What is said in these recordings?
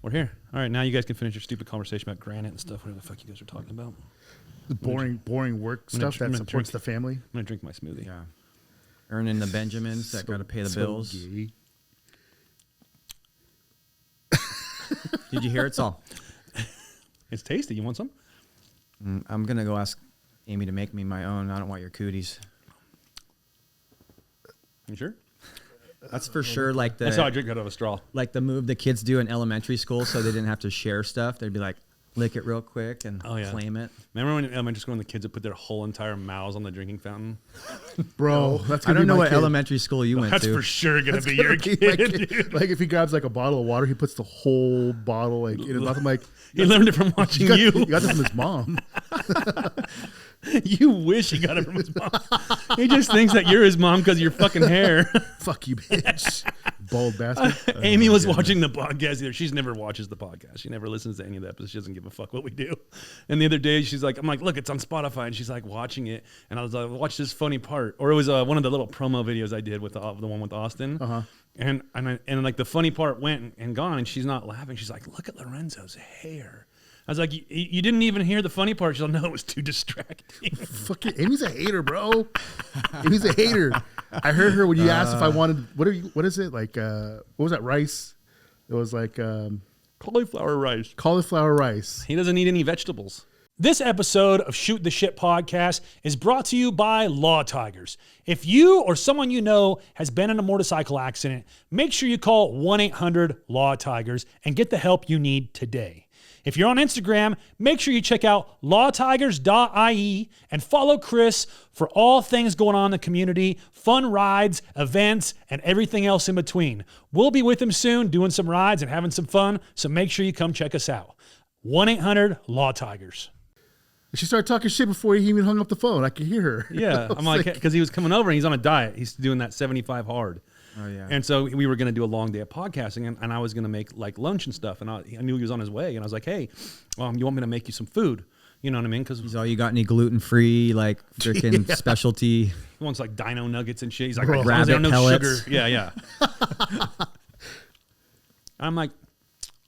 We're here. All right, now you guys can finish your stupid conversation about granite and stuff, whatever the fuck you guys are talking about. The boring work stuff that supports the family. I'm going to drink my smoothie. Yeah. Earning the Benjamins that got to pay the bills. Gay. Did you hear it's all? It's tasty. You want some? I'm going to go ask Amy to make me my own. I don't want your cooties. You sure? That's for sure like That's how I drink out of a straw. Like the move the kids do in elementary school so they didn't have to share stuff. They'd be like, lick it real quick and claim it. Remember when in elementary school when the kids would put their whole entire mouths on the drinking fountain? Bro, that's I gonna don't be know my what kid. elementary school you went to. That's for sure going to be your kid. Dude. Like if he grabs like a bottle of water, he puts the whole bottle like in his mouth. I'm like, he learned it from watching you. He got it from his mom. You wish he got it from his mom. He just thinks that you're his mom because of your fucking hair. Fuck you, bitch. Bald bastard. Amy was watching the podcast either. She's never watches the podcast. She never listens to any of the episodes. She doesn't give a fuck what we do. And the other day, she's like, I'm like, look, it's on Spotify. And she's like watching it. And I was like, watch this funny part. Or it was one of the little promo videos I did with the one with Austin. Uh-huh. And like the funny part went and gone. And she's not laughing. She's like, look at Lorenzo's hair. I was like, you didn't even hear the funny part. She's like, no, it was too distracting. Fucking Amy's a hater, bro. Amy's a hater. I heard her when you asked if I wanted, what is it? Like, what was that, rice? It was like Cauliflower rice. Cauliflower rice. He doesn't eat any vegetables. This episode of Shoot the Shit podcast is brought to you by Law Tigers. If you or someone you know has been in a motorcycle accident, make sure you call 1-800-LAW-TIGERS and get the help you need today. If you're on Instagram, make sure you check out lawtigers.ie and follow Chris for all things going on in the community, fun rides, events, and everything else in between. We'll be with him soon doing some rides and having some fun, so make sure you come check us out. 1-800-LAW-TIGERS. She started talking shit before he even hung up the phone. I could hear her. Yeah, I'm like, because he was coming over and he's on a diet. He's doing that 75 hard. Oh, yeah. And so we were going to do a long day of podcasting, and I was going to make like lunch and stuff. And I knew he was on his way, and I was like, hey, you want me to make you some food? You know what I mean? Because he's all, you got any gluten-free, like freaking specialty? He wants like dino nuggets and shit. He's like, rabbit no pellets. sugar. Yeah. I'm like,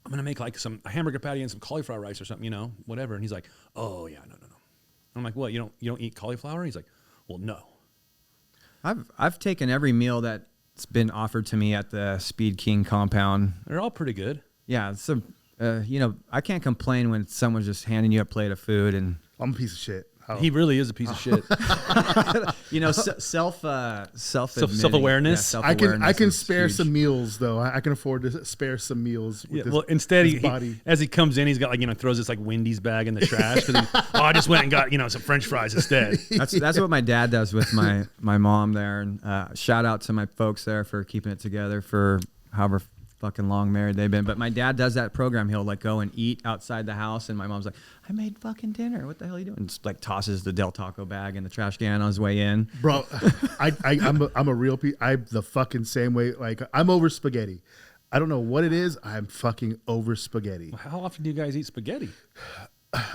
I'm going to make like a hamburger patty and some cauliflower rice or something, whatever. And he's like, oh, yeah, no. I'm like, what? You don't eat cauliflower? He's like, well, no. I've taken every meal that's been offered to me at the Speed King compound. They're all pretty good. Yeah, so I can't complain when someone's just handing you a plate of food and I'm a piece of shit. He really is a piece of shit. self-awareness. Yeah, I can spare huge. Some meals though. I can afford to spare some meals. With well, instead as he comes in, he's got like throws this like Wendy's bag in the trash. I just went and got some French fries instead. That's what my dad does with my mom there. And shout out to my folks there for keeping it together for however fucking long married they've been. But my dad does that program. He'll like go and eat outside the house, and my mom's like, I made fucking dinner. What the hell are you doing? And just like tosses the Del Taco bag in the trash can on his way in. Bro, I'm a real I'm the fucking same way. Like I'm over spaghetti. I don't know what it is. I'm fucking over spaghetti. How often do you guys eat spaghetti?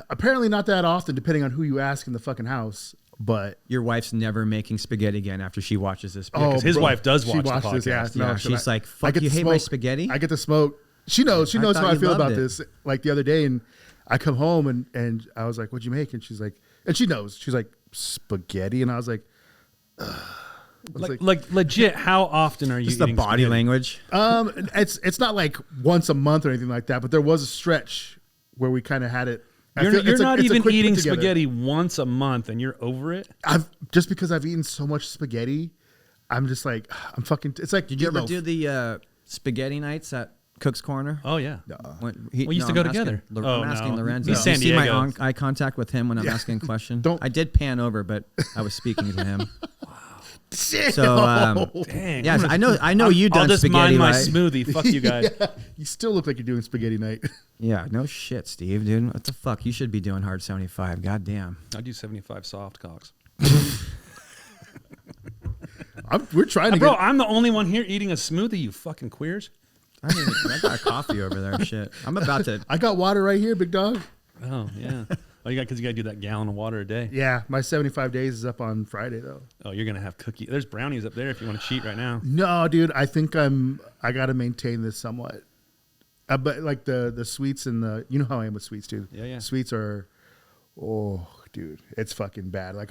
Apparently not that often, depending on who you ask in the fucking house. But your wife's never making spaghetti again after she watches this. Because his wife does watch the podcast. This, yeah, no, she's like, fuck, you hate my spaghetti? I get to smoke. She knows how I feel about this. Like the other day, and I come home and I was like, what'd you make? And she's like, and she knows. She's like, spaghetti. And I was like, like legit, how often are you eating the body spaghetti? Language? It's not like once a month or anything like that, but there was a stretch where we kind of had it. You're not even eating spaghetti once a month, and you're over it. Just because I've eaten so much spaghetti, I'm just like I'm fucking. It's like, did you ever do the spaghetti nights at Cook's Corner? Oh yeah, we used to go together. I'm asking Lorenzo. He's San Diego. You see my eye contact with him when I'm asking a question. I did pan over, but I was speaking to him. So dang. Yes, I know you done spaghetti. I'll just mind my right? smoothie. Fuck you guys. Yeah, you still look like you're doing spaghetti night. Yeah, no shit, Steve, dude. What the fuck? You should be doing hard 75. God damn. I do 75 soft cocks. We're trying to bro, I'm the only one here eating a smoothie, you fucking queers. I got coffee over there. Shit. I'm about to. I got water right here, big dog. Oh, yeah. Because you got to do that gallon of water a day. Yeah, my 75 days is up on Friday, though. Oh, you're going to have cookies. There's brownies up there if you want to cheat right now. No, dude, I think I got to maintain this somewhat. But like the sweets and you know how I am with sweets too. Yeah. Sweets are, oh, dude, it's fucking bad. Like,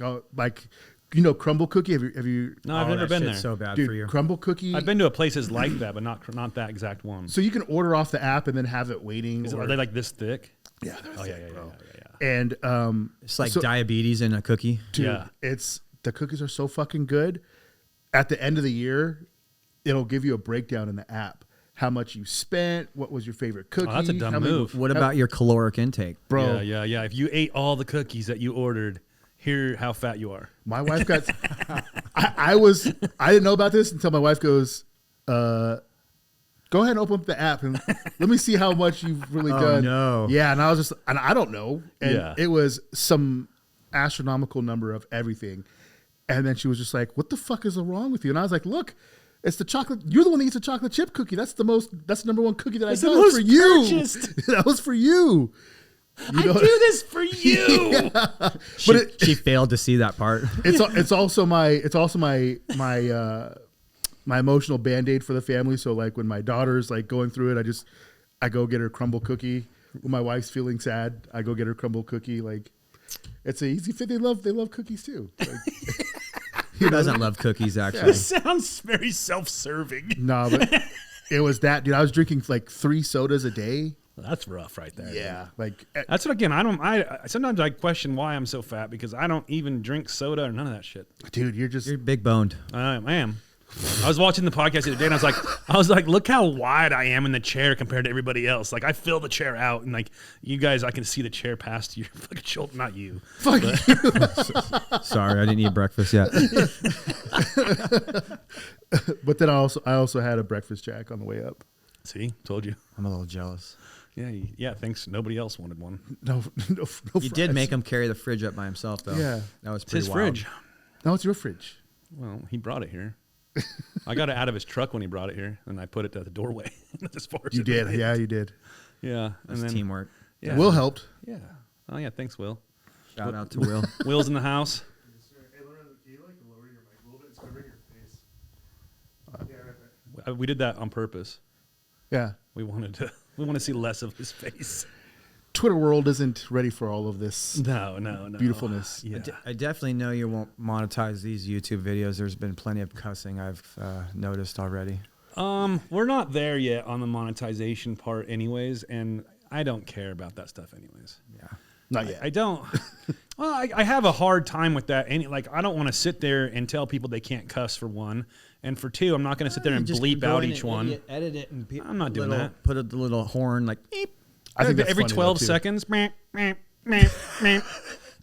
crumble cookie. Have you? No, I've never been there. So bad Dude, for you. crumble cookie. I've been to places like that, but not that exact one. So you can order off the app and then have it waiting. Are they like this thick? Yeah, they're thick, bro. Yeah. And It's like diabetes in a cookie. dude, Yeah. the cookies are so fucking good. At the end of the year, it'll give you a breakdown in the app. How much you spent? What was your favorite cookie? that's a dumb move. What about your caloric intake? bro? Yeah. If you ate all the cookies that you ordered, hear how fat you are. My wife got. I didn't know about this until my wife goes, go ahead and open up the app and let me see how much you've really done. No. Yeah, and I don't know. And it was some astronomical number of everything. And then she was just like, what the fuck is wrong with you? And I was like, look, it's the chocolate. You're the one that eats a chocolate chip cookie. That's the number one cookie that I got for you. That was for you. I do this for you. Yeah. She failed to see that part. It's also my emotional Band-Aid for the family. So like when my daughter's like going through it, I go get her crumble cookie. When my wife's feeling sad, I go get her crumble cookie. Like it's an easy fit. They love cookies too. Like, Who doesn't love cookies, actually? This sounds very self-serving. no, but it was that, dude. I was drinking like 3 sodas a day. That's rough right there. Yeah. Dude. Like That's what, again, I sometimes I question why I'm so fat because I don't even drink soda or none of that shit. dude, You're big boned. I am. I was watching the podcast the other day and I was like, look how wide I am in the chair compared to everybody else. Like I fill the chair out and like you guys, I can see the chair past your fucking shoulder. Not you. fuck you. Sorry, I didn't eat breakfast yet. But then I also had a breakfast jack on the way up. See, told you. I'm a little jealous. Yeah. Thanks. Nobody else wanted one. No. You did make him carry the fridge up by himself, though. Yeah. That was It's pretty his wild. fridge. No, it's your fridge. Well, he brought it here. I got it out of his truck when he brought it here, and I put it at the doorway. That's as far as You it did. made. Yeah, you did. Yeah. That's and then teamwork. Yeah. Will helped. Yeah. Oh yeah. Thanks, Will. Shout out to Will. Will's in the house. Hey, Lorenzo, can you like lower your mic a little bit? It's covering your face. Yeah, right there. We did that on purpose. Yeah. We want to see less of his face. Twitter world isn't ready for all of this No. beautifulness. Yeah. I definitely know you won't monetize these YouTube videos. There's been plenty of cussing I've noticed already. We're not there yet on the monetization part, anyways, and I don't care about that stuff, anyways. Yeah. Not yet. I don't. Well, I have a hard time with that. I don't want to sit there and tell people they can't cuss for one, and for two, I'm not going to sit there and Just bleep go out in each and one. edit it, and I'm not doing that. Put a little horn like beep. I think that's every funny, 12 though, too. seconds. Meh, meh, meh, meh.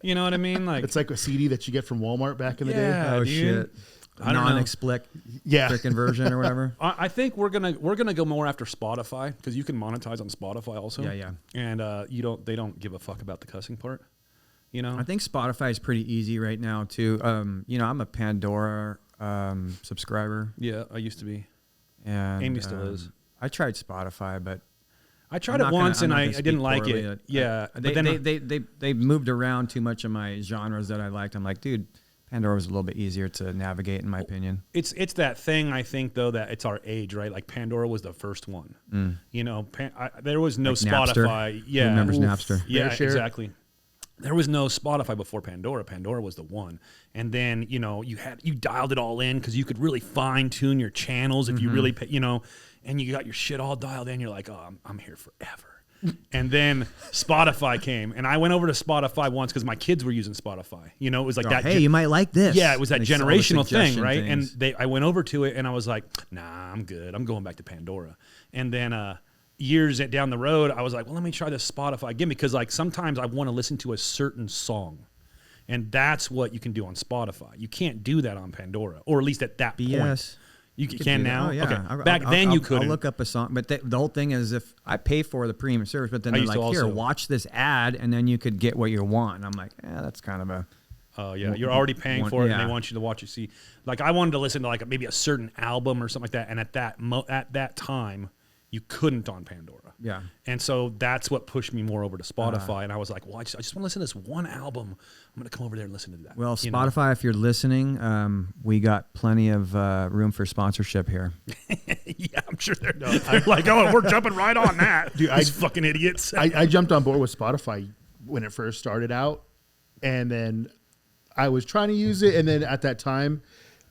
You know what I mean? Like It's like a CD that you get from Walmart back in the day. Yeah. Oh dude. shit! I don't know. Non-explicit Yeah. version or whatever. I think we're gonna go more after Spotify because you can monetize on Spotify also. Yeah. And they don't give a fuck about the cussing part. You know. I think Spotify is pretty easy right now too. I'm a Pandora subscriber, Yeah, I used to be. and Amy still is. I tried Spotify, but I tried it once and I didn't like poorly. it. Yeah, but they, then they moved around too much of my genres that I liked. I'm like, dude, Pandora was a little bit easier to navigate, in my opinion. it's that thing. I think though that it's our age, right? Like Pandora was the first one. You know, there was no Like Napster. Spotify. Yeah, Who remembers Napster? Yeah, Fair share. exactly. There was no Spotify before Pandora. Pandora was the one. And then, you dialed it all in because you could really fine tune your channels if you really, and you got your shit all dialed in. You're like, oh, I'm here forever. And then Spotify came, and I went over to Spotify once because my kids were using Spotify. It was like that. Hey, you might like this. Yeah, it was that They saw the generational thing, suggestion right? things. And I went over to it, and I was like, nah, I'm good. I'm going back to Pandora. And then years down the road, I was like, well, let me try this Spotify again because like sometimes I want to listen to a certain song. And that's what you can do on Spotify. You can't do that on Pandora, or at least at that point. BS. You Could can do that. now? Oh, yeah. Okay. Back then you couldn't. I'll look up a song, but the whole thing is if I pay for the premium service, but then I they're used to like, here, also. watch this ad, and then you could get what you want. And I'm like, that's kind of a... Oh yeah, you're already paying for it, and yeah. they want you to watch it. See, like I wanted to listen to like maybe a certain album or something like that, and at that time, you couldn't on Pandora. Yeah. And so that's what pushed me more over to Spotify, and I was like, well, I just want to listen to this one album. I'm going to come over there and listen to that. Well, you know? Spotify, if you're listening, we got plenty of room for sponsorship here. Yeah, I'm sure they're like, oh, we're jumping right on that. Dude, These fucking idiots. I jumped on board with Spotify when it first started out, and then I was trying to use it, and then at that time,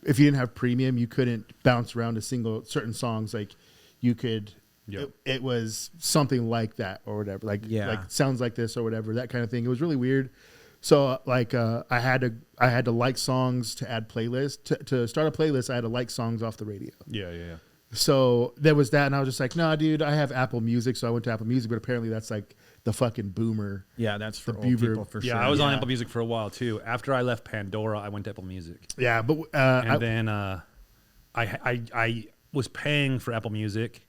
if you didn't have premium, you couldn't bounce around to certain songs. Like you could, it was something like that or whatever. Like sounds like this or whatever, that kind of thing. It was really weird. So I had to like songs to add playlists. To start a playlist, I had to like songs off the radio. Yeah. So there was that, and I was just like, nah, dude, I have Apple Music, so I went to Apple Music, but apparently that's like the fucking boomer. Yeah, that's for old Beaver. people for sure. Yeah, I was on Apple Music for a while too. After I left Pandora, I went to Apple Music. Yeah, but then I was paying for Apple Music.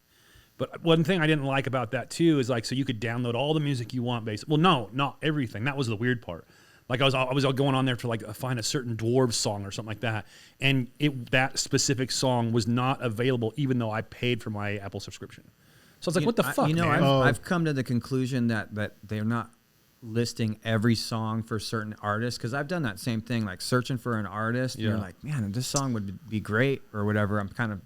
But one thing I didn't like about that too is like, so you could download all the music you want, basically. Well, no, not everything. That was the weird part. Like I was going on there to like find a certain Dwarves song or something like that, and that specific song was not available, even though I paid for my Apple subscription. So I was like, what the fuck, man? I've come to the conclusion that they're not listing every song for certain artists, because I've done that same thing, like searching for an artist. And you're like, man, this song would be great or whatever. I'm kind of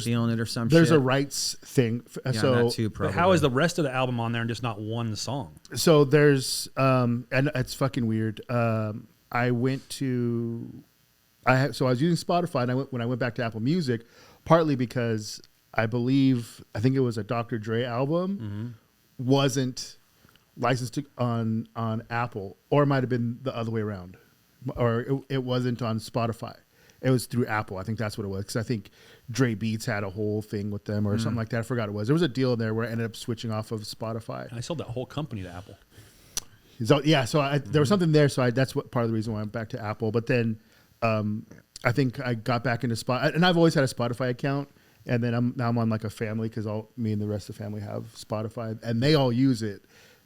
feeling it or some shit. There's a rights thing. So that too, probably. But how is the rest of the album on there and just not one song? So there's and it's fucking weird. So I was using Spotify, and when I went back to Apple Music, partly because I think it was a Dr. Dre album, wasn't licensed on Apple, or it might have been the other way around, or it wasn't on Spotify. It was through Apple. I think that's what it was, because I think Dre Beats had a whole thing with them or something like that. I forgot what it was. There was a deal in there where I ended up switching off of Spotify. I sold that whole company to Apple. So there was something there. So that's what part of the reason why I went back to Apple. But then I think I got back into Spotify, and I've always had a Spotify account. And then now I'm on like a family, because me and the rest of the family have Spotify, and they all use it.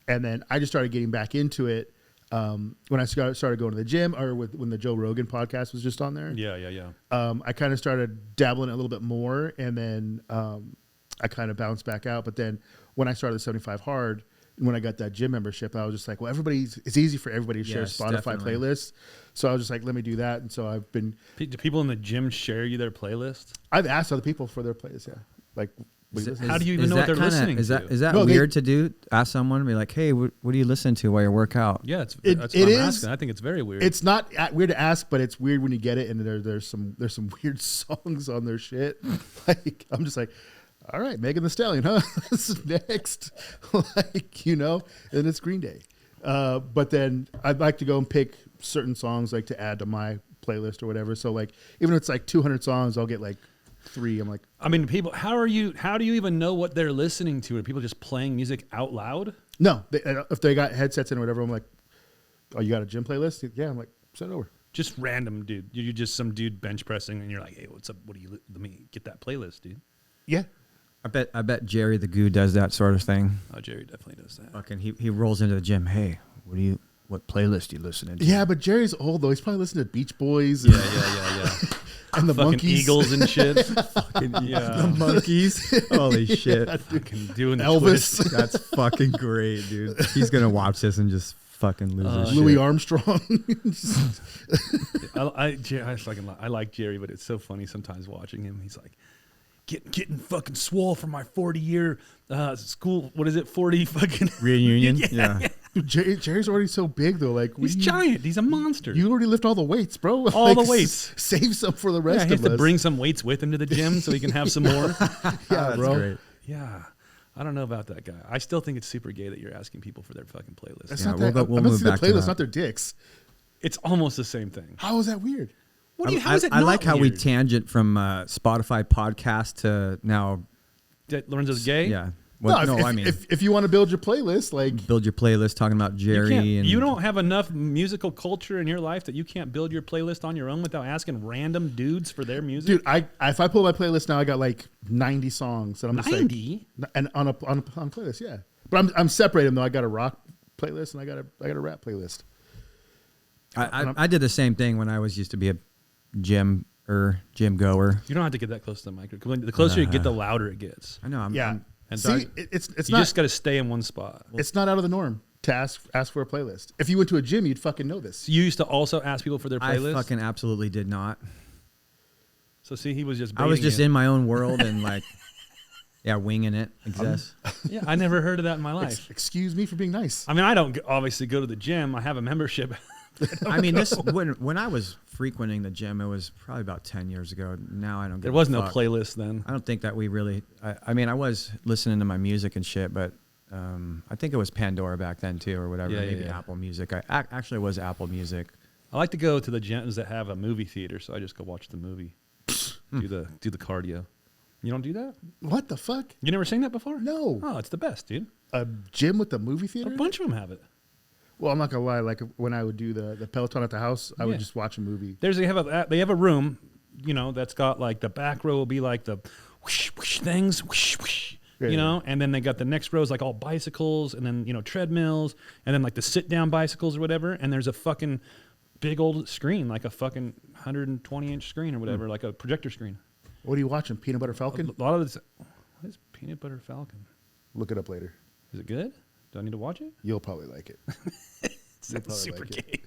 And then I just started getting back into it when I started going to the gym, or when the Joe Rogan podcast was just on there. Yeah. I kind of started dabbling a little bit more, and then I kind of bounced back out. But then when I started the 75 Hard, and when I got that gym membership, I was just like, well, it's easy for everybody to share Spotify playlists. So I was just like, let me do that. And so I've been. Do people in the gym share you their playlist? I've asked other people for their playlists. Yeah, like. How do you even know what they're listening to? Is that weird to do? Ask someone, be like, hey, what do you listen to while you work out? Yeah, that's what I'm asking. I think it's very weird. It's not weird to ask, but it's weird when you get it, and there's some weird songs on their shit. Like I'm just like, all right, Megan Thee Stallion, huh? This is next, and it's Green Day. But then I'd like to go and pick certain songs like to add to my playlist or whatever. So like even if it's like 200 songs, I'll get like 3. I'm like, I mean, people, how do you even know what they're listening to? Are people just playing music out loud? No, if they got headsets in or whatever, I'm like, oh, you got a gym playlist? Yeah, I'm like, send it over. Just random dude. You're just some dude bench pressing, and you're like, hey, what's up? Let me get that playlist, dude. Yeah. I bet Jerry the Goo does that sort of thing. Oh, Jerry definitely does that. Fucking he rolls into the gym. Hey, what playlist are you listening to? Yeah, but Jerry's old though. He's probably listening to Beach Boys. Yeah. And the fucking monkeys, Eagles and shit. The monkeys. Holy shit. Fucking doing the Elvis. twist. That's fucking great, dude. He's gonna watch this and just fucking lose his Louis shit. Armstrong. I like Jerry, but it's so funny sometimes watching him. He's like, getting fucking swole for my 40-year school. What is it? 40 fucking reunion. Yeah. Dude, Jerry's already so big though. Like he's giant. He's a monster. You already lift all the weights, bro. All the weights. Save some for the rest he has of us. to bring some weights with him to the gym so he can have some more. Yeah, bro. Great. Yeah. I don't know about that guy. I still think it's super gay that you're asking people for their fucking playlist. That's Yeah, not we'll that. go- we'll I'm gonna move see the back to playlist, that. not their dicks. It's almost the same thing. How is that weird? What do you? How is it? I not like how we weird? tangent from Spotify podcast to now. That Lorenzo's gay. Yeah. Well, if, I mean, if you want to build your playlist, like build your playlist talking about Jerry and you don't have enough musical culture in your life that you can't build your playlist on your own without asking random dudes for their music. dude, if I pull my playlist now, I got like 90 songs that I'm just 90? like, and on a playlist, yeah. But I'm separating them though. I got a rock playlist and I got a rap playlist. I did the same thing when I used to be a gym goer. You don't have to get that close to the microphone. The closer you get, the louder it gets. I know. And See, it's you not. just got to stay in one spot. It's not out of the norm to ask for a playlist. If you went to a gym, you'd fucking know this. You used to also ask people for their playlist. I fucking absolutely did not. So see, he was just. I was just in in my own world and like. Yeah, winging it exists. Yeah, I never heard of that in my life. Excuse me for being nice. I mean, I don't obviously go to the gym. I have a membership. I mean, when I was frequenting the gym, it was probably about 10 years ago. Now I don't. There was no playlist then. I don't think that we really. I mean, I was listening to my music and shit, but I think it was Pandora back then too, or whatever. Yeah, Maybe yeah. Apple Music. Actually, it was Apple Music. I like to go to the gyms that have a movie theater, so I just go watch the movie, do the cardio. You don't do that? What the fuck? You never seen that before? No. Oh, it's the best, dude. A gym with a movie A theater? bunch of them have it. Well, I'm not gonna lie. Like when I would do the Peloton at the house, I would just watch a movie. They have a room, that's got like the back row will be like the whoosh, whoosh things, whoosh, whoosh, and then they got the next row is like all bicycles and then, treadmills and then like the sit down bicycles or whatever. And there's a fucking big old screen, like a fucking 120-inch screen or whatever, like a projector screen. What are you watching? Peanut Butter Falcon? A lot of this. What is Peanut Butter Falcon? Look it up later. Is it good? Do I need to watch it? You'll probably like it. Sounds super like gay.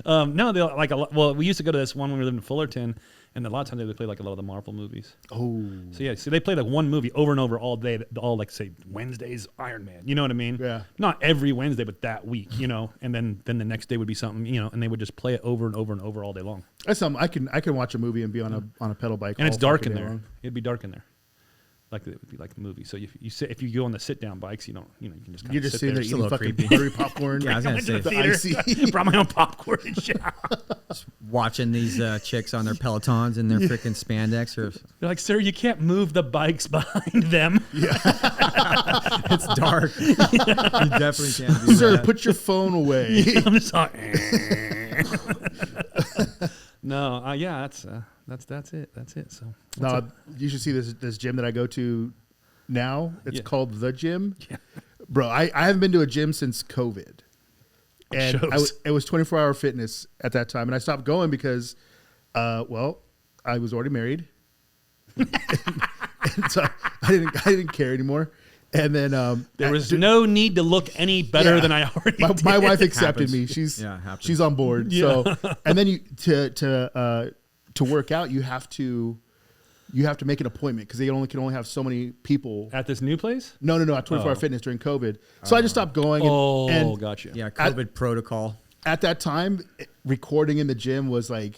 No, they like a lot. Well, we used to go to this one when we lived in Fullerton, and a lot of times they would play like a lot of the Marvel movies. Oh, So yeah, they play like one movie over and over all day. All like say Wednesday's Iron Man. You know what I mean? Yeah. Not every Wednesday, but that week. And then the next day would be something. And they would just play it over and over and over all day long. that's something I can watch a movie and be on a pedal bike. And it's all dark fucking in day there. long. It'd be dark in there. Like it would be like a movie. So if you go on the sit down bikes, you can just kind You're of just sit sitting there there. eating fucking buttery popcorn. Yeah, I was gonna say, the icy. Brought my own popcorn and shit. watching these chicks on their Pelotons and their freaking spandex. Or They're like, sir, you can't move the bikes behind them. it's dark. You definitely can't do Sir, that. put your phone away. I'm just like, no, yeah, that's it. That's it. So No, you should see this gym that I go to now. It's Yeah. called The Gym. Yeah. Bro, I haven't been to a gym since COVID. And Shows. it was 24-hour fitness at that time. And I stopped going because, I was already married. and so I didn't care anymore. And then there was no need to look any better Yeah. than I already did. my wife accepted Happens. me. She's happens. she's on board. Yeah. So and then you to work out, you have to make an appointment because they can only have so many people. At this new place? No, at 24-hour fitness during COVID. So I just stopped going. And Gotcha. Yeah, COVID protocol. at that time, recording in the gym was like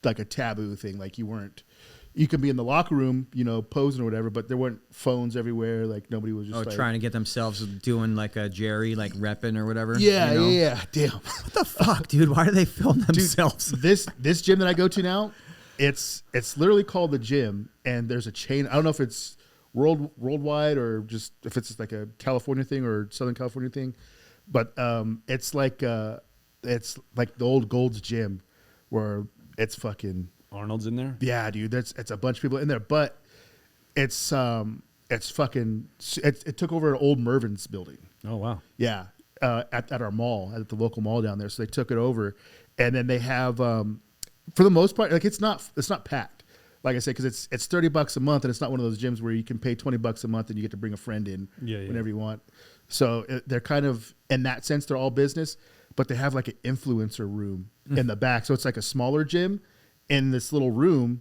a taboo thing. Like you could be in the locker room, posing or whatever, but there weren't phones everywhere. Like nobody was just Trying to get themselves doing like a Jerry, like repping or whatever. Yeah, you know? yeah. Damn. What the fuck, dude? Why do they film themselves? This gym that I go to now, it's literally called The Gym, and there's a chain. I don't know if it's worldwide or just if it's just like a California thing or Southern California thing, but it's like the old Gold's Gym, where it's fucking. Arnold's in there? Yeah, dude, it's a bunch of people in there, but it's fucking. It took over an old Mervin's building. Oh, wow. Yeah, at our mall, at the local mall down there. So they took it over, and then they have, for the most part, like it's not packed. Like I said, because it's $30 a month, and it's not one of those gyms where you can pay $20 a month and you get to bring a friend in whenever you want. So they're kind of, in that sense, they're all business, but they have like an influencer room in the back. So it's like a smaller gym in this little room.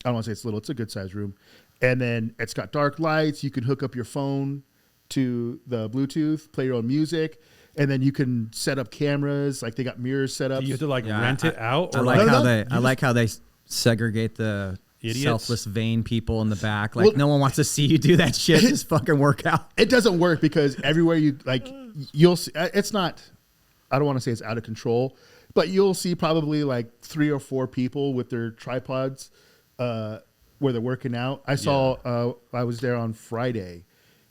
I don't want to say it's little; it's a good sized room, and then it's got dark lights. You can hook up your phone to the Bluetooth, play your own music, and then you can set up cameras. Like they got mirrors set up. Do you have to rent it out? I Or like how they segregate the Idiots. selfless, vain people in the back. Like no one wants to see you do that shit. Just fucking work out. It doesn't work because everywhere you'll see, it's not. I don't want to say it's out of control, but you'll see probably like 3 or 4 people with their tripods where they're working out. I saw. I was there on Friday.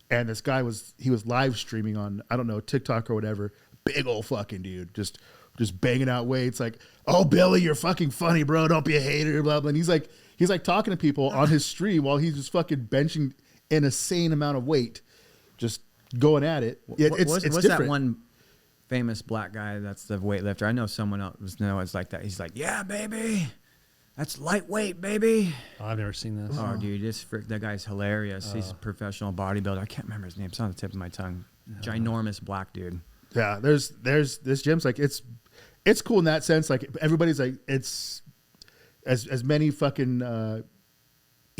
And this guy was live streaming on, I don't know, TikTok or whatever. Big old fucking dude, just banging out weights. Like, oh Billy, you're fucking funny, bro. Don't be a hater, blah blah. And he's like talking to people on his stream while he's just fucking benching an insane amount of weight, just going at it. It's What's different. that one famous black guy that's the weightlifter? I know someone else knows like that. He's like, yeah, baby. That's lightweight, baby. Oh, I've never seen this. Oh, dude, that guy's hilarious. He's a professional bodybuilder. I can't remember his name. It's on the tip of my tongue. Ginormous black dude. Yeah, there's this gym's like it's cool in that sense. Like everybody's like it's as many fucking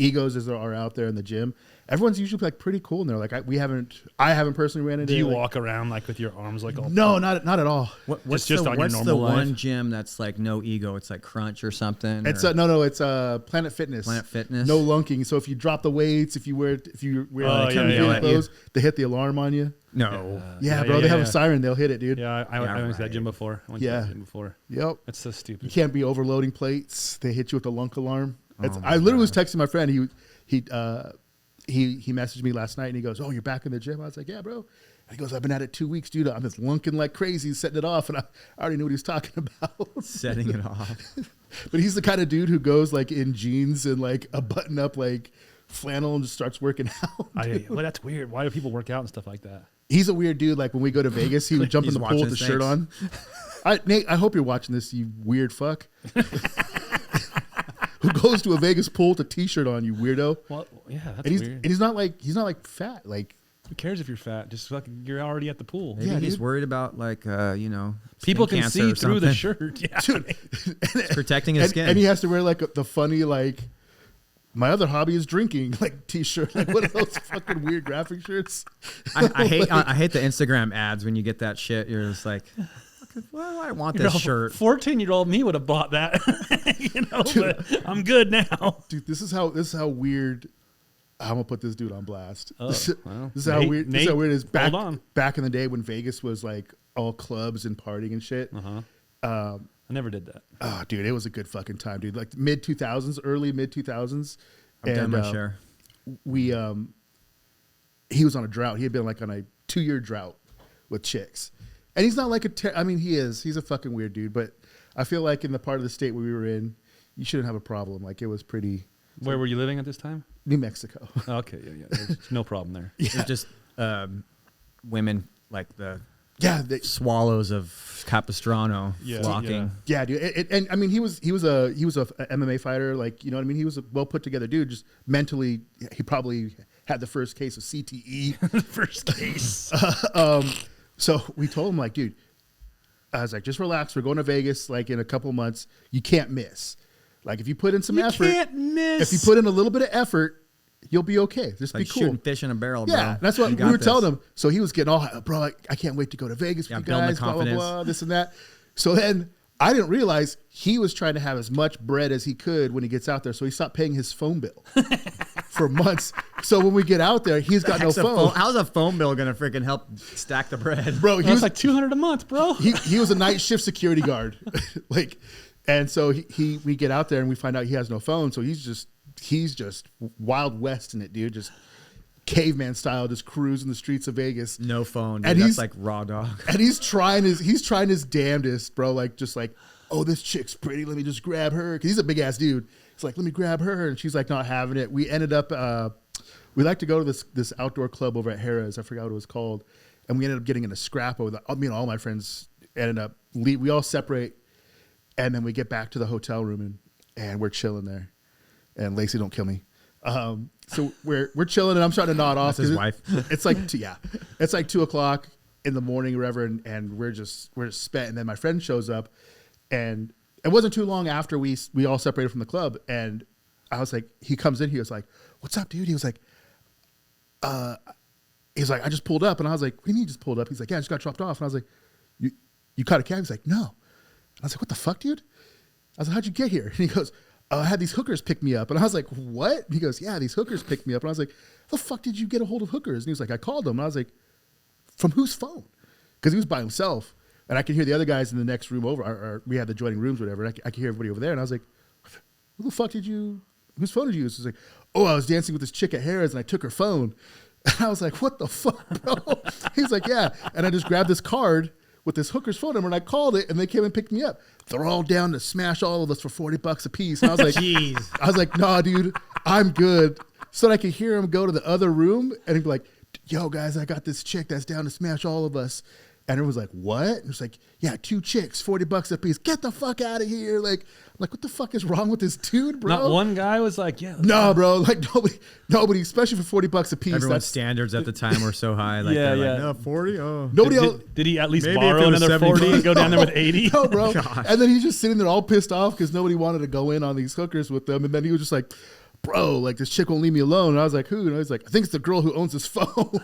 egos as there are out there in the gym, everyone's usually like pretty cool. And they're like, I haven't personally ran into. Do you like, walk around like with your arms like all? No, not at all. What's just on your what's normal the life? one gym that's like no ego? It's like Crunch or something. It's or no, it's Planet Fitness. Planet Fitness. No lunking. So if you drop the weights, if you wear yeah. clothes, they hit the alarm on you. No. Yeah, bro. They have a siren. They'll hit it, dude. Yeah, I went to that gym before. Yep. That's so stupid. You can't be overloading plates. They hit you with the lunk alarm. I literally was texting my friend. He messaged me last night and he goes, "Oh, you're back in the gym?" I was like, "Yeah, bro." And he goes, "I've been at it 2 weeks, dude. I'm just lunking like crazy, setting it off." And I already knew what he was talking about. Setting it off. But he's the kind of dude who goes like in jeans and like a button up like flannel and just starts working out. Well, that's weird. Why do people work out and stuff like that? He's a weird dude. Like when we go to Vegas, he would jump in the pool with the shirt on. Nate, I hope you're watching this, you weird fuck. Who goes to a Vegas pool with a t-shirt on, you weirdo? Well, yeah, that's weird. weird. And he's not like fat. Like, who cares if you're fat? Just fucking, you're already at the pool. Maybe he's worried about like people skin can cancer see or through the something. shirt. Yeah. dude, It's protecting his skin. And he has to wear like the funny like, my other hobby is drinking like t-shirt. Like one of those fucking weird graphic shirts. I hate the Instagram ads when you get that shit. You're just like, well, I want this shirt. 14-year-old me would have bought that. But I'm good now. Dude, this is how weird. I'm gonna put this dude on blast. Oh, this wow. is how weird. This is how weird it is. Back in the day when Vegas was like all clubs and partying and shit. I never did that. Oh, dude, it was a good fucking time, dude. Like mid 2000s, early mid 2000s. I've done my share. He was on a drought. He had been like on a 2-year drought with chicks, and he's not like he's a fucking weird dude. But I feel like in the part of the state where we were in, you shouldn't have a problem. Like it was pretty. Where were you living at this time? New Mexico. Oh, okay, yeah. There's no problem there. Yeah. It's just women like the swallows of Capistrano flocking. Yeah, dude. And I mean, he was a MMA fighter. Like, you know what I mean? He was a well put together dude. Just mentally, he probably had the first case of CTE. First case. So we told him, like, dude, I was like, just relax. We're going to Vegas like in a couple months. You can't miss. Like if you put in some effort, you can't miss. If you put in a little bit of effort, you'll be okay. Just like be cool. Shooting fish in a barrel, bro. Yeah, that's what we were telling him. So he was getting all, bro, like, I can't wait to go to Vegas with you guys, blah, blah, blah, this and that. So then I didn't realize he was trying to have as much bread as he could when he gets out there. So he stopped paying his phone bill for months. So when we get out there, he's got no phone. How's a phone bill going to freaking help stack the bread? Bro, he was like $200 a month, bro. He was a night shift security guard. Like, and so we get out there and we find out he has no phone. So he's just Wild West in it, dude. Just caveman style, just cruising the streets of Vegas. No phone, dude. And that's like raw dog. And he's trying his damnedest, bro. Like, just like, oh, this chick's pretty. Let me just grab her. Cause he's a big ass dude. He's like, let me grab her. And she's like, not having it. We ended up, we like to go to this outdoor club over at Harrah's. I forgot what it was called. And we ended up getting in a scrap over that. Me and all my friends ended up, we all separate. And then we get back to the hotel room and we're chilling there. And Lacey, don't kill me. So we're chilling and I'm starting to nod off. That's his wife. It's like, it's like 2:00 in the morning or whatever. And we're just spent. And then my friend shows up and it wasn't too long after we all separated from the club. And I was like, he comes in, he was like, what's up, dude? He was like, I just pulled up. And I was like, what do you mean you just pulled up? He's like, yeah, I just got dropped off. And I was like, you caught a cab? He's like, no. I was like, what the fuck, dude? I was like, how'd you get here? And he goes, I had these hookers pick me up. And I was like, what? And he goes, yeah, these hookers picked me up. And I was like, the fuck did you get a hold of hookers? And he was like, I called them. And I was like, from whose phone? Because he was by himself. And I could hear the other guys in the next room over. Or we had the adjoining rooms, whatever. And I could hear everybody over there. And I was like, who the fuck whose phone did you use? He was like, oh, I was dancing with this chick at Harrah's and I took her phone. And I was like, what the fuck, bro? He's like, yeah. And I just grabbed this card with this hooker's phone number and I called it and they came and picked me up. They're all down to smash all of us for $40 a piece. And I was like, jeez. I was like, nah, dude, I'm good. So that I could hear him go to the other room and he'd be like, yo, guys, I got this chick that's down to smash all of us. And everyone's like, what? And it was like, yeah, 2 chicks, $40 a piece. Get the fuck out of here. Like, I'm like, what the fuck is wrong with this dude, bro? Not one guy was like, yeah. No, bro. Like nobody, especially for $40 a piece. Everyone's standards at the time were so high. Like, yeah. Like, no, 40? Oh. Nobody else. Did he at least Maybe borrow another 40 and go down there with 80? No, bro. Gosh. And then he's just sitting there all pissed off because nobody wanted to go in on these hookers with them. And then he was just like, bro, like this chick won't leave me alone. And I was like, who? And I was like, I think it's the girl who owns this phone.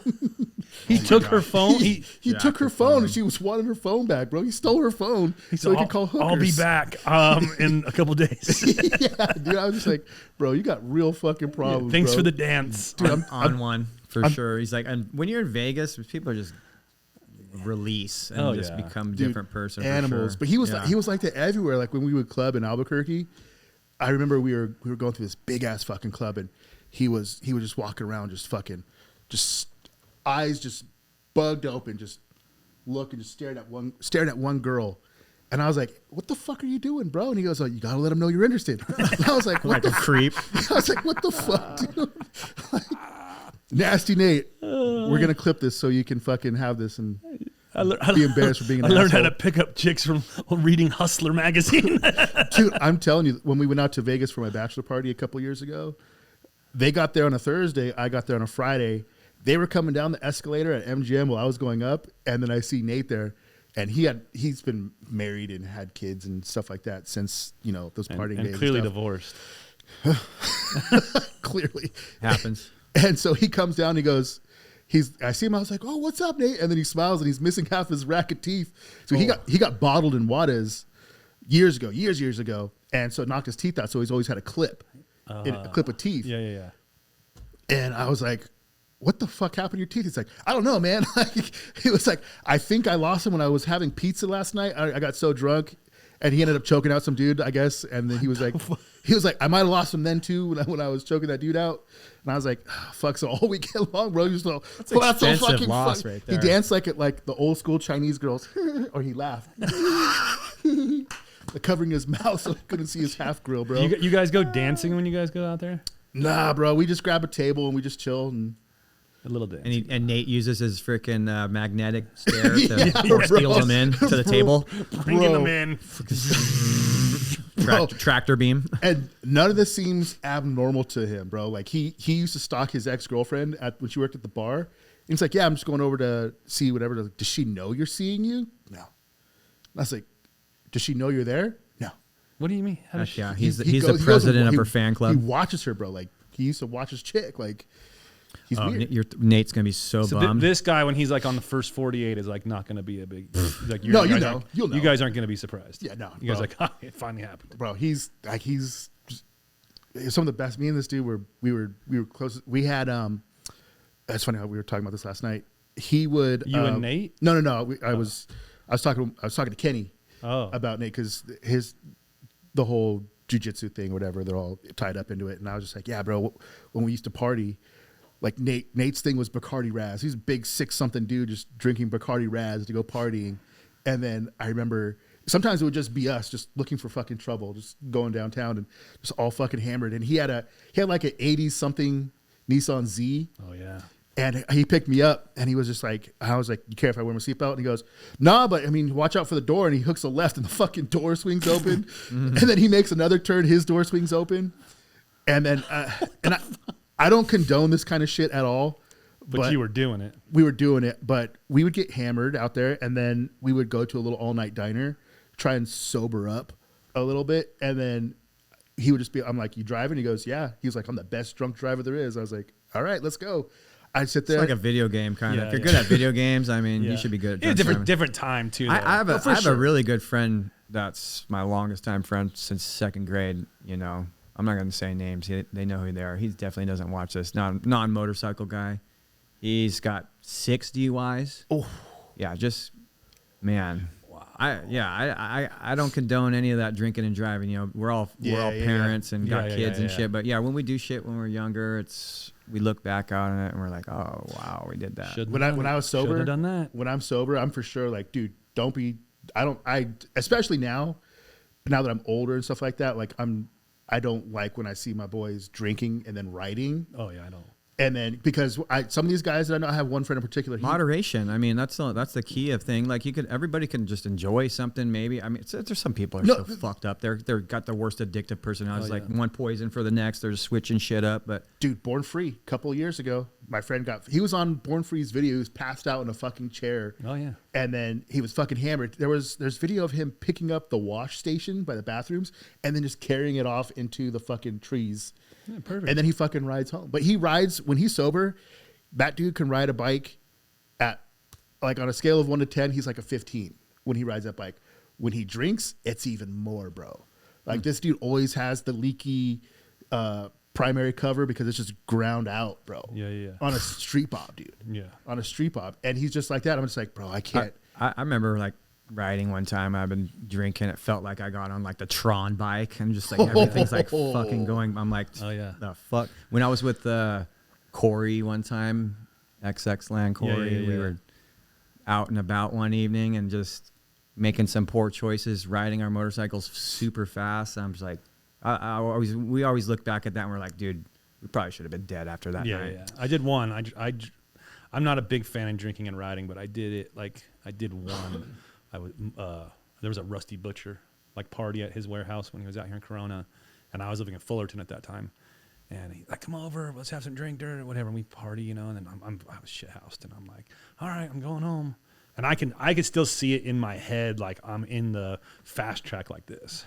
He took her phone. He took her phone and she was wanting her phone back, bro. He stole her phone so he could call hookers. I'll be back in a couple days. Yeah, dude. I was just like, bro, you got real fucking problems. Thanks bro. for the dance. Dude, I'm on one for sure. He's like, and when you're in Vegas, people are just release and just become a different person. Animals. For sure. But he was like that everywhere. Like when we would club in Albuquerque, I remember we were going through this big ass fucking club and he was just walking around just fucking eyes just bugged open, just looking, just staring at one girl. And I was like, what the fuck are you doing, bro? And he goes, oh, you got to let him know you're interested. And I was like, what the creep. I was like, what the fuck, dude? Like, Nasty Nate, we're going to clip this so you can fucking have this and be embarrassed for being an I learned asshole. how to pick up chicks from reading Hustler magazine. Dude, I'm telling you, when we went out to Vegas for my bachelor party a couple years ago, they got there on a Thursday. I got there on a Friday. They were coming down the escalator at MGM while I was going up. And then I see Nate there. And he's been married and had kids and stuff like that since, those partying days. And clearly divorced. Clearly. Happens. And so he comes down, he goes, I see him, I was like, oh, what's up, Nate? And then he smiles and he's missing half his rack of teeth. So he got bottled in Juarez years ago. And so it knocked his teeth out. So he's always had a clip of teeth. Yeah. And I was like, what the fuck happened to your teeth? He's like, I don't know, man. He was like, I think I lost them when I was having pizza last night. I got so drunk and he ended up choking out some dude, I guess. And then he was like, I might have lost them then too when I was choking that dude out. And I was like, oh, fuck. So all weekend long, bro, he was so, that's so fucking loss fun. Right there. He danced like the old school Chinese girls, or he laughed. Covering his mouth so he couldn't see his half grill, bro. You guys go dancing when you guys go out there? Nah, bro. We just grab a table and we just chill and a little dance. And Nate uses his freaking magnetic stare to steal them in to the table. Bringing them in. Tractor beam. And none of this seems abnormal to him, bro. Like he used to stalk his ex-girlfriend when she worked at the bar. And he's like, yeah, I'm just going over to see whatever. Like, does she know you're seeing you? No. I was like, does she know you're there? No. What do you mean? He's the president of her fan club. He watches her, bro. Like he used to watch his chick. Like he's weird. Nate's gonna be so bummed. This guy, when he's like on the first 48, is like not gonna be a big. Like you'll know. You guys aren't gonna be surprised. Yeah, no. You guys are like, it finally happened, bro. He's some of the best. Me and this dude we were close. We had That's funny how we were talking about this last night. He would you and Nate? No. I was talking to Kenny about Nate because the whole jiu-jitsu thing, whatever, they're all tied up into it. And I was just like, yeah, bro, when we used to party, like Nate's thing was Bacardi Raz. He's a big 6-something dude just drinking Bacardi Raz to go partying. And then I remember sometimes it would just be us just looking for fucking trouble, just going downtown and just all fucking hammered. And he had like an 80s something Nissan Z. Oh yeah. And he picked me up and he was just like, I was like, you care if I wear my seatbelt? And he goes, nah, but I mean, watch out for the door. And he hooks a left and the fucking door swings open. And then he makes another turn. His door swings open. And then, I don't condone this kind of shit at all. But you were doing it. We were doing it, but we would get hammered out there and then we would go to a little all-night diner, try and sober up a little bit. And then he would just be, I'm like, you driving? He goes, yeah. He was like, I'm the best drunk driver there is. I was like, all right, let's go. I'd sit there. It's like a video game kind of. If you're good at video games, I mean, you should be good at different time too. I have a really good friend that's my longest time friend since second grade. You know, I'm not going to say names. They know who they are. He definitely doesn't watch this. Non-motorcycle guy. He's got 6 DUIs. Oh, yeah, just man. Wow. I don't condone any of that drinking and driving. You know, we're all parents and got kids and shit. But yeah, when we do shit when we're younger, we look back on it and we're like, oh wow, we did that. When I was sober, should've done that. When I'm sober, I'm for sure like, dude, don't be. Especially now that I'm older and stuff like that. Like I don't like when I see my boys drinking and then riding. Oh yeah, I don't. And then because some of these guys that I know, I have one friend in particular. Moderation. I mean, that's the key of thing. Like everybody can just enjoy something. Maybe. I mean, there's some people who are so fucked up. They're got the worst addictive personalities. Like one poison for the next. They're just switching shit up. But dude, Born Free, a couple of years ago, my friend he was on Born Free's video. He was passed out in a fucking chair. Oh yeah. And then he was fucking hammered. There's video of him picking up the wash station by the bathrooms and then just carrying it off into the fucking trees. Yeah, perfect. And then he fucking rides home. But he rides, when he's sober, that dude can ride a bike at, like on a scale of 1 to 10, he's like a 15 when he rides that bike. When he drinks, it's even more, bro. Like this dude always has the leaky primary cover because it's just ground out, bro. Yeah. On a street bob, dude. Yeah. On a street bob. And he's just like that. I'm just like, bro, I can't. I remember like riding one time. I've been drinking. It felt like I got on like the Tron bike and just like everything's like fucking going. I'm like, oh yeah, the fuck. When I was with Corey one time, XX Land Corey, we were out and about one evening and just making some poor choices, riding our motorcycles super fast. I'm just like, we always look back at that and we're like, dude, we probably should have been dead after that night. Yeah. I did one. I'm not a big fan of drinking and riding, but I did it. Like I did one. There was a Rusty Butcher like party at his warehouse when he was out here in Corona, and I was living in Fullerton at that time. And he's like, "Come over, let's have some drink, or whatever." And we party, you know. And then I was shit housed, and I'm like, "All right, I'm going home." And I can still see it in my head, like I'm in the fast track like this,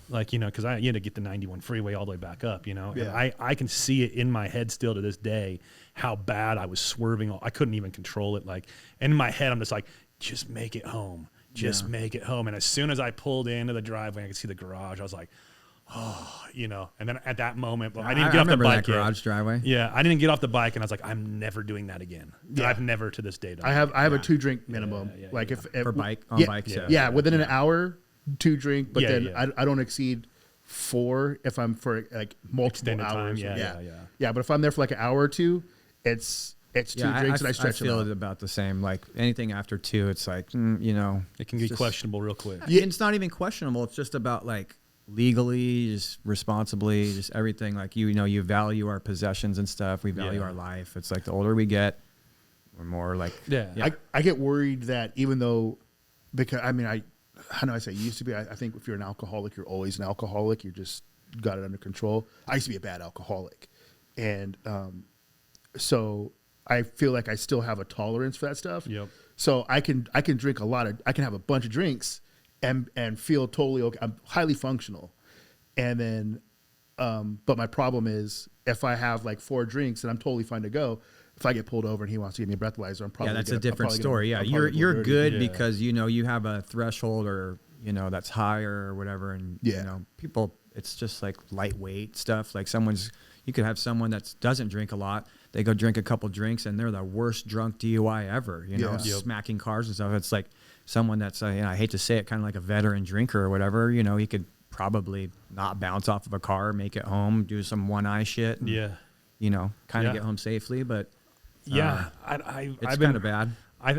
like you know, because you had to get the 91 freeway all the way back up, you know. Yeah. And I can see it in my head still to this day, how bad I was swerving. I couldn't even control it. Like in my head, I'm just like, just make it home, make it home. And as soon as I pulled into the driveway, I could see the garage. I was like, oh, you know. And then at that moment, I didn't get off the bike. That garage driveway. Yeah, I didn't get off the bike, and I was like, I'm never doing that again. And Yeah. I've never to this day done I have that. a 2-drink minimum. Yeah. If For bikes. within an hour, 2 drink, but Yeah, then yeah. I don't exceed 4 if I'm for like multiple Extended time, hours. yeah. But if I'm there for like an hour or 2, it's 2 drinks and I stretch I feel it it out. about the same. Like anything after 2, it's like, you know. It can get questionable real quick. Yeah, it's not even questionable. It's just about like legally, just responsibly, just everything. Like you know, you value our possessions and stuff. We value our life. It's like the older we get, we're more like I get worried that even though, because I mean, how do I say, used to be, I think if you're an alcoholic, you're always an alcoholic. You just got it under control. I used to be a bad alcoholic. And so I feel like I still have a tolerance for that stuff. Yep. So I can drink I can have a bunch of drinks and feel totally okay. I'm highly functional. And then, but my problem is if I have like 4 drinks and I'm totally fine to go, if I get pulled over and he wants to give me a breathalyzer, I'm probably that's a different story. You're good because you know you have a threshold or you know that's higher or whatever, and you know people. It's just like lightweight stuff. Like you could have someone that doesn't drink a lot. They go drink a couple drinks and they're the worst drunk DUI ever. You know, smacking cars and stuff. It's like someone that's I hate to say it, kind of like a veteran drinker or whatever. You know, he could probably not bounce off of a car, make it home, do some one eye shit. And, you know, kind of get home safely, but. Yeah, it's kind of bad. Have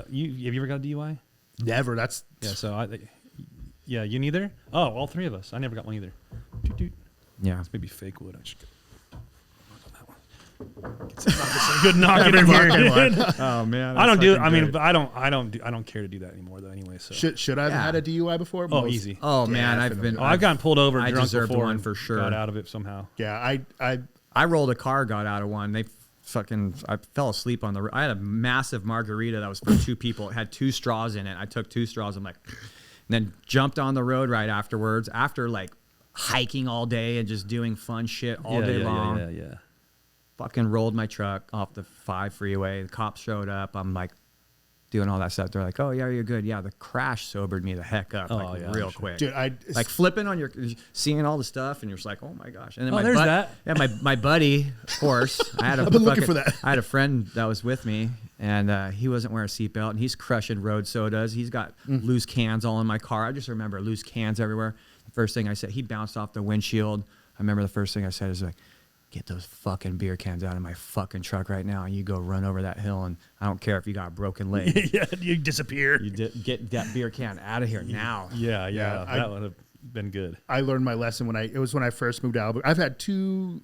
you ever got a DUI? Never. That's you neither. Oh, all 3 of us. I never got one either. Yeah, it's maybe fake wood. I should knock on that one. Get some good knocking in here. Oh man, I don't do. I mean, but I don't care to do that anymore though. Anyway, so should I have had a DUI before? Oh, easy. Oh man, I've gotten pulled over. I drunk deserved before one for sure. Got out of it somehow. Yeah, I rolled a car, got out of one. I fell asleep on the. I had a massive margarita that was for 2 people. It had 2 straws in it. I took 2 straws. I'm like, and then jumped on the road right afterwards. After like hiking all day and just doing fun shit all day long. Yeah. Fucking rolled my truck off the 5 freeway. The cops showed up. I'm like doing all that stuff. They're like, "Oh yeah, you're good." Yeah, the crash sobered me the heck up real quick. Dude, like flipping on seeing all the stuff, and you're just like, "Oh my gosh!" And then there's that. Yeah, my buddy, of course. I've been looking for that. I had a friend that was with me, and he wasn't wearing a seatbelt, and he's crushing road sodas. He's got loose cans all in my car. I just remember loose cans everywhere. The first thing I said, he bounced off the windshield. I remember the first thing I said is like, "Get those fucking beer cans out of my fucking truck right now, and you go run over that hill, and I don't care if you got a broken leg." Yeah, you disappear. You get that beer can out of here now. Yeah, that would have been good. I learned my lesson when I first moved to Albuquerque. I've had two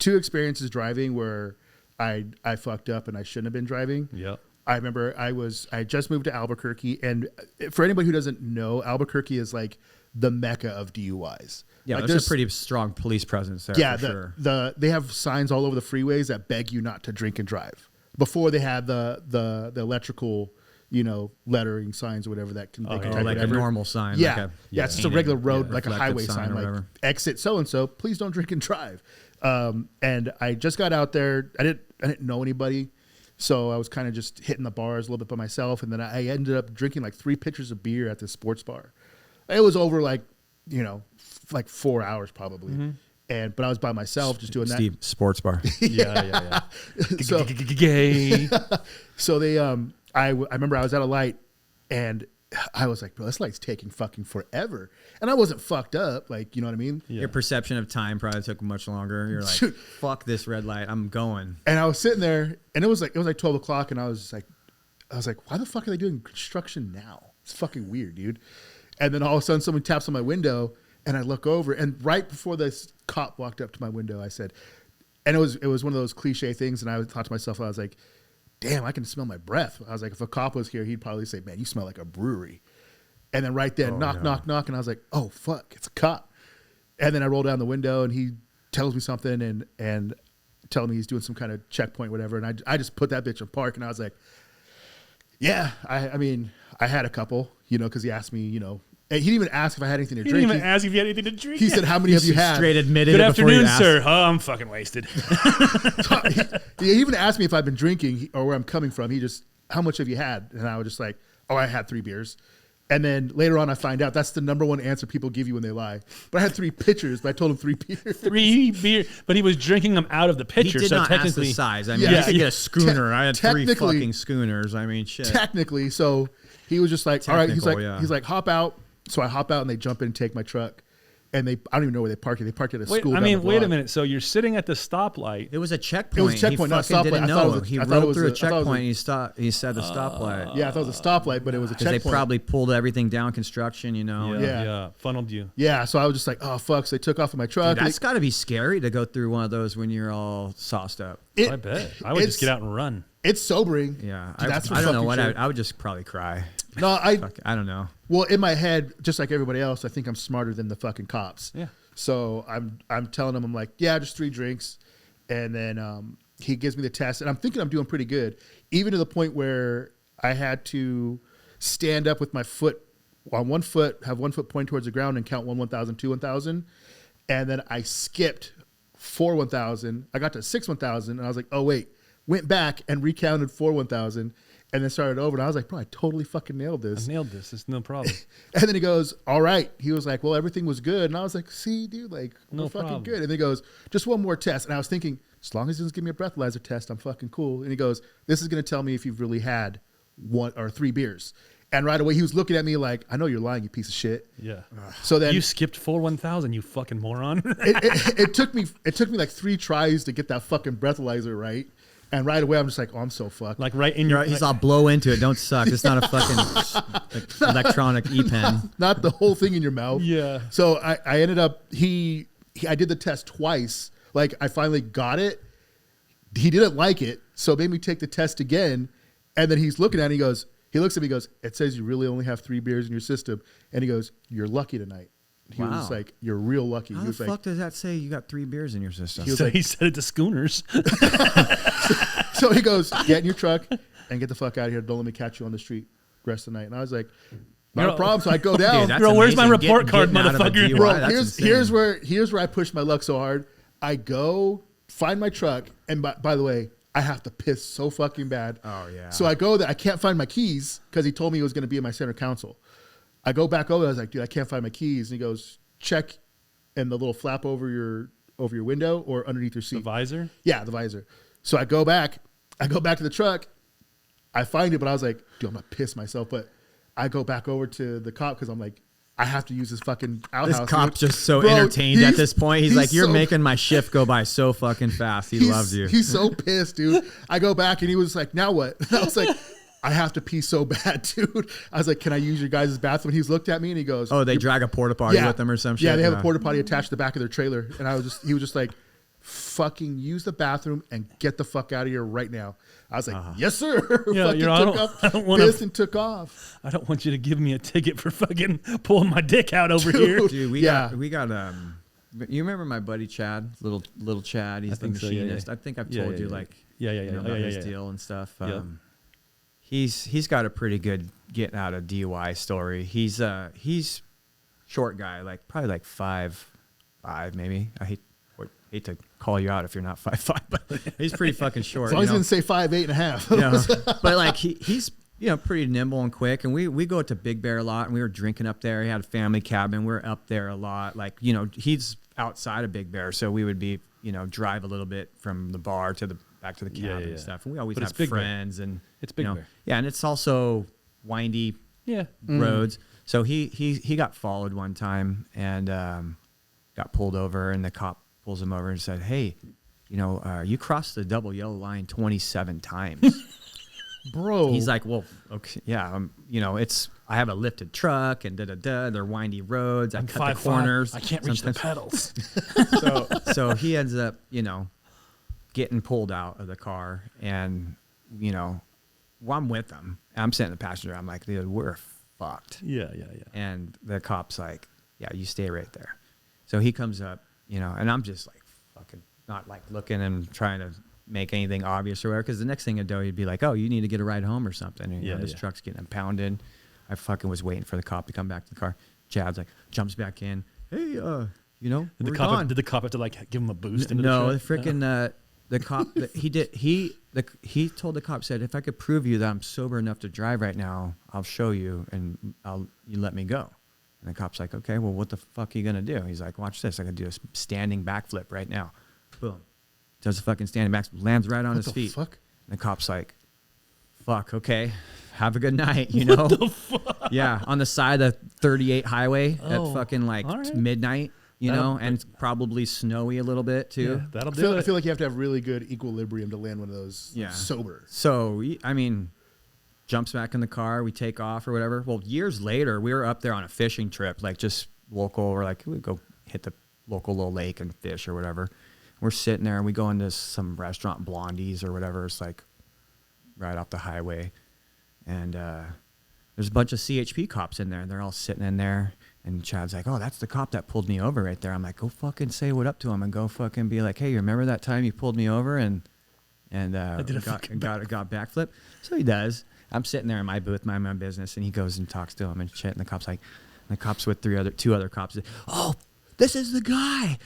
experiences driving where I fucked up and I shouldn't have been driving. Yep. I remember I just moved to Albuquerque, and for anybody who doesn't know, Albuquerque is like the mecca of DUIs. Yeah, like there's a pretty strong police presence there. Yeah, for sure. They have signs all over the freeways that beg you not to drink and drive. Before they had the electrical lettering signs or whatever that can. They can type like whatever. a normal sign. Yeah, like a, it's just a regular road, like a reflective highway sign, or like whatever. exit so and so. Please don't drink and drive. And I just got out there. I didn't know anybody, so I was kind of just hitting the bars a little bit by myself. And then I ended up drinking like 3 pitchers of beer at the sports bar. It was over like 4 hours probably. Mm-hmm. But I was by myself just doing Steve, sports bar. Yeah. So Gay. So they I remember I was at a light and I was like, bro, this light's taking fucking forever. And I wasn't fucked up, like, you know what I mean? Yeah. Your perception of time probably took much longer. You're like, Shoot. fuck this red light, I'm going. And I was sitting there and it was like 12 o'clock and I was like, why the fuck are they doing construction now? It's fucking weird, dude. And then all of a sudden someone taps on my window and I look over and right before this cop walked up to my window, I said, and it was one of those cliche things. And I thought to myself, I was like, damn, I can smell my breath. I was like, if a cop was here, he'd probably say, man, you smell like a brewery. And then right then, knock. And I was like, oh, fuck, it's a cop. And then I roll down the window and he tells me something and telling me he's doing some kind of checkpoint, whatever. And I just put that bitch in park and I was like, yeah, I mean, I had a couple, because he asked me, and he didn't even ask if I had anything to drink. He didn't even ask if you had anything to drink. He said, how many have you had? Straight admitted Good it before you afternoon, asked. sir. Oh, I'm fucking wasted. He even asked me if I've been drinking or where I'm coming from. He just, how much have you had? And I was just like, oh, I had 3 beers. And then later on, I find out that's the number one answer people give you when they lie. But I had 3 pitchers, but I told him 3 beers. 3 beer, but he was drinking them out of the He pitcher. did So not ask technically, the size. I mean, Yeah. you could get a schooner. I had 3 Technically- fucking schooners. I mean, shit. Technically, so he was just like, all right. He's Technical, yeah. like, hop out. So I hop out and they jump in and take my truck. And I don't even know where they parked it. They parked it at a wait, school. I down mean, the wait a block. minute. So you're sitting at the stoplight. It was a checkpoint. It was a checkpoint, He not a fucking stoplight. didn't I thought it know. was a- He I thought it rode was through a- a I thought it was checkpoint. He said the stoplight. Yeah, I thought it was a stoplight, but it was a Because they checkpoint. probably pulled everything down construction, and- Yeah. Funneled you. Yeah, so I was just like, oh, fuck. So they took off of my truck. Dude, that's got to be scary to go through one of those when you're all sauced up. It- I bet. I would just get out and run. It's sobering. Yeah. Dude, that's for I don't know fucking what sure. I would just probably cry. No, I don't know. well, in my head, just like everybody else, I think I'm smarter than the fucking cops. Yeah. So I'm telling him, I'm like, yeah, just 3 drinks. And then he gives me the test. And I'm thinking I'm doing pretty good, even to the point where I had to stand up with my foot on one foot, have one foot pointing towards the ground and count 1, 1,000, 2, 1,000. And then I skipped 4, 1,000. I got to 6, 1,000. And I was like, oh, wait. Went back and recounted 4, 1,000. And then started over. And I was like, bro, I totally fucking nailed this. I nailed this. It's no problem. And then he goes, all right. He was like, well, everything was good. And I was like, see, dude, like, No we're fucking problem. good. And then he goes, just one more test. And I was thinking, as long as he doesn't give me a breathalyzer test, I'm fucking cool. And he goes, this is going to tell me if you've really had 1 or 3 beers. And right away, he was looking at me like, I know you're lying, you piece of shit. Yeah. So then You skipped 4 1,000, you fucking moron. it took me like 3 tries to get that fucking breathalyzer right. And right away, I'm just like, oh, I'm so fucked. Like right in your. He's all blow into it. Don't suck. It's not a fucking electronic e-pen. Not the whole thing in your mouth. Yeah. So I ended up, I did the test twice. Like, I finally got it. He didn't like it, so made me take the test again. And then he's looking at it, he looks at me, he goes, it says you really only have 3 beers in your system. And he goes, you're lucky tonight. He was Wow. like, you're real lucky. How He the was like, fuck does that say you got 3 beers in your system? He was So like- he said it to schooners. so he goes, get in your truck and get the fuck out of here. Don't let me catch you on the street the rest of the night. And I was like, not You're- a problem. So I go down. Dude, that's Bro, where's my amazing. report card, Getting out of a motherfucker? DUI, Bro, that's here's insane. where I push my luck so hard. I go find my truck, and by the way, I have to piss so fucking bad. Oh, yeah. So I go there. I can't find my keys because he told me he was going to be in my center console. I go back over. I was like, dude, I can't find my keys. And he goes, check in the little flap over your window or underneath your The seat. visor. Yeah, the visor. So I go back to the truck. I find it, but I was like, dude, I'm gonna piss myself. But I go back over to the cop because I'm like, I have to use this fucking outhouse. This cop's dude. just so Bro, entertained at this point. He's like, you're so- making my shift go by so fucking fast. He loves you. He's so pissed, dude. I go back and he was like, now what? And I was like, I have to pee so bad, dude. I was like, can I use your guys' bathroom? And he's looked at me and he goes, Oh, they drag a porta potty with them or some shit? yeah, they have a porta potty attached to the back of their trailer. And he was just like, fucking use the bathroom and get the fuck out of here right now. I was like, yes, sir. Yeah, Fucking I don't wanna- pissed and took off. I don't want you to give me a ticket for fucking pulling my dick out over here. Dude, we got you remember my buddy Chad, little Chad? He's the think so, yeah, machinist. yeah. I think I've Yeah, told yeah, you yeah. like Yeah. about his Yeah. deal and stuff. Yep. he's got a pretty good getting out of DUI story. He's short guy, like probably like 5'5" maybe. I hate to call you out if you're not 5'5", but he's pretty fucking short. As long as he didn't say 5'8.5". But like he's pretty nimble and quick. And we go to Big Bear a lot, and we were drinking up there. He had a family cabin. We were up there a lot. Like, he's outside of Big Bear, so we would be, drive a little bit from the bar to back to the cabin and stuff. And we always have friends, and it's Big Bear. Yeah, and it's also windy roads. So he got followed one time and got pulled over, and the cop pulls him over and said, "Hey, you crossed the double yellow line 27 times." Bro. He's like, "Well, okay, yeah, I have a lifted truck and they're windy roads. I cut the corners. I can't reach the pedals." so he ends up, getting pulled out of the car, and well, I'm with him. I'm sitting in the passenger. I'm like, "Dude, we're fucked." Yeah. And the cop's like, "Yeah, you stay right there." So he comes up, and I'm just like fucking not like looking and trying to make anything obvious or whatever, because the next thing I'd do, he'd be like, "Oh, you need to get a ride home or something." And, this truck's getting impounded. I fucking was waiting for the cop to come back to the car. Chad's like, jumps back in. "Hey, did the cop have to like give him a boost? No, the freaking the cop he told the cop, said, "If I could prove you that I'm sober enough to drive right now, I'll show you, and you let me go." And the cop's like, "Okay, well, what the fuck are you gonna do?" He's like, "Watch this. I can do a standing backflip right now." Boom. Does a fucking standing back, lands right on his feet. Fuck? And the cop's like, "Fuck, okay. Have a good night," What the fuck? Yeah, on the side of the 38 highway at fucking midnight, and it's probably snowy a little bit too. Yeah, that'll do it. I feel like you have to have really good equilibrium to land one of those sober. So, jumps back in the car, we take off or whatever. Well, years later, we were up there on a fishing trip, like just local. We're like, we go hit the local little lake and fish or whatever. We're sitting there and we go into some restaurant, Blondie's or whatever. It's like right off the highway. And there's a bunch of CHP cops in there, and they're all sitting in there. And Chad's like, "Oh, that's the cop that pulled me over right there." I'm like, "Go fucking say what up to him, and go fucking be like, hey, you remember that time you pulled me over and got backflip?" So he does. I'm sitting there in my booth, minding my business, and he goes and talks to him and shit. And the cop's like, the cop's with two other cops. "Oh, this is the guy.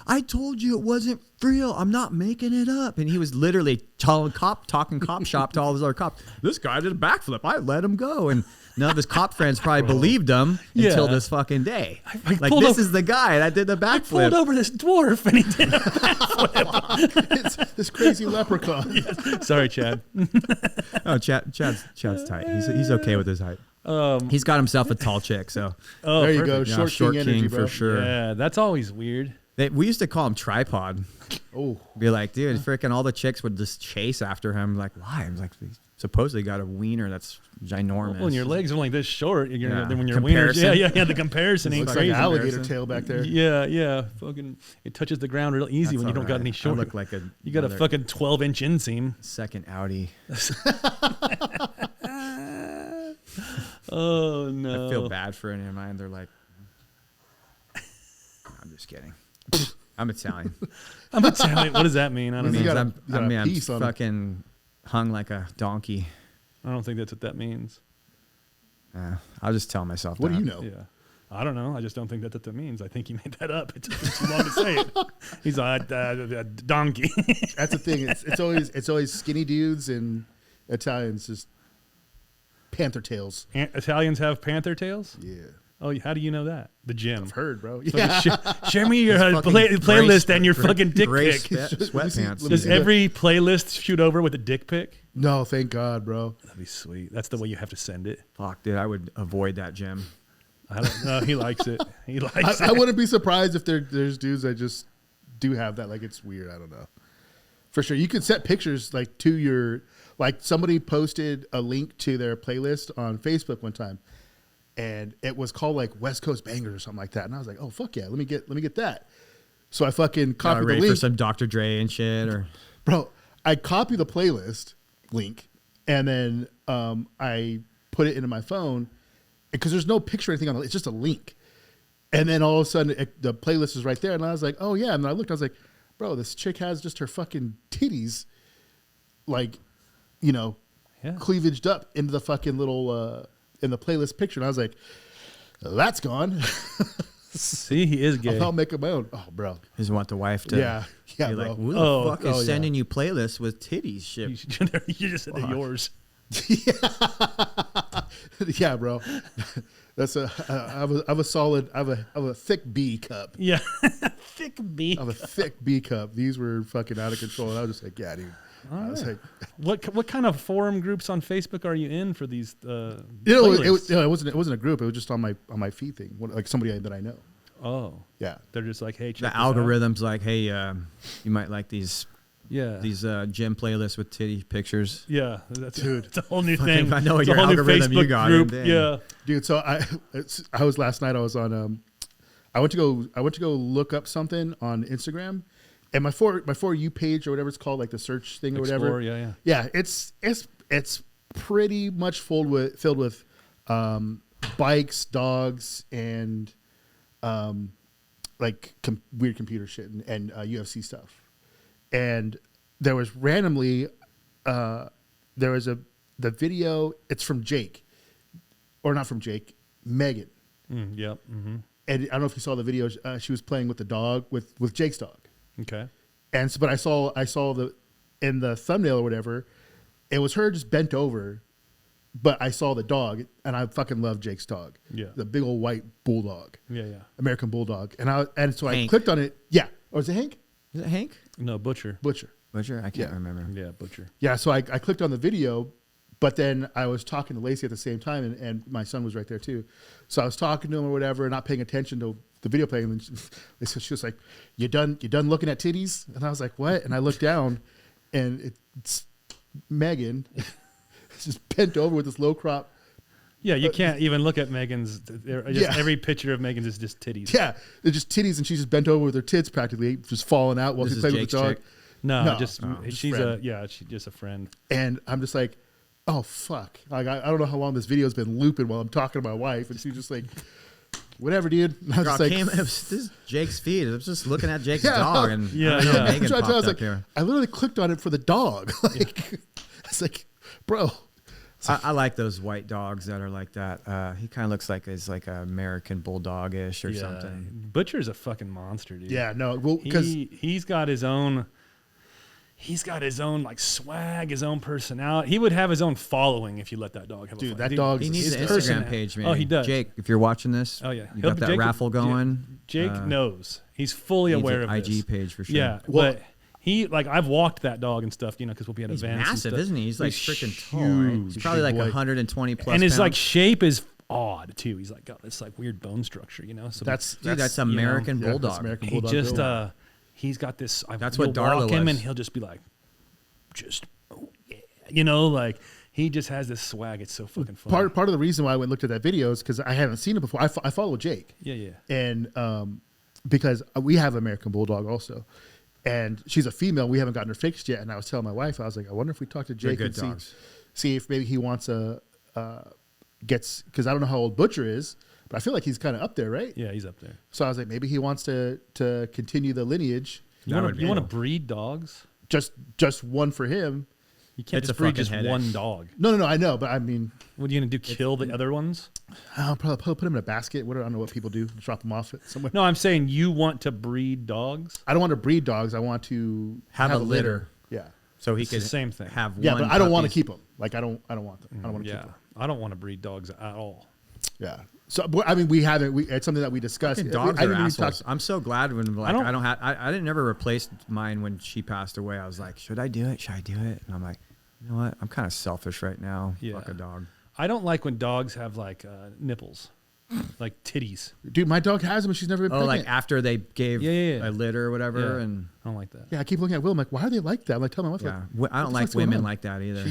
I told you it wasn't real. I'm not making it up." And he was literally talking cop shop to all his other cops. "This guy did a backflip. I let him go." And none of his cop friends probably believed him until this fucking day. This is the guy that did the backflip. I pulled over this dwarf and he did a backflip. It's this crazy leprechaun. Yes. Sorry, Chad. Oh, Chad's tight. He's okay with his height. He's got himself a tall chick, so there you go. Yeah, short king energy, bro. for sure. Yeah, that's always weird. We used to call him Tripod. Oh, be like, dude, freaking all the chicks would just chase after him. Like, why? I'm like, he supposedly got a wiener that's ginormous. Well, when your legs are like this short, when your comparison. wiener, the comparison ain't looks crazy. like an alligator tail back there. Yeah, fucking, it touches the ground real easy when you don't got any short. I look like you got a fucking 12-inch inseam. Second Audi. Oh no! I feel bad for any of mine. They're like, I'm just kidding. I'm Italian. I'm Italian. What does that mean? I don't know. I'm fucking hung like a donkey. I don't think that's what that means. I'll just tell myself. What that. do you know? Yeah. I don't know. I just don't think that's what that means. I think he made that up. It took him too long to say it. He's a donkey. That's the thing. It's always skinny dudes and Italians just panther tails. Italians have panther tails? Yeah. Oh, how do you know that? The gym. I've heard, bro. Yeah. Share me your playlist and your fucking dick pic. Sweatpants. Does every playlist shoot over with a dick pic? No, thank God, bro. That'd be sweet. That's the way you have to send it. Fuck, dude, I would avoid that gym. I don't know. He likes it. He likes it. I wouldn't be surprised if there's dudes that just do have that. Like, it's weird. I don't know. For sure. You could set pictures like to your, like somebody posted a link to their playlist on Facebook one time, and it was called like West Coast Bangers or something like that. And I was like, oh fuck yeah, let me get that. So I fucking copied the link for some Dr. Dre and shit, or bro. I copy the playlist link and then I put it into my phone because there's no picture or anything on it. It's just a link. And then all of a sudden the playlist is right there. And I was like, oh yeah. And then I looked, I was like, bro, this chick has just her fucking titties, like, cleavaged up into the fucking little in the playlist picture, and I was like, that's gone. See, he is gay. I'll make it my own. Oh, bro. He doesn't want the wife to. Yeah, be bro. like, who the fuck is yeah. sending you playlists with titties shit? You just said they're yours. Yeah, bro. That's I have a solid. I have a thick B cup. Yeah, thick B. I have a thick B cup. These were fucking out of control. And I was just like, yeah, dude. I was like, what kind of forum groups on Facebook are you in for these? it wasn't a group. It was just on my feed thing, like somebody that I know. Oh, yeah. They're just like, hey, The check this algorithm's like, hey, you might like these. Yeah. These gym playlists with titty pictures. Yeah, that's Dude. it's a whole new thing. I know what it's a your whole new algorithm you Facebook got group. in, Yeah. Dude, so I was last night. I was on. I went to go look up something on Instagram, and my for you page or whatever it's called, like the search thing or Explore, whatever. yeah. It's pretty much filled with bikes, dogs, and like weird computer shit and UFC stuff. And there was randomly the video. It's from Jake, or not from Jake, Megan. Yep. Mm-hmm. And I don't know if you saw the video. She was playing with the dog, with Jake's dog. Okay. And so, but I saw in the thumbnail or whatever, it was her just bent over, but I saw the dog, and I fucking love Jake's dog. Yeah. The big old white bulldog. Yeah. American bulldog. And so Hank. I clicked on it. Yeah. Or is it Hank? Is it Hank? No, Butcher. Butcher. Butcher? I can't Yeah. remember. Yeah, Butcher. Yeah. So I clicked on the video, but then I was talking to Lacey at the same time, and my son was right there too. So I was talking to him or whatever, not paying attention to the video playing. And she was like, "You done looking at titties?" And I was like, "What?" And I looked down, and it's Megan, just bent over with this low crop. Yeah, you can't even look at Megan's. Every picture of Megan's is just titties. Yeah, they're just titties, and she's just bent over with her tits practically, just falling out while This she's is playing with Jake's the dog. chick? No, just she's friend. she's just a friend. And I'm just like, oh fuck! Like I don't know how long this video's been looping while I'm talking to my wife, and she's just like, whatever, dude. And I was just like, this is Jake's feed. I was just looking at Jake's Yeah, dog, and yeah, I don't know, yeah. Megan I'm trying to tell, I popped was up like, here. I literally clicked on it for the dog. Like, it's like, bro. I like those white dogs that are like that. He kind of looks like he's like an American bulldog-ish or something. Butcher's a fucking monster, dude. Yeah, no, well, because he's got his own. He's got his own like swag, his own personality. He would have his own following if you let that dog have a dude, following. that dog. He needs is an his Instagram personality. page, man. Oh, he does. Jake, if you're watching this, Oh yeah, you got that Jake- raffle going. Jake knows. He's fully Needs aware an of IG this. page for sure. Yeah, Well- but he like I've walked that dog and stuff, because we'll be at He's events. and massive, stuff. isn't he? He's like He's freaking tall. Right? He's huge. probably like Boy. 120 plus. And his pounds. like shape is odd too. He's like got this like weird bone structure, So That's American yeah, bulldog. that's American he bulldog just build. he's got this. That's you'll what Darla walk him was. and he'll just be like, oh yeah, like he just has this swag. It's so fucking fun. part of the reason why I went and looked at that video is because I haven't seen it before. I follow Jake. Yeah. And because we have American bulldog also, and she's a female. We haven't gotten her fixed yet. And I was telling my wife, I was like, I wonder if we talk to They're Jake good and dogs. see if maybe he wants gets, because I don't know how old Butcher is, but I feel like he's kind of up there, right? Yeah, he's up there. So I was like, maybe he wants to continue the lineage. You That want would to be you want to cool. breed dogs? Just one for him. You can't It's just a breed fucking just headache. one dog. No, I know, but I mean, What are you gonna do? Kill the other ones? I'll probably put him in a basket. I don't know what people do. Drop them off somewhere. No, I'm saying you want to breed dogs. I don't want to breed dogs. I want to Have a litter. Yeah. So he It's could the same thing. have Yeah, one but I don't want to puppy. keep them. Like I don't want them. I don't want to keep Yeah, them. I don't want to breed dogs at all. Yeah. So but, I mean, we haven't. It's something that we discussed. Fucking dogs I are didn't even assholes. talk. I'm so glad when like don't- I didn't never replace mine when she passed away. I was like, should I do it? Should I do it? And I'm like, you know what? I'm kind of selfish right now. Yeah. Fuck a dog. I don't like when dogs have like nipples, like titties. Dude, my dog has them, and she's never been Oh, pregnant. like after they gave Yeah. a litter or whatever, Yeah. and I don't like that. yeah, I keep looking at Will. I'm like, why are they like that? I'm like, tell my wife. yeah, Like, I don't the like fuck's going women on? like that either.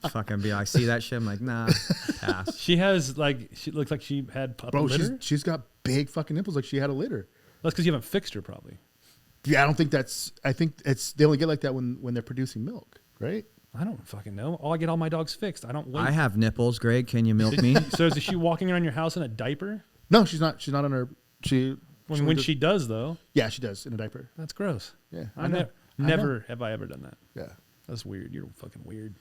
Fucking be like, see that shit? I'm like, nah, pass. She has like she looks like she had puppy Bro, litter. she's got big fucking nipples. Like she had a litter. That's because you haven't fixed her, probably. Yeah, I don't think that's. I think it's they only get like that when they're producing milk, right? I don't fucking know. I get all my dogs fixed. I don't wait. I have nipples, Greg. Can you milk me? So is she walking around your house in a diaper? No, she's not. She's not on her. When she does, though, Yeah, she does in a diaper. that's gross. Yeah, I know. never have I ever done that. Yeah. That's weird. You're fucking weird.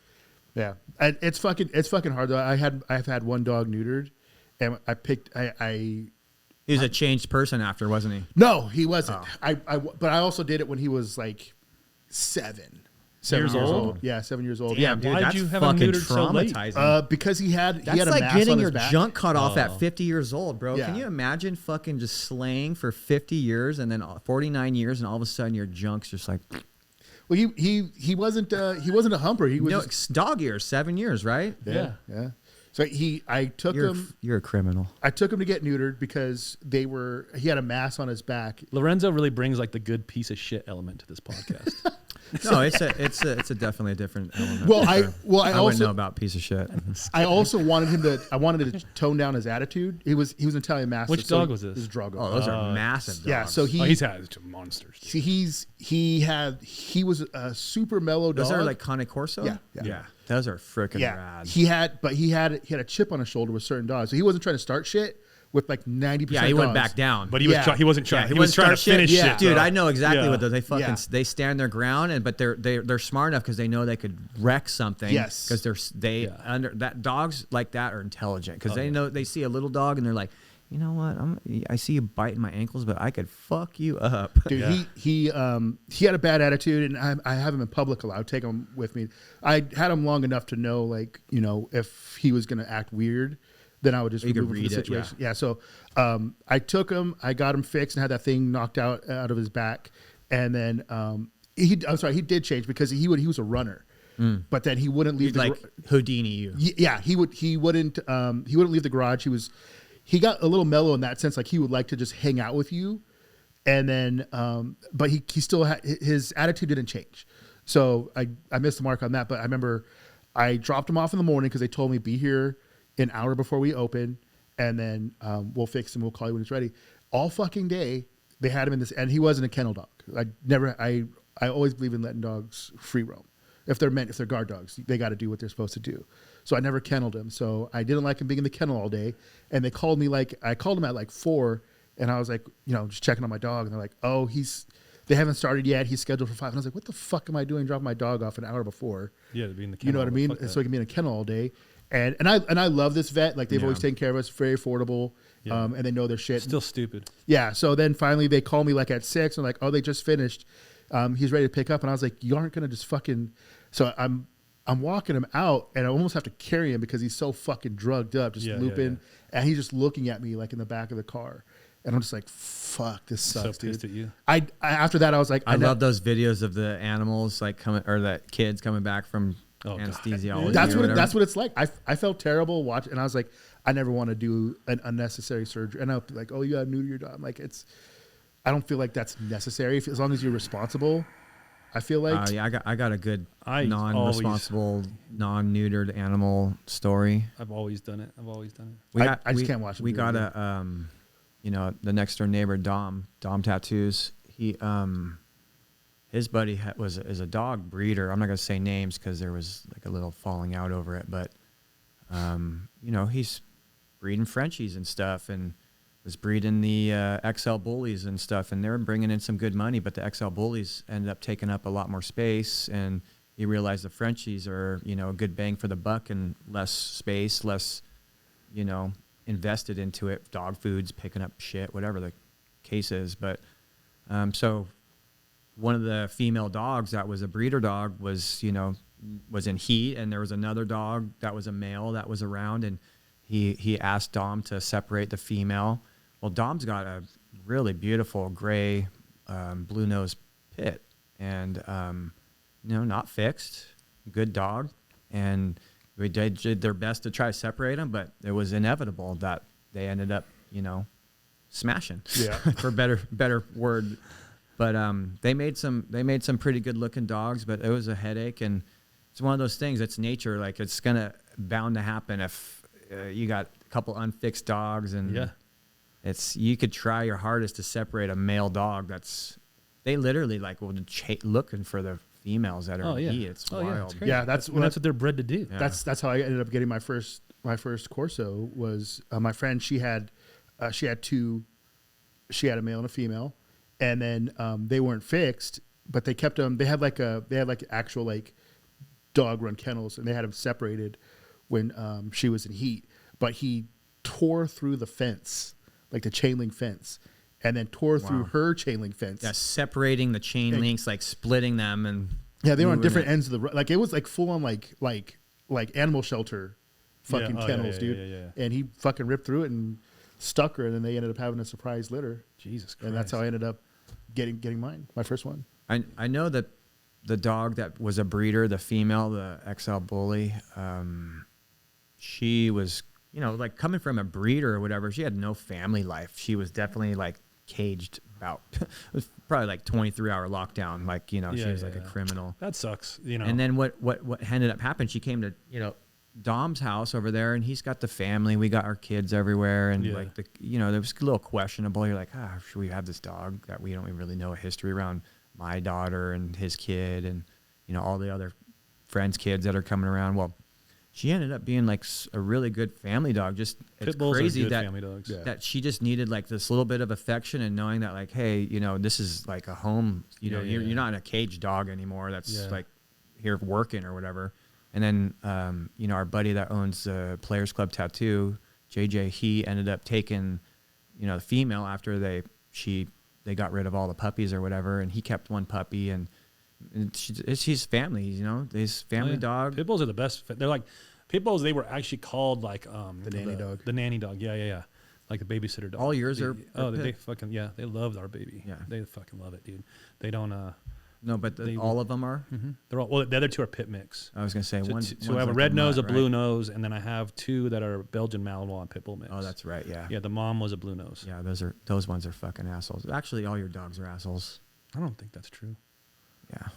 Yeah, and it's fucking hard though. I've had one dog neutered, and He was a changed person after, wasn't he? No, he wasn't. Oh. But I also did it when he was like 7 Years old? Yeah, 7 years old. Damn, Yeah, dude, why'd you that's have him fucking neutered so late? traumatizing. because he had That's a like mass getting on your his back. junk cut off Oh. at 50 years old, bro. Yeah. Can you imagine fucking just slaying for 50 years and then 49 years and all of a sudden your junk's just like... Well, he wasn't a humper. He was No, just, it's dog years, 7 years, right? Yeah. So I took him. You're a criminal. I took him to get neutered because he had a mass on his back. Lorenzo really brings like the good piece of shit element to this podcast. No, it's a definitely a different element. Well, for I sure. I also wouldn't know about piece of shit. I also wanted to tone down his attitude. He was an Italian Mastiff. Which dog was this? This is Drago. Oh, those are massive dogs. Yeah, so He's had monsters. See, he was a super mellow dog. Those are like Cane Corso? Yeah. Those are freaking rad. He had a chip on his shoulder with certain dogs, so he wasn't trying to start shit with like 90%. Yeah, he went dogs. back down. But he wasn't trying. Yeah, he was trying to finish Yeah. shit. Dude, bro. I know exactly Yeah. what those. They fucking Yeah. they stand their ground, but they're smart enough because they know they could wreck something. Yes. because dogs like that are intelligent because they know they see a little dog and they're like, you know what, I see you biting my ankles, but I could fuck you up. Dude, he had a bad attitude, and I have him in public a lot. I would take him with me. I had him long enough to know, like, you know, if he was going to act weird, then I would just remove him from the situation. Yeah. So I took him, I got him fixed, and had that thing knocked out of his back, and then he did change because he was a runner, but then he wouldn't leave He'd like Houdini you. Yeah, he wouldn't leave the garage. He got a little mellow in that sense. Like he would like to just hang out with you. And then, but he still had, his attitude didn't change. So I missed the mark on that. But I remember I dropped him off in the morning because they told me be here an hour before we open. And then we'll fix him. We'll call you when it's ready. All fucking day they had him in this, and he wasn't a kennel dog. I always believe in letting dogs free roam. If they're guard dogs, they got to do what they're supposed to do. So I never kenneled him. So I didn't like him being in the kennel all day. And I called him at like 4, and I was like, you know, just checking on my dog. And they're like, oh, they haven't started yet. He's scheduled for 5. And I was like, what the fuck am I doing dropping my dog off an hour before? Yeah, to be in the kennel. You know what I mean? So he can be in a kennel all day. And I love this vet. Like they've always taken care of us. Very affordable. Yeah. And they know their shit. Still stupid. Yeah. So then finally they call me like at 6 and like, oh, they just finished. He's ready to pick up. And I was like, you aren't going to just fucking. So I'm walking him out, and I almost have to carry him because he's so fucking drugged up, just looping. And he's just looking at me like in the back of the car. And I'm just like, fuck, this sucks, So pissed dude. at you. I after that, I was like, I love those videos of the animals like coming, or the kids coming back from anesthesiology. That's what it's like. I felt terrible watching, and I was like, I never want to do an unnecessary surgery. And I'm like, oh, you got to neuter your dog. I'm like, I don't feel like that's necessary as long as you're responsible. I feel like I got a good non-responsible, non-neutered animal story. I've always done it. I just can't watch it. We got a the next door neighbor Dom Tattoos. He his buddy is a dog breeder. I'm not gonna say names because there was like a little falling out over it, but he's breeding Frenchies and stuff, and was breeding the XL bullies and stuff, and they were bringing in some good money, but the XL bullies ended up taking up a lot more space, and he realized the Frenchies are, a good bang for the buck and less space, less, invested into it, dog foods, picking up shit, whatever the case is. But so one of the female dogs that was a breeder dog was in heat, and there was another dog that was a male that was around, and he asked Dom to separate the female. Well, Dom's got a really beautiful gray blue nose pit, and not fixed, good dog, and they did their best to try to separate them, but it was inevitable that they ended up smashing. Yeah. For a better word. But they made some pretty good looking dogs, but it was a headache, and it's one of those things. It's nature, like it's bound to happen if you got a couple unfixed dogs, and you could try your hardest to separate a male dog. They literally will looking for the females that are in heat. It's wild. Yeah, that's what they're bred to do. Yeah. That's how I ended up getting my first Corso. Was my friend? She had two. She had a male and a female, and then they weren't fixed, but they kept them. They had actual dog run kennels, and they had him separated when she was in heat. But he tore through the fence, like the chain link fence, and then tore through her chain link fence. Yeah, separating the chain links, like splitting them, and yeah, they were on different ends of the like. It was like full on like animal shelter, fucking kennels, dude. Yeah. And he fucking ripped through it and stuck her, and then they ended up having a surprise litter. Jesus Christ! And that's how I ended up getting mine, my first one. I know that the dog that was a breeder, the female, the XL Bully, she was, you know, like coming from a breeder or whatever. She had no family life. She was definitely like caged about. It was probably like 23-hour lockdown. Like, you know, she was like a criminal. That sucks, you know. And then what ended up happening? She came to, you know, Dom's house over there, and he's got the family. We got our kids everywhere, and like the, you know, there was a little questionable. You're like, should we have this dog that we don't really know a history around my daughter and his kid, and you know all the other friends' kids that are coming around? Well, she ended up being like a really good family dog. Just it's crazy that family dogs. That she just needed like this little bit of affection and knowing that like, hey, you know, this is like a home. You know, you're not a caged dog anymore. That's like here working or whatever. And then, you know, our buddy that owns the Players Club Tattoo, JJ, he ended up taking, you know, the female after they got rid of all the puppies or whatever, and he kept one puppy, and she's family, you know, these family dog. Pit bulls are the best. They're like pit bulls. They were actually called like the nanny dog. The nanny dog. Yeah. Like the babysitter dog. All yours are. They fucking they loved our baby. Yeah, they fucking love it, dude. They don't. No, but all of them are. Mm-hmm. They're all, well, the other two are pit mix. I was gonna say one. So I have a red nose, a blue nose, and then I have two that are Belgian Malinois and pit bull mix. Oh, that's right. Yeah. Yeah, the mom was a blue nose. Yeah, those ones are fucking assholes. Actually, all your dogs are assholes. I don't think that's true. Yeah.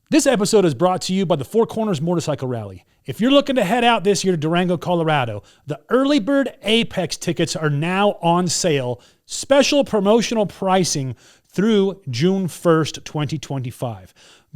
This episode is brought to you by the Four Corners Motorcycle Rally. If you're looking to head out this year to Durango, Colorado, the Early Bird Apex tickets are now on sale. Special promotional pricing through June 1st, 2025.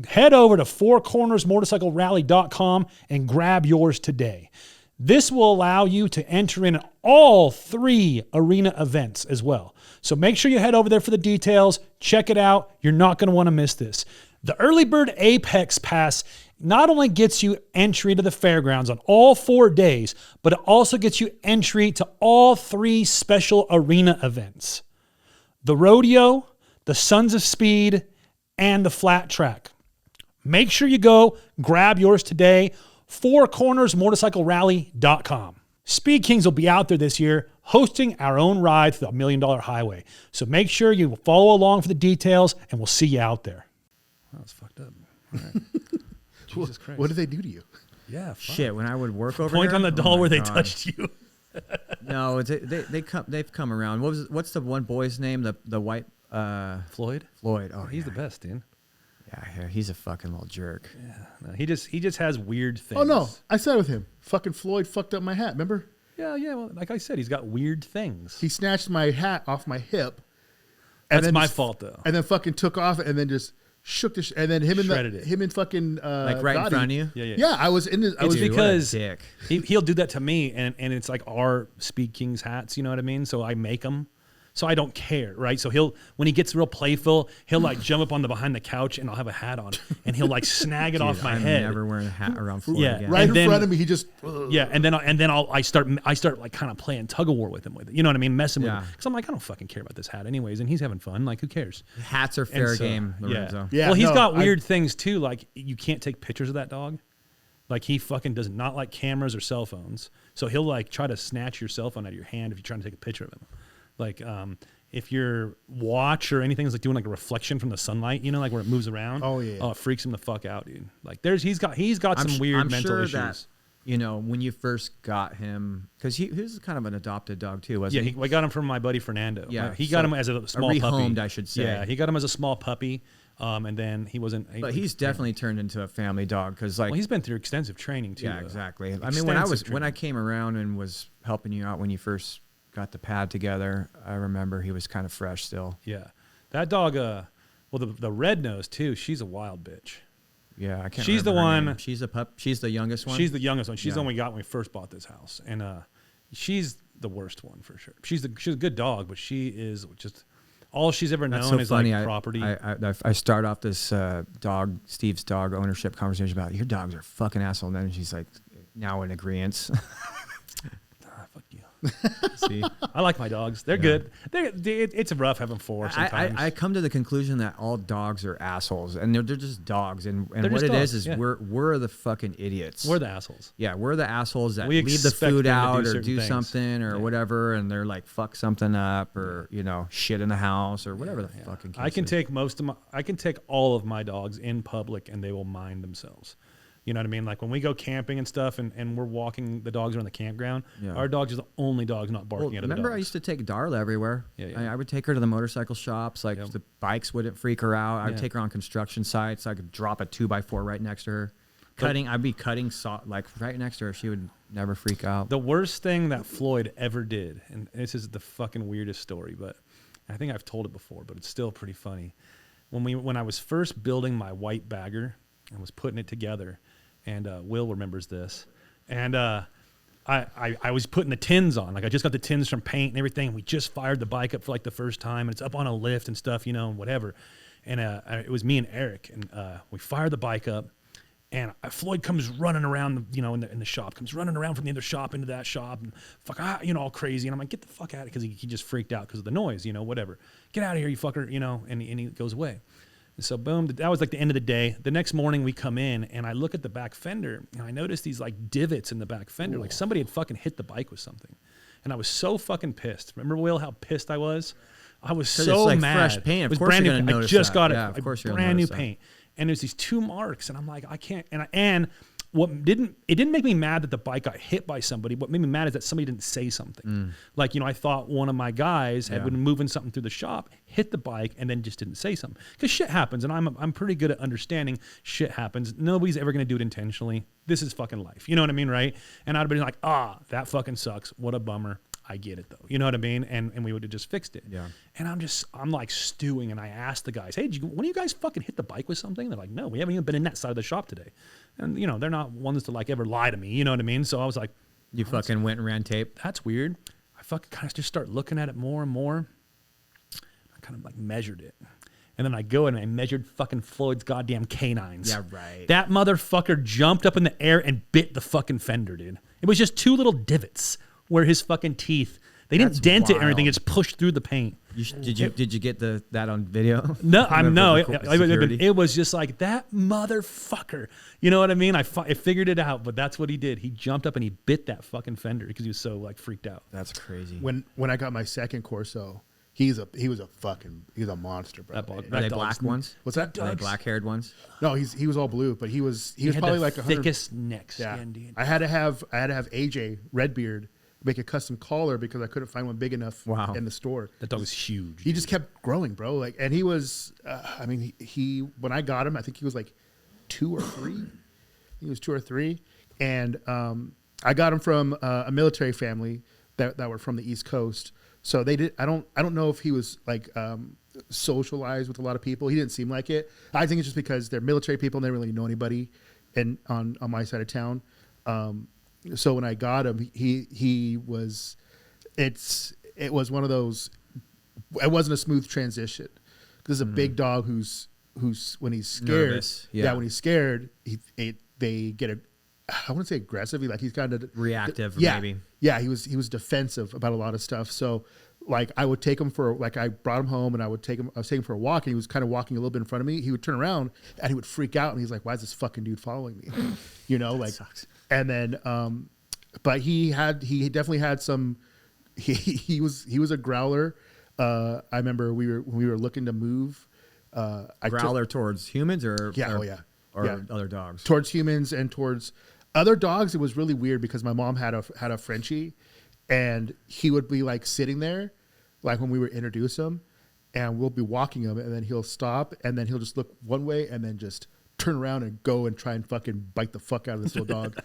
Head over to fourcornersmotorcyclerally.com and grab yours today. This will allow you to enter in all 3 arena events as well. So make sure you head over there for the details. Check it out. You're not going to want to miss this. The Early Bird Apex Pass not only gets you entry to the fairgrounds on all 4 days, but it also gets you entry to all 3 special arena events: the rodeo, the Sons of Speed, and the flat track. Make sure you go grab yours today. fourcornersmotorcyclerally.com. Speed Kings will be out there this year hosting our own ride through the $1 Million Highway. So make sure you follow along for the details, and we'll see you out there. That was fucked up. All right. Jesus Christ. What did they do to you? Yeah, fuck. Shit, when I would work over Point here, on the doll where they God. touched you. No, they've come around. What's the one boy's name? The white Floyd? Floyd. Oh, He's the best, dude. Yeah, he's a fucking little jerk. Yeah, no, he just has weird things. Oh no, I sat with him. Fucking Floyd fucked up my hat. Remember? Yeah. Well, like I said, he's got weird things. He snatched my hat off my hip. That's my fault though. And then fucking took off and then just shook the and then him and fucking like right in front of you. Yeah, I was in this. It's Dude, because dick. he'll do that to me, and it's like our Speed Kings hats. You know what I mean? So I make them. So I don't care, right? So when he gets real playful, he'll like jump up on behind the couch, and I'll have a hat on, and he'll like snag it off my I'm head. never wearing a hat around Floyd again. Right And in front of me, he just and then I start like kind of playing tug of war with him with it. You know what I mean? Messing with him because I'm like, I don't fucking care about this hat anyways, and he's having fun. Like, who cares? Hats are fair game, Lorenzo. Yeah. Well, he's got weird things too. Like you can't take pictures of that dog. Like he fucking does not like cameras or cell phones. So he'll like try to snatch your cell phone out of your hand if you're trying to take a picture of him. Like if your watch or anything is like doing like a reflection from the sunlight, you know, like where it moves around. Oh yeah. Oh, it freaks him the fuck out, dude. Like he's got some weird mental issues. That, you know, when you first got him, because he was kind of an adopted dog too, wasn't he? Yeah, I got him from my buddy Fernando. Yeah, he got him as a small puppy. Rehomed, I should say. Yeah, he got him as a small puppy, and then he wasn't. But he's definitely turned into a family dog because, like, well, he's been through extensive training too. Yeah, exactly. I mean, when I came around and was helping you out when you first got the pad together, I remember he was kind of fresh still. Yeah, that dog. Well, the red nose too. She's a wild bitch. Yeah, I can't. She's the one. She's a pup. She's the youngest one. She's the youngest one. She's the one we got when we first bought this house, and she's the worst one for sure. She's a good dog, but she is just all she's ever known so is funny. like property. I start off this Steve's dog ownership conversation about your dogs are fucking asshole, and then she's like, now in agreement. Fuck you. See, I like my dogs. They're good. It's rough having 4 sometimes. I come to the conclusion that all dogs are assholes, and they're just dogs. And what just it dogs, is yeah. we're the fucking idiots. We're the assholes. Yeah, we're the assholes that We leave the expect food them to out do or certain do things. something or whatever, and they're like fuck something up or shit in the house or whatever the fucking. Case I can is. take all of my dogs in public and they will mind themselves. You know what I mean? Like when we go camping and stuff and we're walking the dogs around the campground, our dogs are the only dogs not barking at other dogs. Remember I used to take Darla everywhere. Yeah. I would take her to the motorcycle shops. Like the bikes wouldn't freak her out. I'd take her on construction sites. I could drop a 2x4 right next to her. I'd be cutting like right next to her. She would never freak out. The worst thing that Floyd ever did, and this is the fucking weirdest story, but I think I've told it before, but it's still pretty funny. When I was first building my white bagger and was putting it together, and Will remembers this. And I was putting the tins on. Like I just got the tins from paint and everything. We just fired the bike up for like the first time. And it's up on a lift and stuff, and whatever. And it was me and Eric. And we fired the bike up. And Floyd comes running around, in the shop. Comes running around from the other shop into that shop. And all crazy. And I'm like, get the fuck out of it. Because he just freaked out because of the noise, whatever. Get out of here, you fucker, and he goes away. And so boom, that was like the end of the day. The next morning we come in and I look at the back fender and I noticed these like divots in the back fender. Ooh. Like somebody had fucking hit the bike with something. And I was so fucking pissed. Remember, Will, how pissed I was? I was so like mad. Fresh paint. It was Of course brand you're new. gonna I notice just that. got Yeah, it. of course you're brand new gonna notice paint. And there's these 2 marks and I'm like, I can't. And what didn't make me mad that the bike got hit by somebody. What made me mad is that somebody didn't say something. Like, I thought one of my guys had been moving something through the shop, hit the bike, and then just didn't say something. Because shit happens, and I'm pretty good at understanding shit happens. Nobody's ever going to do it intentionally. This is fucking life. You know what I mean, right? And I'd have been like, that fucking sucks. What a bummer. I get it though. You know what I mean? And we would have just fixed it. Yeah. And I'm like stewing, and I asked the guys, hey, one of you guys fucking hit the bike with something? They're like, no, we haven't even been in that side of the shop today. And they're not ones to like ever lie to me. You know what I mean? So I was like, you fucking went and ran tape. That's weird. I fucking kind of just start looking at it more and more. I kind of like measured it. And then I go and I measured fucking Floyd's goddamn canines. Yeah, right. That motherfucker jumped up in the air and bit the fucking fender, dude. It was just 2 little divots where his fucking teeth, they didn't dent it or anything. It's pushed through the paint. Did you get that on video? No, it was just like that motherfucker. You know what I mean? I figured it out, but that's what he did. He jumped up and he bit that fucking fender because he was so like freaked out. That's crazy. When I got my second Corso, he's a monster, bro. Are they black ones? What's that? Are they black-haired ones? No, he was all blue, but he was had probably the like 100. thickest neck Yeah. skin, dude. I had to have AJ Redbeard make a custom collar because I couldn't find one big enough in the store. That dog was huge. He just kept growing, bro. Like, and he was, he when I got him, I think he was like 2 or 3. He was 2 or 3, and I got him from a military family that were from the East Coast. So they did. I don't know if he was like socialized with a lot of people. He didn't seem like it. I think it's just because they're military people and they don't really know anybody, on my side of town. So when I got him, it was one of those. It wasn't a smooth transition because it's a big dog who's when he's scared. Nervous, when he's scared, they get I wouldn't say aggressive. He's kind of reactive. Maybe. Yeah, he was defensive about a lot of stuff. So like I would take him I brought him home and I was taking him for a walk and he was kind of walking a little bit in front of me. He would turn around and he would freak out and he's like, why is this fucking dude following me? That sucks. And then but he definitely had some he was a growler. I remember when we were looking to move Growler towards humans or or other dogs? Towards humans and towards other dogs. It was really weird because my mom had a Frenchie, and he would be like sitting there, like when we would introduce him, and we'll be walking him, and then he'll stop, and then he'll just look one way, and then just turn around and go and try and fucking bite the fuck out of this little dog.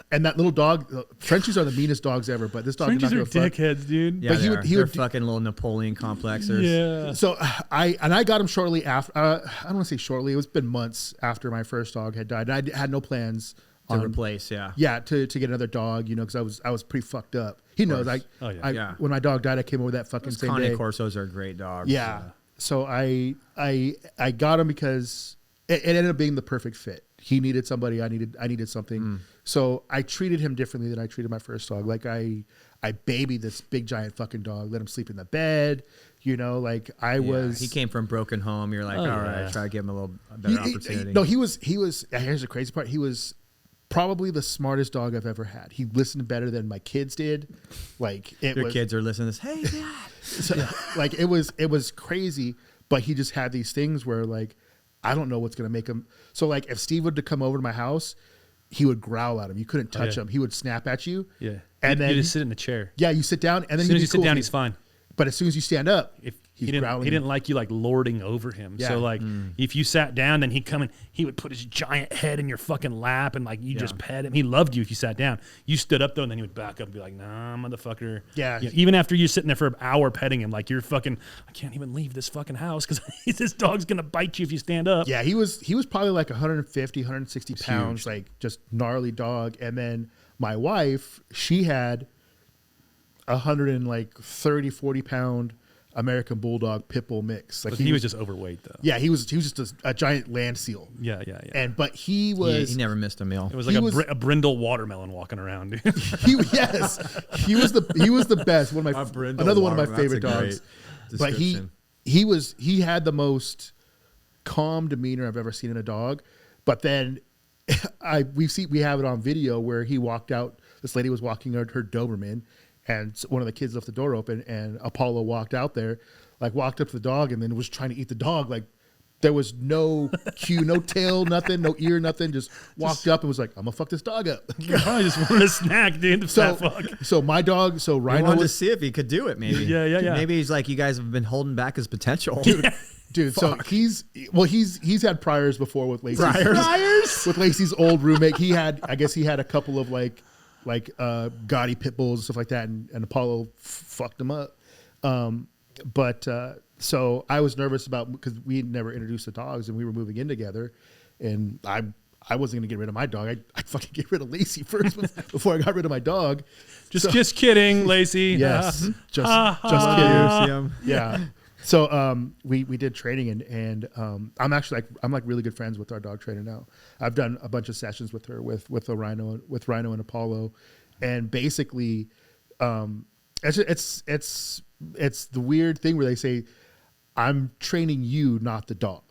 And that little dog, Frenchies are the meanest dogs ever, but this dog Frenchies are dickheads, dude. Yeah, but they're fucking little Napoleon complexers. Yeah. So I got him shortly after. I don't want to say shortly. It's been months after my first dog had died. And I had no plans to replace. Yeah. Yeah, to get another dog, because I was pretty fucked up. He knows. When my dog died, I came over that fucking same Cane day. Corsos are great dogs. Yeah. So I got him because it ended up being the perfect fit. He needed somebody. I needed something. So I treated him differently than I treated my first dog. Like I babied this big giant fucking dog, let him sleep in the bed. Like I was. He came from broken home. You're like, all right, try to give him a better opportunity. No, he was. Here's the crazy part. He was probably the smartest dog I've ever had. He listened better than my kids did. Like your kids are listening to this. Hey, Dad. So, like it was crazy. But he just had these things where like I don't know what's gonna make him. So like if Steve would to come over to my house, he would growl at him. You couldn't touch him. He would snap at you. Yeah. And then you just sit in the chair. Yeah, you sit down, and then as soon as you sit down, he's fine. But as soon as you stand up, he didn't like you like lording over him. Yeah. So like if you sat down, then he'd come and he would put his giant head in your fucking lap and like you just pet him. He loved you if you sat down. You stood up though, and then he would back up and be like, "Nah, motherfucker." Yeah. Even after you're sitting there for an hour petting him, like you're fucking. I can't even leave this fucking house because this dog's gonna bite you if you stand up. Yeah, he was probably like 150, 160 pounds, huge. like just gnarly dog. And then my wife, she had 130, 40 pound American Bulldog pit bull mix. Like he was just overweight though. Yeah, he was just a giant land seal. Yeah. But he was. He never missed a meal. It was like a brindle watermelon walking around, dude. He was the best. Another one of my favorite dogs. But he had the most calm demeanor I've ever seen in a dog. But then we have it on video where he walked out. This lady was walking her Doberman, and one of the kids left the door open, and Apollo walked out there, like walked up to the dog, and then was trying to eat the dog. Like there was no cue, no tail, nothing, no ear, nothing. Just walked up and was like, "I'm gonna fuck this dog up." I just wanted a snack, dude. So my dog, Rhino wanted to see if he could do it. Maybe. Yeah. Maybe he's like, you guys have been holding back his potential. Dude, so he's had priors before with Lacey. Priors? With Lacey's old roommate. I guess he had a couple of like gaudy pit bulls and stuff like that, and Apollo fucked him up. So I was nervous because we had never introduced the dogs and we were moving in together, and I wasn't gonna get rid of my dog. I'd fucking get rid of Lacey first before I got rid of my dog. Just kidding, Lacey. Yes, just kidding. Yeah. So we did training, and I'm actually I'm really good friends with our dog trainer now. I've done a bunch of sessions with her with Rhino and Apollo, and basically it's the weird thing where they say I'm training you, not the dog,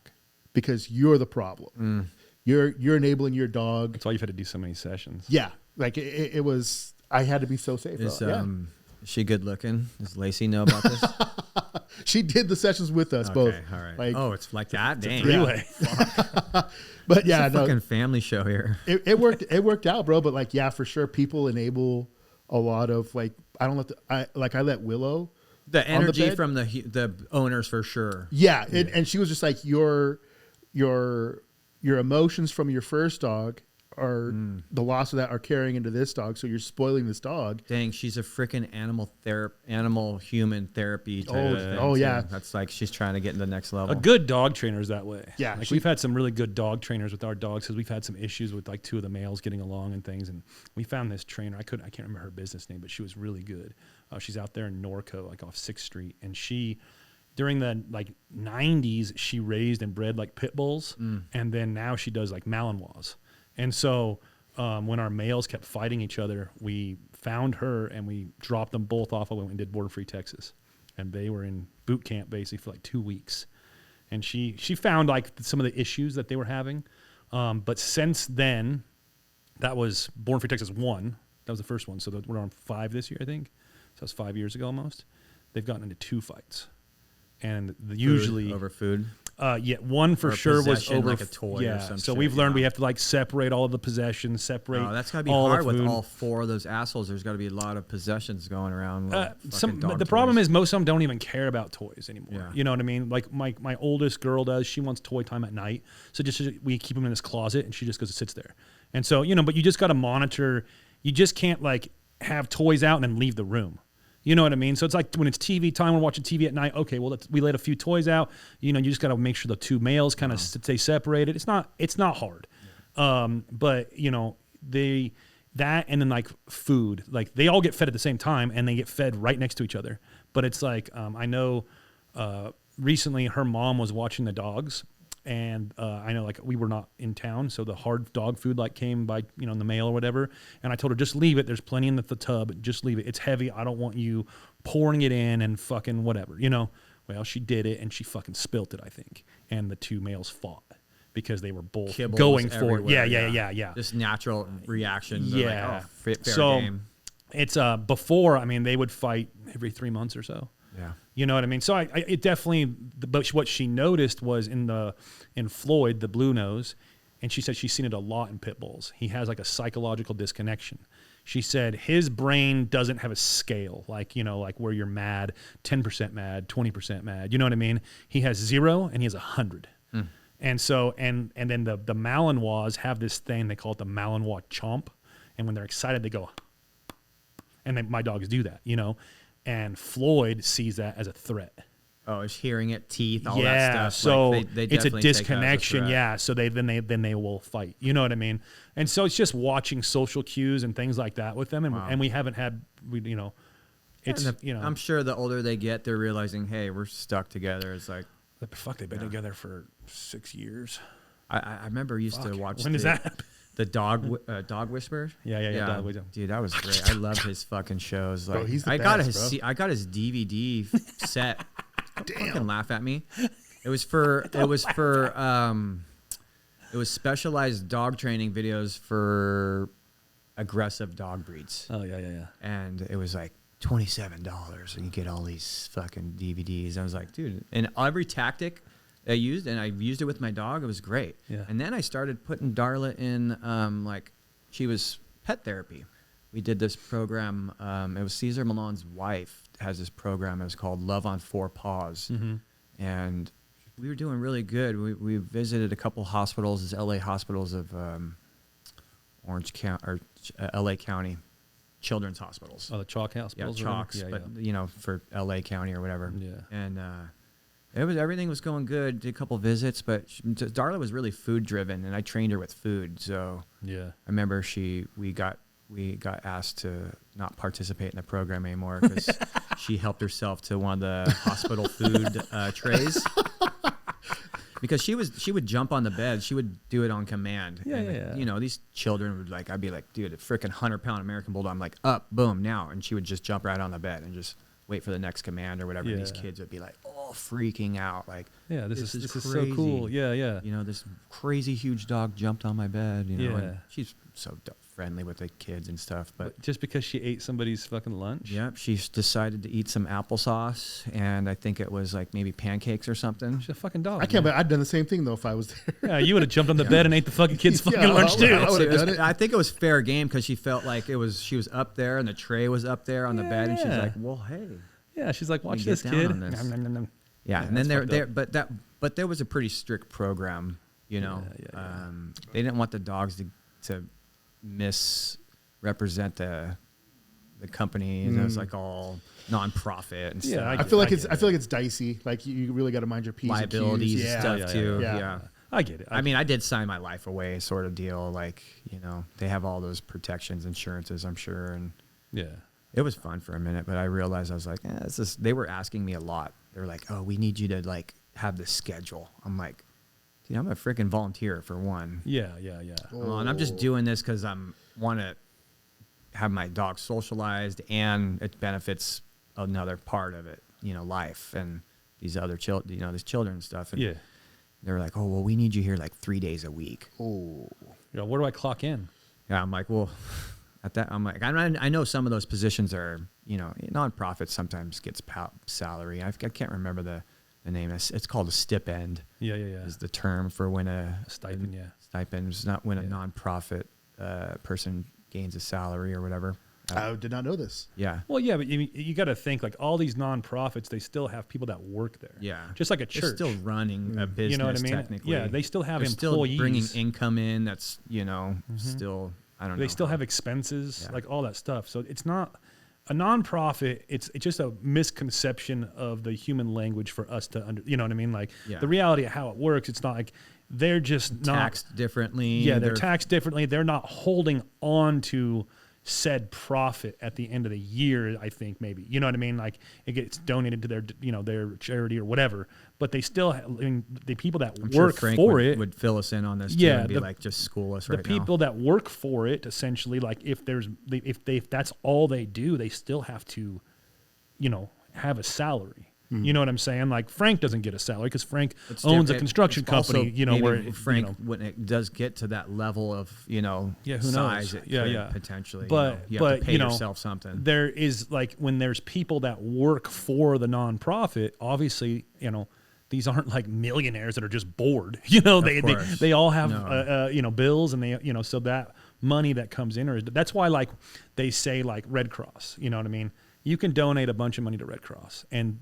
because you're the problem. You're enabling your dog. That's why you've had to do so many sessions. Yeah, like it was. I had to be so safe. Is she good looking? Does Lacey know about this? She did the sessions with us both. All right. Like, it's like that. Dang. Three-way. But yeah, it's a fucking family show here. It worked. It worked out, bro. But like, yeah, for sure, people enable a lot of like. I let Willow. The energy from the owners for sure. Yeah, and she was just like your emotions from your first dog are the loss of that are carrying into this dog, so you're spoiling this dog. Dang, she's a freaking animal human therapy. Yeah, that's like she's trying to get in the next level. A good dog trainer is that way. Yeah, like we've had some really good dog trainers with our dogs because we've had some issues with like two of the males getting along and things, and we found this trainer. I can't remember her business name, but she was really good. She's out there in Norco, like off 6th Street, and she. During the like 90s, she raised and bred like pit bulls, and then now she does like Malinois. And so when our males kept fighting each other, we found her and we dropped them both off and went and did Born Free Texas. And they were in boot camp basically for like 2 weeks. And she found like some of the issues that they were having. But since then, that was Born Free Texas 1. That was the first one. So we're on 5 this year, I think. So that's 5 years ago almost. They've gotten into 2 fights. And usually over food. One for sure was over like a toy or some so shit, we've learned we have to like separate all of the possessions, separate. Oh, that's gotta be all hard the with all 4 of those assholes. There's got to be a lot of possessions going around. The problem is most of them don't even care about toys anymore. Yeah. You know what I mean? Like my oldest girl does. She wants toy time at night, so we keep them in this closet, and she just goes and sits there. And so but you just got to monitor. You just can't like have toys out and then leave the room. You know what I mean? So it's like when it's TV time, we're watching TV at night. Okay, well, we let a few toys out. You just got to make sure the 2 males kind of stay separated. It's not hard. But, that and then like food, like they all get fed at the same time and they get fed right next to each other. But it's like, I know recently her mom was watching the dogs, and I know like we were not in town, so the hard dog food like came by, in the mail or whatever. And I told her, just leave it. There's plenty in the tub. Just leave it. It's heavy. I don't want you pouring it in and fucking whatever, Well, she did it and she fucking spilt it, I think. And the two males fought because they were both Kibbles going for it. everywhere, Yeah. Just natural reactions. Yeah. Like, fair so game. it's before, they would fight every 3 months or so. Yeah. You know what I mean? So it definitely, but what she noticed was in Floyd, the blue nose, and she said she's seen it a lot in pit bulls. He has like a psychological disconnection. She said his brain doesn't have a scale, like where you're mad, 10% mad, 20% mad. You know what I mean? He has 0 and he has 100. And so, and then the Malinois have this thing, they call it the Malinois chomp. And when they're excited, they go, and my dogs do that, and Floyd sees that as a threat. Oh, it's hearing it, teeth, all that stuff. So like they it's a definitely take that as a disconnection. threat. Yeah. So then they will fight. You know what I mean? And so it's just watching social cues and things like that with them. And we haven't had, it's, I'm sure the older they get, they're realizing, hey, we're stuck together. It's like, fuck, they've been together for 6 years. I remember used to watch. When does that happen? The dog whisperer. Yeah. Dog Whisperer. Dude, that was great. I love his fucking shows. Like, Bro, he's the I got best, his bro. I got his DVD set. Don't Damn. fucking laugh at me. It was specialized dog training videos for aggressive dog breeds. Oh yeah. And it was like $27 and you get all these fucking DVDs. I was like, dude, and every tactic I used, and I used it with my dog, it was great. Yeah. And then I started putting Darla in, she was pet therapy. We did this program, it was Cesar Millan's wife has this program, it was called Love on 4 Paws. And we were doing really good. We visited a couple hospitals, LA hospitals of Orange County, or LA County children's hospitals. Oh, the Chalk hospitals. Yeah, Chalks, but for LA County or whatever. Yeah. And everything was going good. Did a couple visits, but Darla was really food driven, and I trained her with food. So yeah, I remember we got asked to not participate in the program anymore because she helped herself to one of the hospital food trays. Because she would jump on the bed. She would do it on command. Yeah. These children would I'd be like, dude, a freaking 100-pound American Bulldog. I'm like, up, boom, now. And she would just jump right on the bed and just wait for the next command or whatever. Yeah. And these kids would be like, oh, freaking out. Like, yeah, this is crazy. so cool. Yeah. This crazy huge dog jumped on my bed. Yeah. And she's so friendly with the kids and stuff. But just because she ate somebody's fucking lunch? Yep, she decided to eat some applesauce, and I think it was like maybe pancakes or something. She's a fucking dog. I can't, but I'd done the same thing though if I was there. Yeah, you would have jumped on the bed and ate the fucking kid's fucking lunch too. I would've done it. I think it was fair game because she felt like she was up there and the tray was up there on the bed, and she's like, well, hey. Yeah, she's like, watch Let me this get down kid. on this. Nom, nom, nom, nom. Yeah, Yeah, and then that's fucked but there was a pretty strict program, Yeah. They didn't want the dogs to misrepresent the company, and it was like all nonprofit and Yeah, stuff. I feel like it's dicey. Like you really got to mind your P's liabilities and Q's. and Yeah. stuff too. yeah. Yeah. I get it. I mean, I did sign my life away sort of deal. Like, they have all those protections, insurances, I'm sure. And yeah. it was fun for a minute, but I realized I was like, they were asking me a lot. They were like, oh, we need you to have this schedule. I'm like, dude, I'm a freaking volunteer for one. Yeah. And I'm just doing this because want to have my dog socialized, and it benefits another part of it, life and these other children, these children and stuff. And Yeah. they were like, oh, well, we need you here like 3 days a week. Oh. Yeah, where do I clock in? Yeah, I'm like, well, at that, I'm like, I know some of those positions are, nonprofits sometimes gets salary. I can't remember the name. It's called a stipend. Yeah. Is the term for when a Stipend, yeah. Stipend is not when a nonprofit person gains a salary or whatever. I did not know this. Yeah. Well, yeah, but you got to think like all these nonprofits, they still have people that work there. Yeah. Just like a church. They're still running a business, You know what I mean? technically. Yeah, they still have They're employees. still bringing income in that's, still, I don't know. They still have expenses, Yeah. like all that stuff. So it's not a nonprofit. It's just a misconception of the human language for us to you know what I mean? Like Yeah. the reality of how it works. It's not like they're just taxed differently. Yeah, they're taxed differently. They're not holding on to said profit at the end of the year, I think, maybe. You know what I mean? Like, it gets donated to their, their charity or whatever. But they still, the people that work Frank for it would fill us in on this too, and be like, just school us right now. The people that work for it, essentially, like, if that's all they do, they still have to, have a salary. You know what I'm saying? Like, Frank doesn't get a salary because Frank owns a construction company. Where Frank, when it does get to that level of who size, knows? it could potentially. But you have to pay yourself something. There is, like, when there's people that work for the nonprofit, obviously, these aren't like millionaires that are just bored. They all have bills, and they so that money that comes in, that's why, like, they say, like, Red Cross. You know what I mean? You can donate a bunch of money to Red Cross, and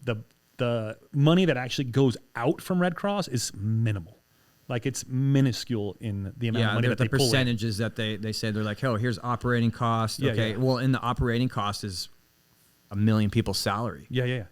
the money that actually goes out from Red Cross is minimal. Like, it's minuscule in the amount of money that they pull in. The percentages that they say, they're like, oh, here's operating cost. Okay, well, in the operating cost is 1 million people's salary. Yeah.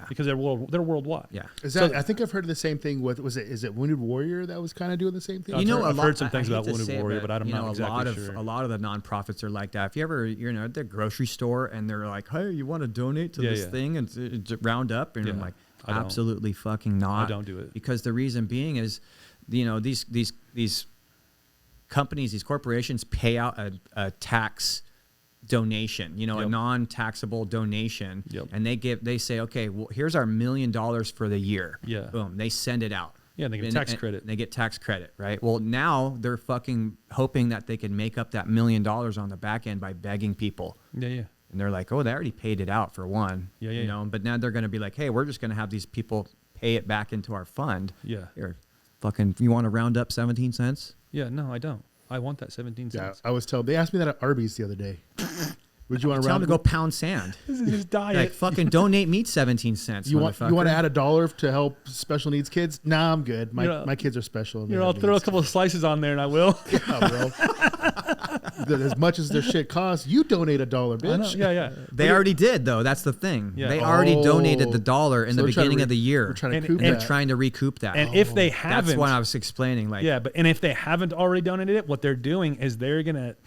Because they're worldwide. Yeah. I think I've heard of the same thing with, is it Wounded Warrior that was kind of doing the same thing? I've heard some things about Wounded Warrior, but I'm not exactly sure. A lot of the nonprofits are like that. If you ever, at the grocery store and they're like, hey, you want to donate to this thing and round up? And I'm like, absolutely fucking not. I don't do it. Because the reason being is, these companies, these corporations pay out a tax donation, a non-taxable donation, and they say, okay, well, here's our $1 million for the year. Boom, they send it out. They get tax credit. They get tax credit, right? Well, now they're fucking hoping that they can make up that $1 million on the back end by begging people. And they're like, oh, they already paid it out for one. But now they're going to be like, hey, we're just going to have these people pay it back into our fund. Here, fucking, you want to round up 17 cents? No, I don't. I want that 17 cents. I was told. They asked me that at Arby's the other day. Would you want to tell them to go pound sand? This is his diet. Like, fucking donate meat 17 cents. You want to add $1 to help special needs kids? Nah, I'm good. My kids are special. I'll throw a couple of slices on there, and I will. Yeah, bro. As much as their shit costs, you donate $1, bitch. Yeah. They already did, though. That's the thing. They already donated the $1 in the beginning of the year. They're trying to recoup that. And if they haven't, that's what I was explaining. Like, and if they haven't already donated it, what they're doing is they're gonna.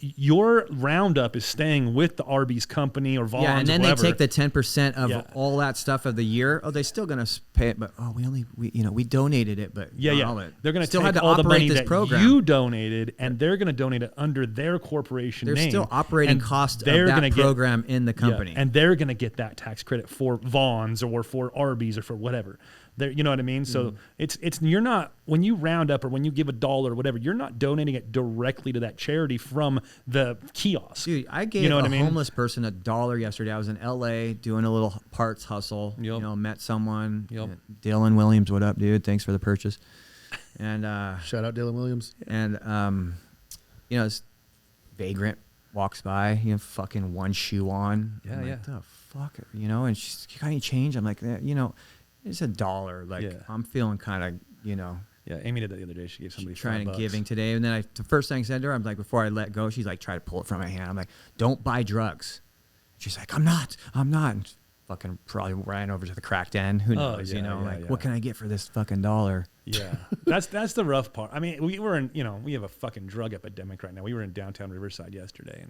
Your roundup is staying with the Arby's company or Vaughn's. And then or they take the 10% of all that stuff of the year. Oh, they're still gonna pay it, but we donated it, but they're gonna still take had to all the money this that program. you donated, and they're gonna donate it under their corporation There's name. still operating cost of that program in the company, and they're gonna get that tax credit for Vaughn's or for Arby's or for whatever. You know what I mean? So it's you're not, when you round up or when you give $1 or whatever, you're not donating it directly to that charity from the kiosk. Dude, I gave homeless person $1 yesterday. I was in LA doing a little parts hustle. Met someone. Dylan Williams, what up, dude? Thanks for the purchase. And shout out Dylan Williams. And this vagrant walks by, fucking one shoe on. Yeah, like, the fuck, and she's, you got any change? I'm like, it's $1. Like, I'm feeling kind of, Yeah, Amy did that the other day. She gave somebody trying $5. and giving today. And then the first thing I said to her, I'm like, before I let go, she's like, try to pull it from my hand. I'm like, don't buy drugs. She's like, I'm not. And fucking probably ran over to the crack den. Who knows, what can I get for this fucking $1? Yeah, that's the rough part. I mean, we were in, we have a fucking drug epidemic right now. We were in downtown Riverside yesterday,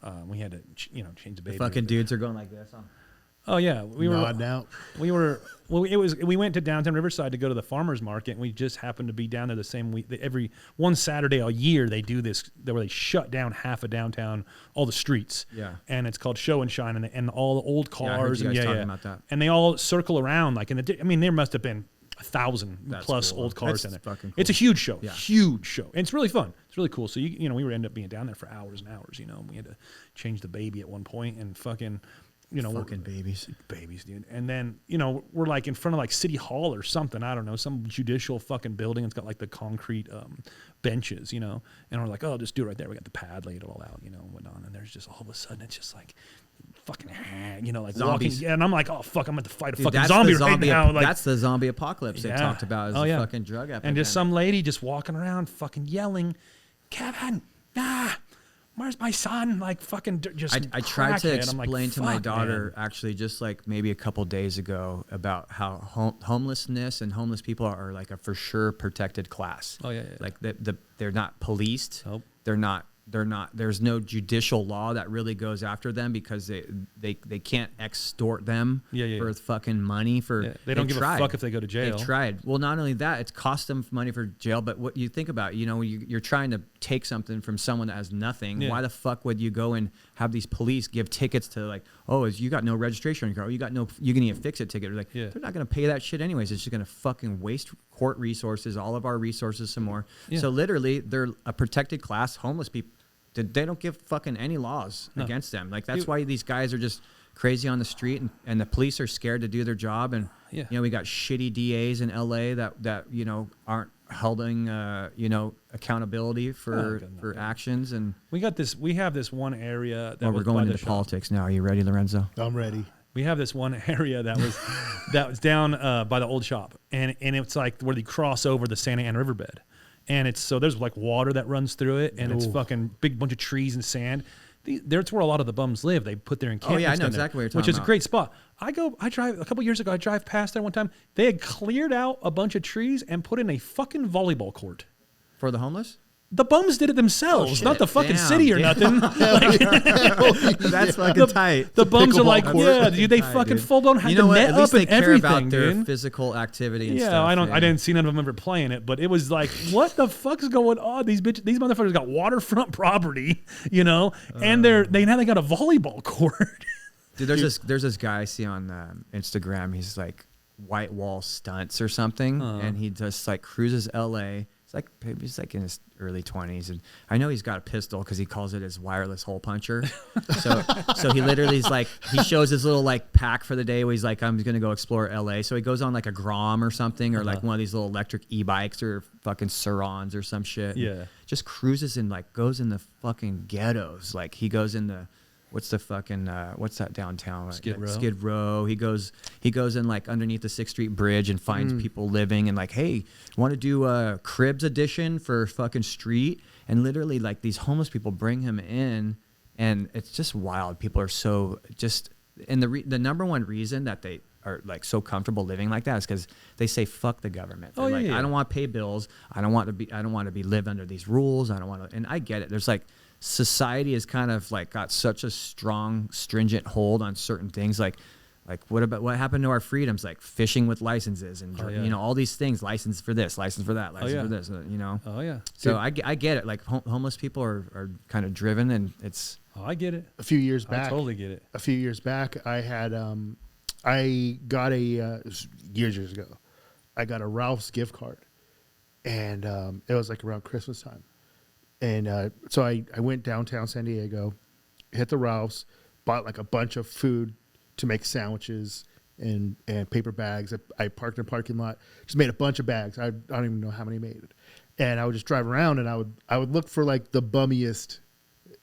and we had to, change the baby. The fucking dudes are going like this, huh? Oh yeah, we went to downtown Riverside to go to the farmers market, and we just happened to be down there the same week. Every one Saturday a year they do this, where they shut down half of downtown, all the streets. Yeah. And it's called Show and Shine, and all the old cars. Yeah, I heard you guys talking about that. And they all circle around like there must have been 1,000 plus old cars in there. Fucking cool. It's a huge show, huge show, and it's really fun. It's really cool. So we were end up being down there for hours and hours. And we had to change the baby at one point, and fucking. Fucking babies, dude. And then, we're like in front of like City Hall or something. I don't know, some judicial fucking building. It's got like the concrete benches, and we're like, oh, just do it right there. We got the pad laid all out, and whatnot. And there's just all of a sudden, it's just like fucking, like zombies. Walking. Yeah, and I'm like, oh fuck, I'm going to fight a fucking zombie right now. Like, that's the zombie apocalypse they talked about. Is a fucking drug epidemic. And just some lady just walking around, fucking yelling, Kevin, where's my son? Like fucking just. I tried to crackhead. I'm like, explain to my "Fuck, daughter man." actually just like maybe a couple days ago about how homelessness and homeless people are like a for sure protected class. Oh, yeah. Like they're not policed. Nope. They're not. There's no judicial law that really goes after them because they can't extort them for fucking money for. Yeah. They don't give a fuck if they go to jail. They've tried. Well, not only that, it's cost them money for jail. But what you think about, you're trying to take something from someone that has nothing. Yeah. Why the fuck would you go and have these police give tickets to like, oh, you got no registration on your car? Oh, you can even fix it ticket. Like, they're not gonna pay that shit anyways. It's just gonna fucking waste court resources, all of our resources, some more. Yeah. So literally, they're a protected class. Homeless people. They don't give fucking any laws against them. Like that's why these guys are just crazy on the street, and the police are scared to do their job. And we got shitty DAs in LA that aren't holding accountability for actions. And we have this one area that we're going into politics now. Are you ready, Lorenzo? I'm ready. We have this one area that was down by the old shop, and it's like where they cross over the Santa Ana riverbed. And there's like water that runs through it, and it's fucking big bunch of trees and sand. That's where a lot of the bums live. They put their encampments. Oh yeah, I know exactly what you're talking about. Which is a great spot. I drive a couple years ago. I drive past there one time. They had cleared out a bunch of trees and put in a fucking volleyball court for the homeless. The bums did it themselves, not the fucking city or nothing. That's fucking tight. The bums are like, they fucking full blown have the net up and everything, about their physical activity and stuff. I didn't see none of them ever playing it, but it was like, what the fuck's going on? These motherfuckers got waterfront property, and they got a volleyball court. Dude, there's this guy I see on Instagram. He's like white wall stunts or something, and he just like cruises LA. He's like in his early 20s, and I know he's got a pistol because he calls it his wireless hole puncher. So he literally is like, he shows his little like pack for the day where he's like, I'm gonna go explore LA. So he goes on like a Grom or something, or like one of these little electric e-bikes or fucking Surons or some shit. Yeah, just cruises and like goes in the fucking ghettos. Like he goes in the what's that downtown? Skid Row. He goes in like underneath the 6th Street Bridge and finds people living and like, hey, want to do a Cribs edition for fucking street? And literally like these homeless people bring him in, and it's just wild. People are so just, and the number one reason that they are like so comfortable living like that is because they say fuck the government. They're I don't want to pay bills. I don't want to be live under these rules. I don't want to. And I get it. There's like, society has kind of like got such a strong, stringent hold on certain things. Like what happened to our freedoms? Like fishing with licenses and all these things. License for this, license for that, license for this. Oh yeah. So I get it. Like homeless people are kind of driven, and it's. Oh, I get it. A few years back, I totally get it. A few years back, I had I got years ago, I got a Ralph's gift card, and it was like around Christmas time. And so I went downtown San Diego, hit the Ralph's, bought like a bunch of food to make sandwiches and paper bags. I parked in a parking lot, just made a bunch of bags. I don't even know how many made it. And I would just drive around, and I would look for like the bummiest.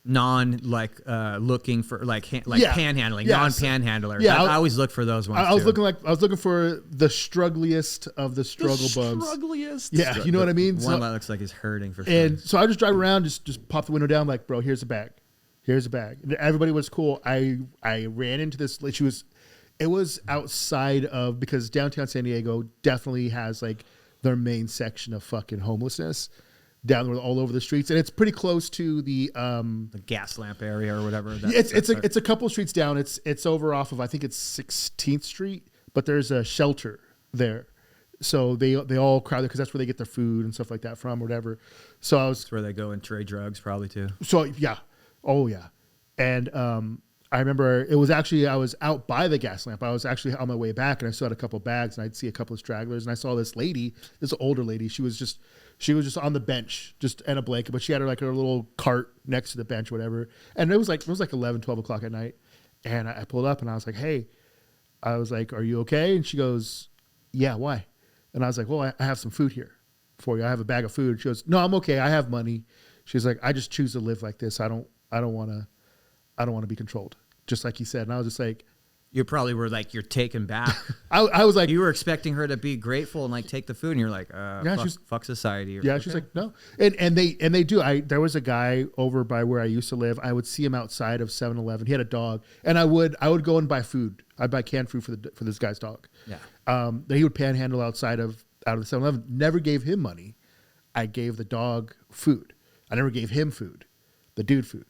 Looking for panhandling, non-panhandler. Yeah, I always look for those ones. I was looking for the struggliest of the struggle bums. Struggliest. Yeah, you know what I mean. One that looks like he's hurting for sure. And so I just drive around, just pop the window down, like, bro, here's a bag, And everybody was cool. I ran into this. It was outside of, because downtown San Diego definitely has like their main section of fucking homelessness. Down all over the streets, and it's pretty close to the gas lamp area or whatever. It's a couple streets down. It's over off of, I think it's 16th Street, but there's a shelter there, so they all crowd there because that's where they get their food and stuff like that from, or whatever. So that's where they go and trade drugs probably too. So yeah, and I remember it was actually, I was out by the gas lamp. I was actually on my way back, and I saw a couple of bags, and I'd see a couple of stragglers, and I saw this lady, this older lady. She was just on the bench, just in a blanket, but she had her little cart next to the bench, or whatever. And it was like 11, 12 o'clock at night. And I pulled up, and I was like, hey, are you okay? And she goes, yeah, why? And I was like, well, I have some food here for you. I have a bag of food. She goes, no, I'm okay. I have money. She's like, I just choose to live like this. I don't want to be controlled, just like you said. And I was just like, You probably were like, you're taken back. I was like, you were expecting her to be grateful and like take the food, and you're like, fuck society. Yeah, she's like, no, and they do. There was a guy over by where I used to live. I would see him outside of 7-Eleven. He had a dog, and I would go and buy food. I'd buy canned food for this guy's dog. Yeah. He would panhandle out of the 7-Eleven. Never gave him money. I gave the dog food. I never gave him food. The dude food.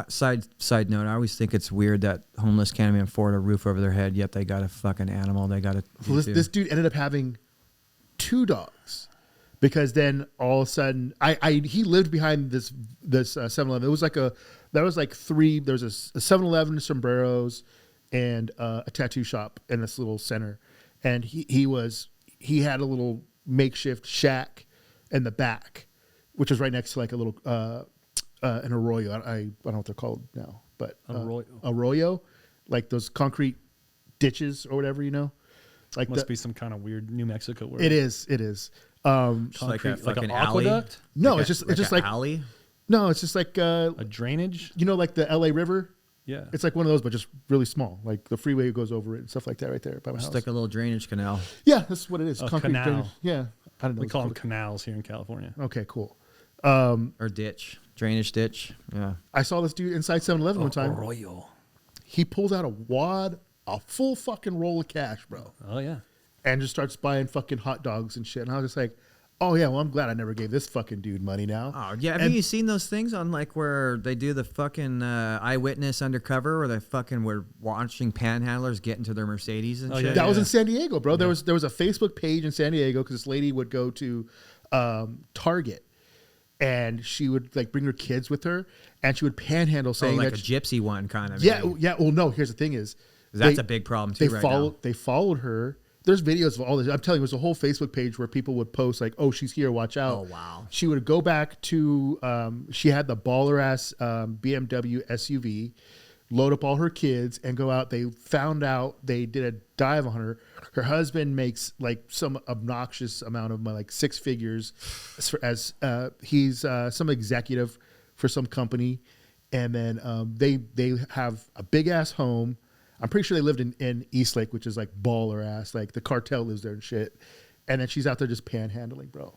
Side note, I always think it's weird that homeless can't even afford a roof over their head, yet they got a fucking animal. They got to. Well, this dude ended up having 2 dogs, because then all of a sudden, he lived behind this 7-Eleven. It was like there was like 3. There was a 7-Eleven, sombreros, and a tattoo shop in this little center, and he had a little makeshift shack in the back, which was right next to like a little. An arroyo. I don't know what they're called now, but arroyo, like those concrete ditches or whatever, like must be some kind of weird New Mexico word. It is. Like a fucking aqueduct. No, like it's just like alley. No, it's just like a drainage. Like the LA River. Yeah, it's like one of those, but just really small. Like the freeway goes over it and stuff like that, right there by my house. It's like a little drainage canal. Yeah, that's what it is. Concrete canal. Drainage. Yeah, I don't know. We call them canals here in California. Okay, cool. Or ditch. Drainage ditch. Yeah. I saw this dude inside 7-Eleven one time. Arroyo. He pulls out a full fucking roll of cash, bro. Oh yeah. And just starts buying fucking hot dogs and shit. And I was just like, oh yeah, well I'm glad I never gave this fucking dude money now. Oh yeah. Have you seen those things on like where they do the fucking eyewitness undercover, where they fucking were watching panhandlers get into their Mercedes and shit? Yeah, that was in San Diego, bro. Yeah. There was a Facebook page in San Diego because this lady would go to Target. And she would like bring her kids with her, and she would panhandle, saying like that a gypsy one kind of. Yeah. Well, no. Here's the thing: is that's a big problem too. They followed her. There's videos of all this. I'm telling you, it was a whole Facebook page where people would post like, "Oh, she's here, watch out." Oh wow. She would go back to. She had the baller ass BMW SUV, load up all her kids, and go out. They found out they did a dive on her. Her husband makes like some obnoxious amount of money, like 6 figures, as he's some executive for some company, and then they have a big ass home. I'm pretty sure they lived in Eastlake, which is like baller ass, like the cartel lives there and shit. And then she's out there just panhandling, bro.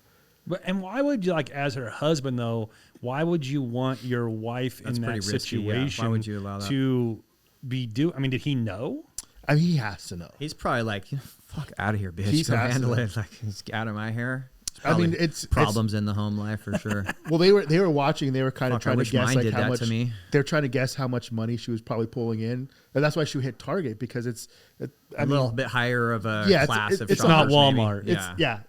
And why would you, like, as her husband though? Why would you want your wife in that situation? Yeah. Why would you allow that to be I mean, did he know? I mean, he has to know. He's probably like, fuck out of here, bitch. Go handle it. Like, he's out of my hair. I mean, it's problems in the home life for sure. Well, they were watching. They were kind of trying to guess like how much. They're trying to guess how much money she was probably pulling in, and that's why she hit Target, because it's a little bit higher of a class of shoppers. It's not Walmart.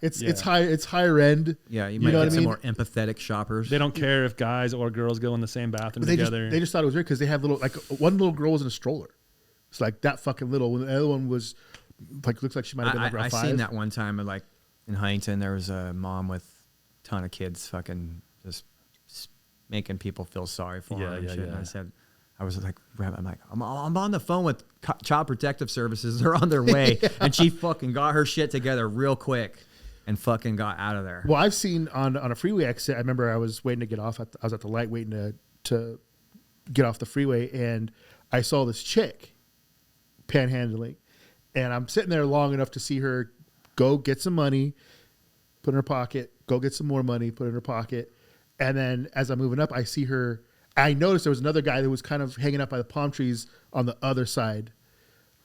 It's high. It's higher end. Yeah, you might get some more empathetic shoppers. They don't care if guys or girls go in the same bathroom together. They just thought it was weird because they have one little girl was in a stroller. It's like that fucking little. When the other one was like, looks like she might have been like around 5. I seen that one time, like in Huntington, there was a mom with a ton of kids, fucking just making people feel sorry for her and shit. And I was like, I'm on the phone with Child Protective Services. They're on their way, and she fucking got her shit together real quick and fucking got out of there. Well, I've seen on a freeway exit. I remember I was waiting to get off. I was at the light waiting to get off the freeway, and I saw this chick panhandling, and I'm sitting there long enough to see her go get some money, put in her pocket, go get some more money, put in her pocket, and then as I'm moving up, I see her. I noticed there was another guy that was kind of hanging out by the palm trees on the other side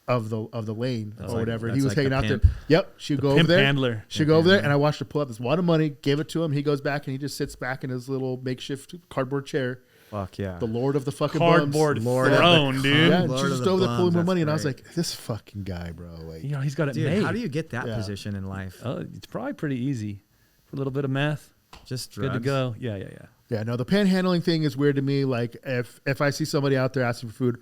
of the lane or whatever. He was hanging out there. Yep, she'd go over there. Handler. She'd go over there, and I watched her pull up this wad of money, gave it to him. He goes back and he just sits back in his little makeshift cardboard chair. Fuck yeah. The Lord of the fucking cardboard throne, dude. Yeah, she's just over there pulling more money, and I was like, this fucking guy, bro. Like, he's got it made. How do you get that position in life? It's probably pretty easy. For a little bit of meth, just drugs. Good to go. Yeah. Yeah, no, the panhandling thing is weird to me. Like, if I see somebody out there asking for food,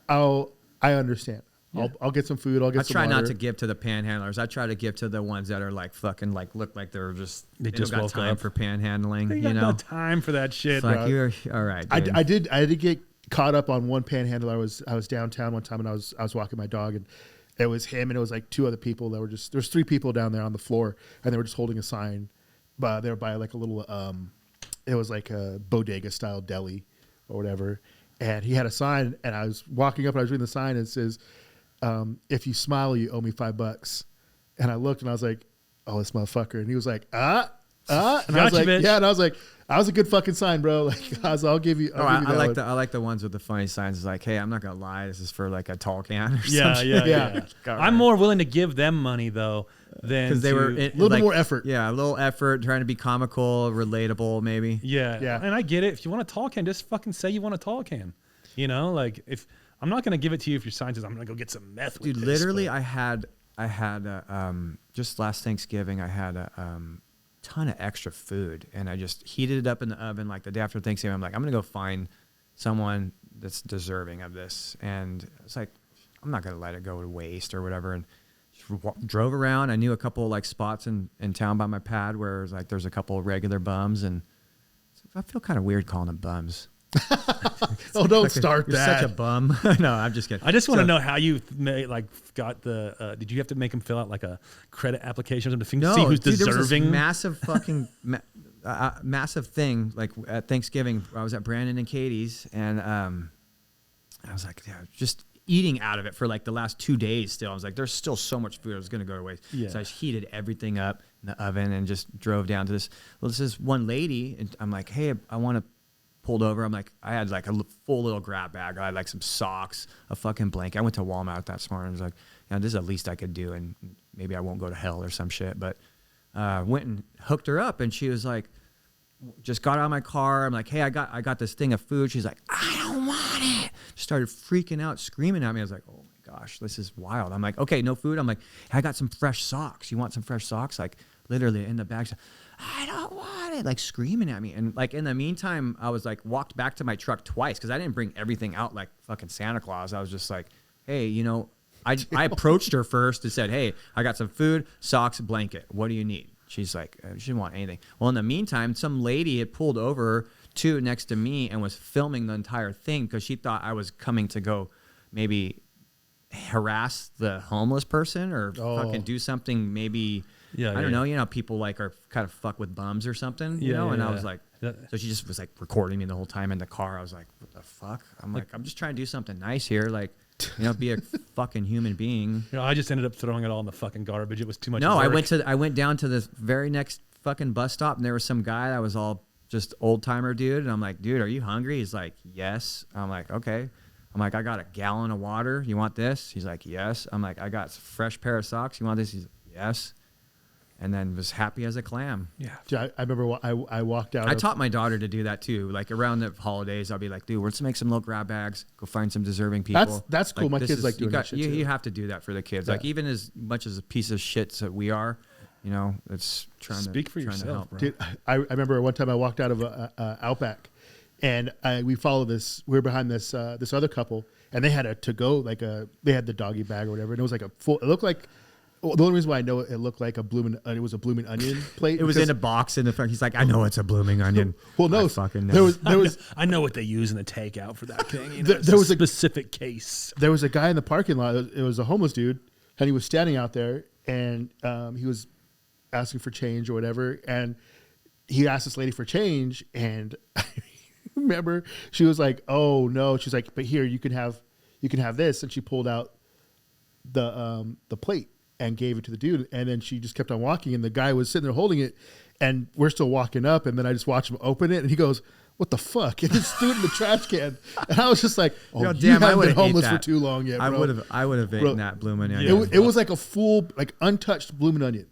I understand. Yeah. I'll get some food. I'll get some water. I try not to give to the panhandlers. I try to give to the ones that are like fucking like look like they just got time for panhandling. They got no time for that shit. It's like, you're all right. Dude. I did get caught up on one panhandler. I was downtown one time, and I was walking my dog, and it was him, and it was like 2 other people that were just. There's 3 people down there on the floor, and they were just holding a sign, but they were by like a little. It was like a bodega style deli or whatever, and he had a sign, and I was walking up, and I was reading the sign, and it says, if you smile, you owe me $5. And I looked and I was like, oh, this motherfucker. And he was like, and I was like, bitch. yeah. And I was like, that was a good fucking sign, bro. Like, I'll give you. I like the ones with the funny signs. Like, hey, I'm not gonna lie, this is for like a tall can or something. Yeah. I'm more willing to give them money though than because they were a little bit more effort. Yeah, a little effort, trying to be comical, relatable, maybe. Yeah. And I get it. If you want a tall can, just fucking say you want a tall can. You know, like if I'm not gonna give it to you if your sign says I'm gonna go get some meth with Dude, this. literally, I had just last Thanksgiving, I had a ton of extra food, and I just heated it up in the oven like the day after Thanksgiving. I'm like, I'm gonna go find someone that's deserving of this, and it's like, I'm not gonna let it go to waste or whatever. And just drove around. I knew a couple like spots in town by my pad where it was like there's a couple of regular bums, and I feel kind of weird calling them bums. Oh, don't start You're that. such a bum. No, I'm just kidding. I just want to know how you got the. Did you have to make them fill out like a credit application or something to see who's dude, deserving? There was this massive fucking massive thing like at Thanksgiving. I was at Brandon and Katie's, and I was like, yeah, just eating out of it for like the last 2 days. Still, I was like, there's still so much food. I was gonna go to waste. Yeah. So I heated everything up in the oven and just drove down to this. Well, this is one lady, and I'm like, hey, I want to. Pulled over. I'm like, I had like a full little grab bag. I had like some socks, a fucking blanket. I went to Walmart that morning. I was like, this is the least I could do, and maybe I won't go to hell or some shit. But went and hooked her up, and she was like, just got out of my car. I'm like, hey, I got this thing of food. She's like, I don't want it. She started freaking out, screaming at me. I was like, oh my gosh, this is wild. I'm like, okay, no food. I'm like, hey, I got some fresh socks. You want some fresh socks? Like literally in the bag. I don't want it, like screaming at me. And like in the meantime, I was like walked back to my truck twice because I didn't bring everything out like fucking Santa Claus. I was just like, hey, I approached her first and said, hey, I got some food, socks, blanket. What do you need? She's like, she didn't want anything. Well, in the meantime, some lady had pulled over next to me and was filming the entire thing because she thought I was coming to go maybe harass the homeless person or fucking do something maybe. I don't know, people like are kind of fuck with bums or something, you know? And I was like, so she just was like recording me the whole time in the car. I was like, what the fuck? I'm like, I'm just trying to do something nice here. Like, be a fucking human being. I just ended up throwing it all in the fucking garbage. It was too much No, work. I went down to this very next fucking bus stop, and there was some guy that was all just old timer dude. And I'm like, dude, are you hungry? He's like, yes. I'm like, okay. I'm like, I got a gallon of water. You want this? He's like, yes. I'm like, I got a fresh pair of socks. You want this? He's like, yes. And then was happy as a clam. Yeah, I remember I walked out. I taught my daughter to do that too. Like around the holidays, I'll be like, dude, let's make some little grab bags. Go find some deserving people. That's cool. My kids like doing that shit too. You have to do that for the kids. Yeah. Like even as much as a piece of shit that we are, it's trying to speak for yourself, bro. Dude, I remember one time I walked out of Outback, and we followed this. We were behind this this other couple, and they had a to go they had the doggy bag or whatever, and it was like a full. It looked like. Well, the only reason why I know it looked like it was a blooming onion plate. It was in a box in the front. He's like, I know it's a blooming onion. Well, no, I fucking know. I know what they use in the takeout for that thing. There was a specific case. There was a guy in the parking lot. It was a homeless dude, and he was standing out there, and he was asking for change or whatever. And he asked this lady for change, and I remember she was like, "Oh no," she's like, "But here you can have this," and she pulled out the plate and gave it to the dude, and then she just kept on walking, and the guy was sitting there holding it, and we're still walking up, and then I just watched him open it, and he goes, "What the fuck?" And just threw it in the trash can, and I was just like, "Oh, you haven't been homeless for too long yet, bro." I would have eaten that blooming onion. It was like a full, like untouched blooming onion,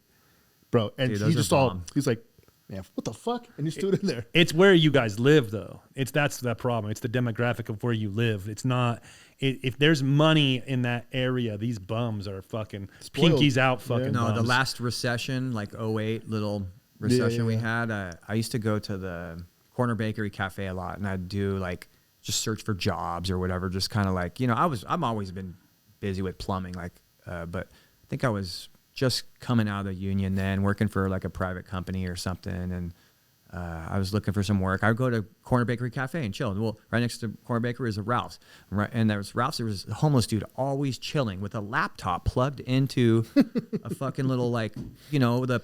bro. And dude, he just he's like, "Man, what the fuck?" And he just threw it in there. It's where you guys live, though. That's the problem. It's the demographic of where you live. It's not. If there's money in that area, these bums are fucking spoiled. Pinkies out fucking No, bums. the last recession, like 08 little recession we had, I used to go to the Corner Bakery Cafe a lot, and I'd do like just search for jobs or whatever, just kind of like, I'm always been busy with plumbing, like, but I think I was just coming out of the union then, working for like a private company or something, and I was looking for some work. I would go to Corner Bakery Cafe and chill. Well, right next to Corner Bakery is a Ralph's. Right, and there was Ralph's. There was a homeless dude always chilling with a laptop plugged into a fucking little the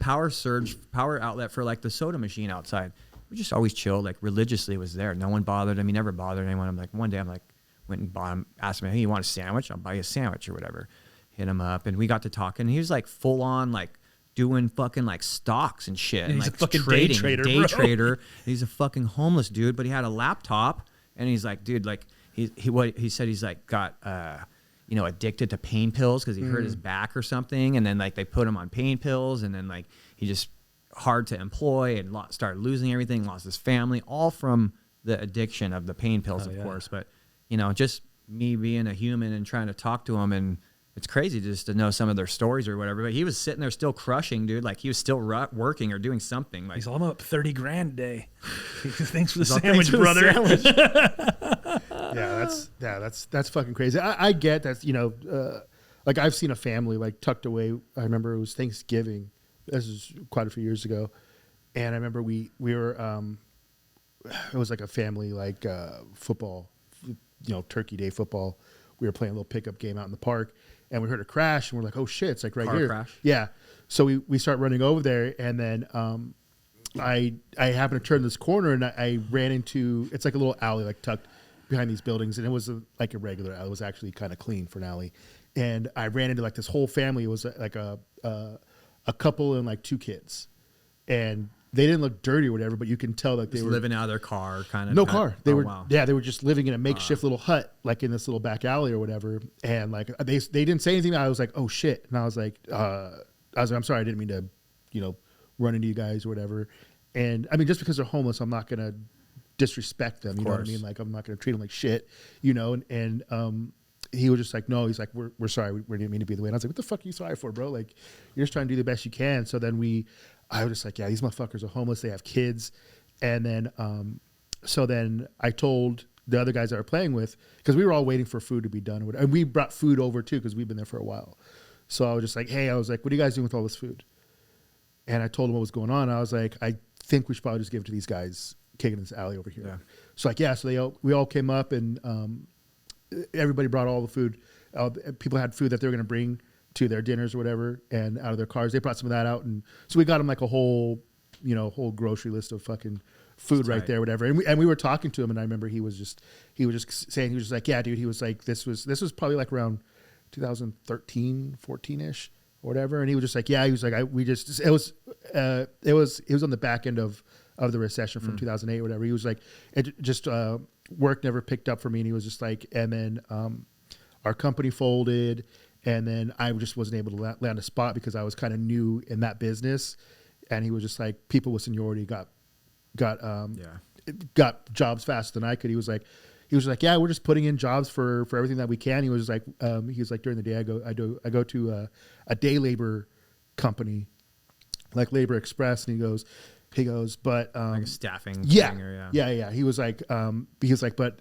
power outlet for like the soda machine outside. We just always chill, like religiously was there. No one bothered him. He never bothered anyone. I'm like, one day I'm like, went and bought him, asked him, hey, you want a sandwich? I'll buy you a sandwich or whatever. Hit him up, and we got to talking. He was like full on like doing fucking like stocks and shit. And he's like a fucking trading, day trader. He's a fucking homeless dude, but he had a laptop, and he's like, dude, like he said he's like got addicted to pain pills because he hurt his back or something, and then like they put him on pain pills, and then like he just hard to employ and started losing everything, lost his family, all from the addiction of the pain pills, of course. But just me being a human and trying to talk to him, and it's crazy just to know some of their stories or whatever. But he was sitting there still crushing, dude. Like he was still working or doing something. Like he's all up $30,000 a day. Thanks for the sandwich, brother. That's fucking crazy. I get that. Like I've seen a family like tucked away. I remember it was Thanksgiving. This is quite a few years ago, and I remember we were. It was like a family like football, Turkey Day football. We were playing a little pickup game out in the park, and we heard a crash, and we're like, "Oh shit!" It's like right here. Crash? Yeah. So we start running over there, and then I happened to turn this corner, and I ran into, it's like a little alley like tucked behind these buildings, and it was like a regular alley. It was actually kind of clean for an alley, and I ran into like this whole family. It was like a couple and like 2 kids, and they didn't look dirty or whatever, but you can tell that they were living out of their car, kind of. No car. They were, wow. yeah, they were just living in a makeshift little hut, like in this little back alley or whatever. And like they didn't say anything. I was like, oh shit, and I was like, I'm sorry, I didn't mean to, run into you guys or whatever. And I mean, just because they're homeless, I'm not gonna disrespect them. You know what I mean? Like I'm not gonna treat them like shit. And he was just like, no, he's like, we're sorry, we didn't mean to be the way. And I was like, what the fuck are you sorry for, bro? Like you're just trying to do the best you can. So then I was just like, yeah, these motherfuckers are homeless. They have kids. And then, so then I told the other guys that I were playing with, because we were all waiting for food to be done. And we brought food over too, because we've been there for a while. So I was just like, hey, what are you guys doing with all this food? And I told them what was going on. I was like, I think we should probably just give it to these guys kicking in this alley over here. Yeah. So like, yeah, so we all came up, and everybody brought all the food. People had food that they were going to bring to their dinners or whatever, and out of their cars. They brought some of that out, and so we got them like a whole grocery list of fucking food right there, whatever. And we were talking to him, and I remember he was just saying, he was just like, yeah, dude, he was like, this was probably like around 2013, 14-ish or whatever. And he was just like, yeah, he was like, it was on the back end of the recession from 2008 or whatever. He was like, it just work never picked up for me, and he was just like, and then our company folded. And then I just wasn't able to land a spot because I was kind of new in that business. And he was just like, people with seniority got jobs faster than I could. He was like, yeah, we're just putting in jobs for everything that we can. He was like, during the day I go to a day labor company, like Labor Express, and he goes, but like a staffing yeah, thing or, yeah. He was like, but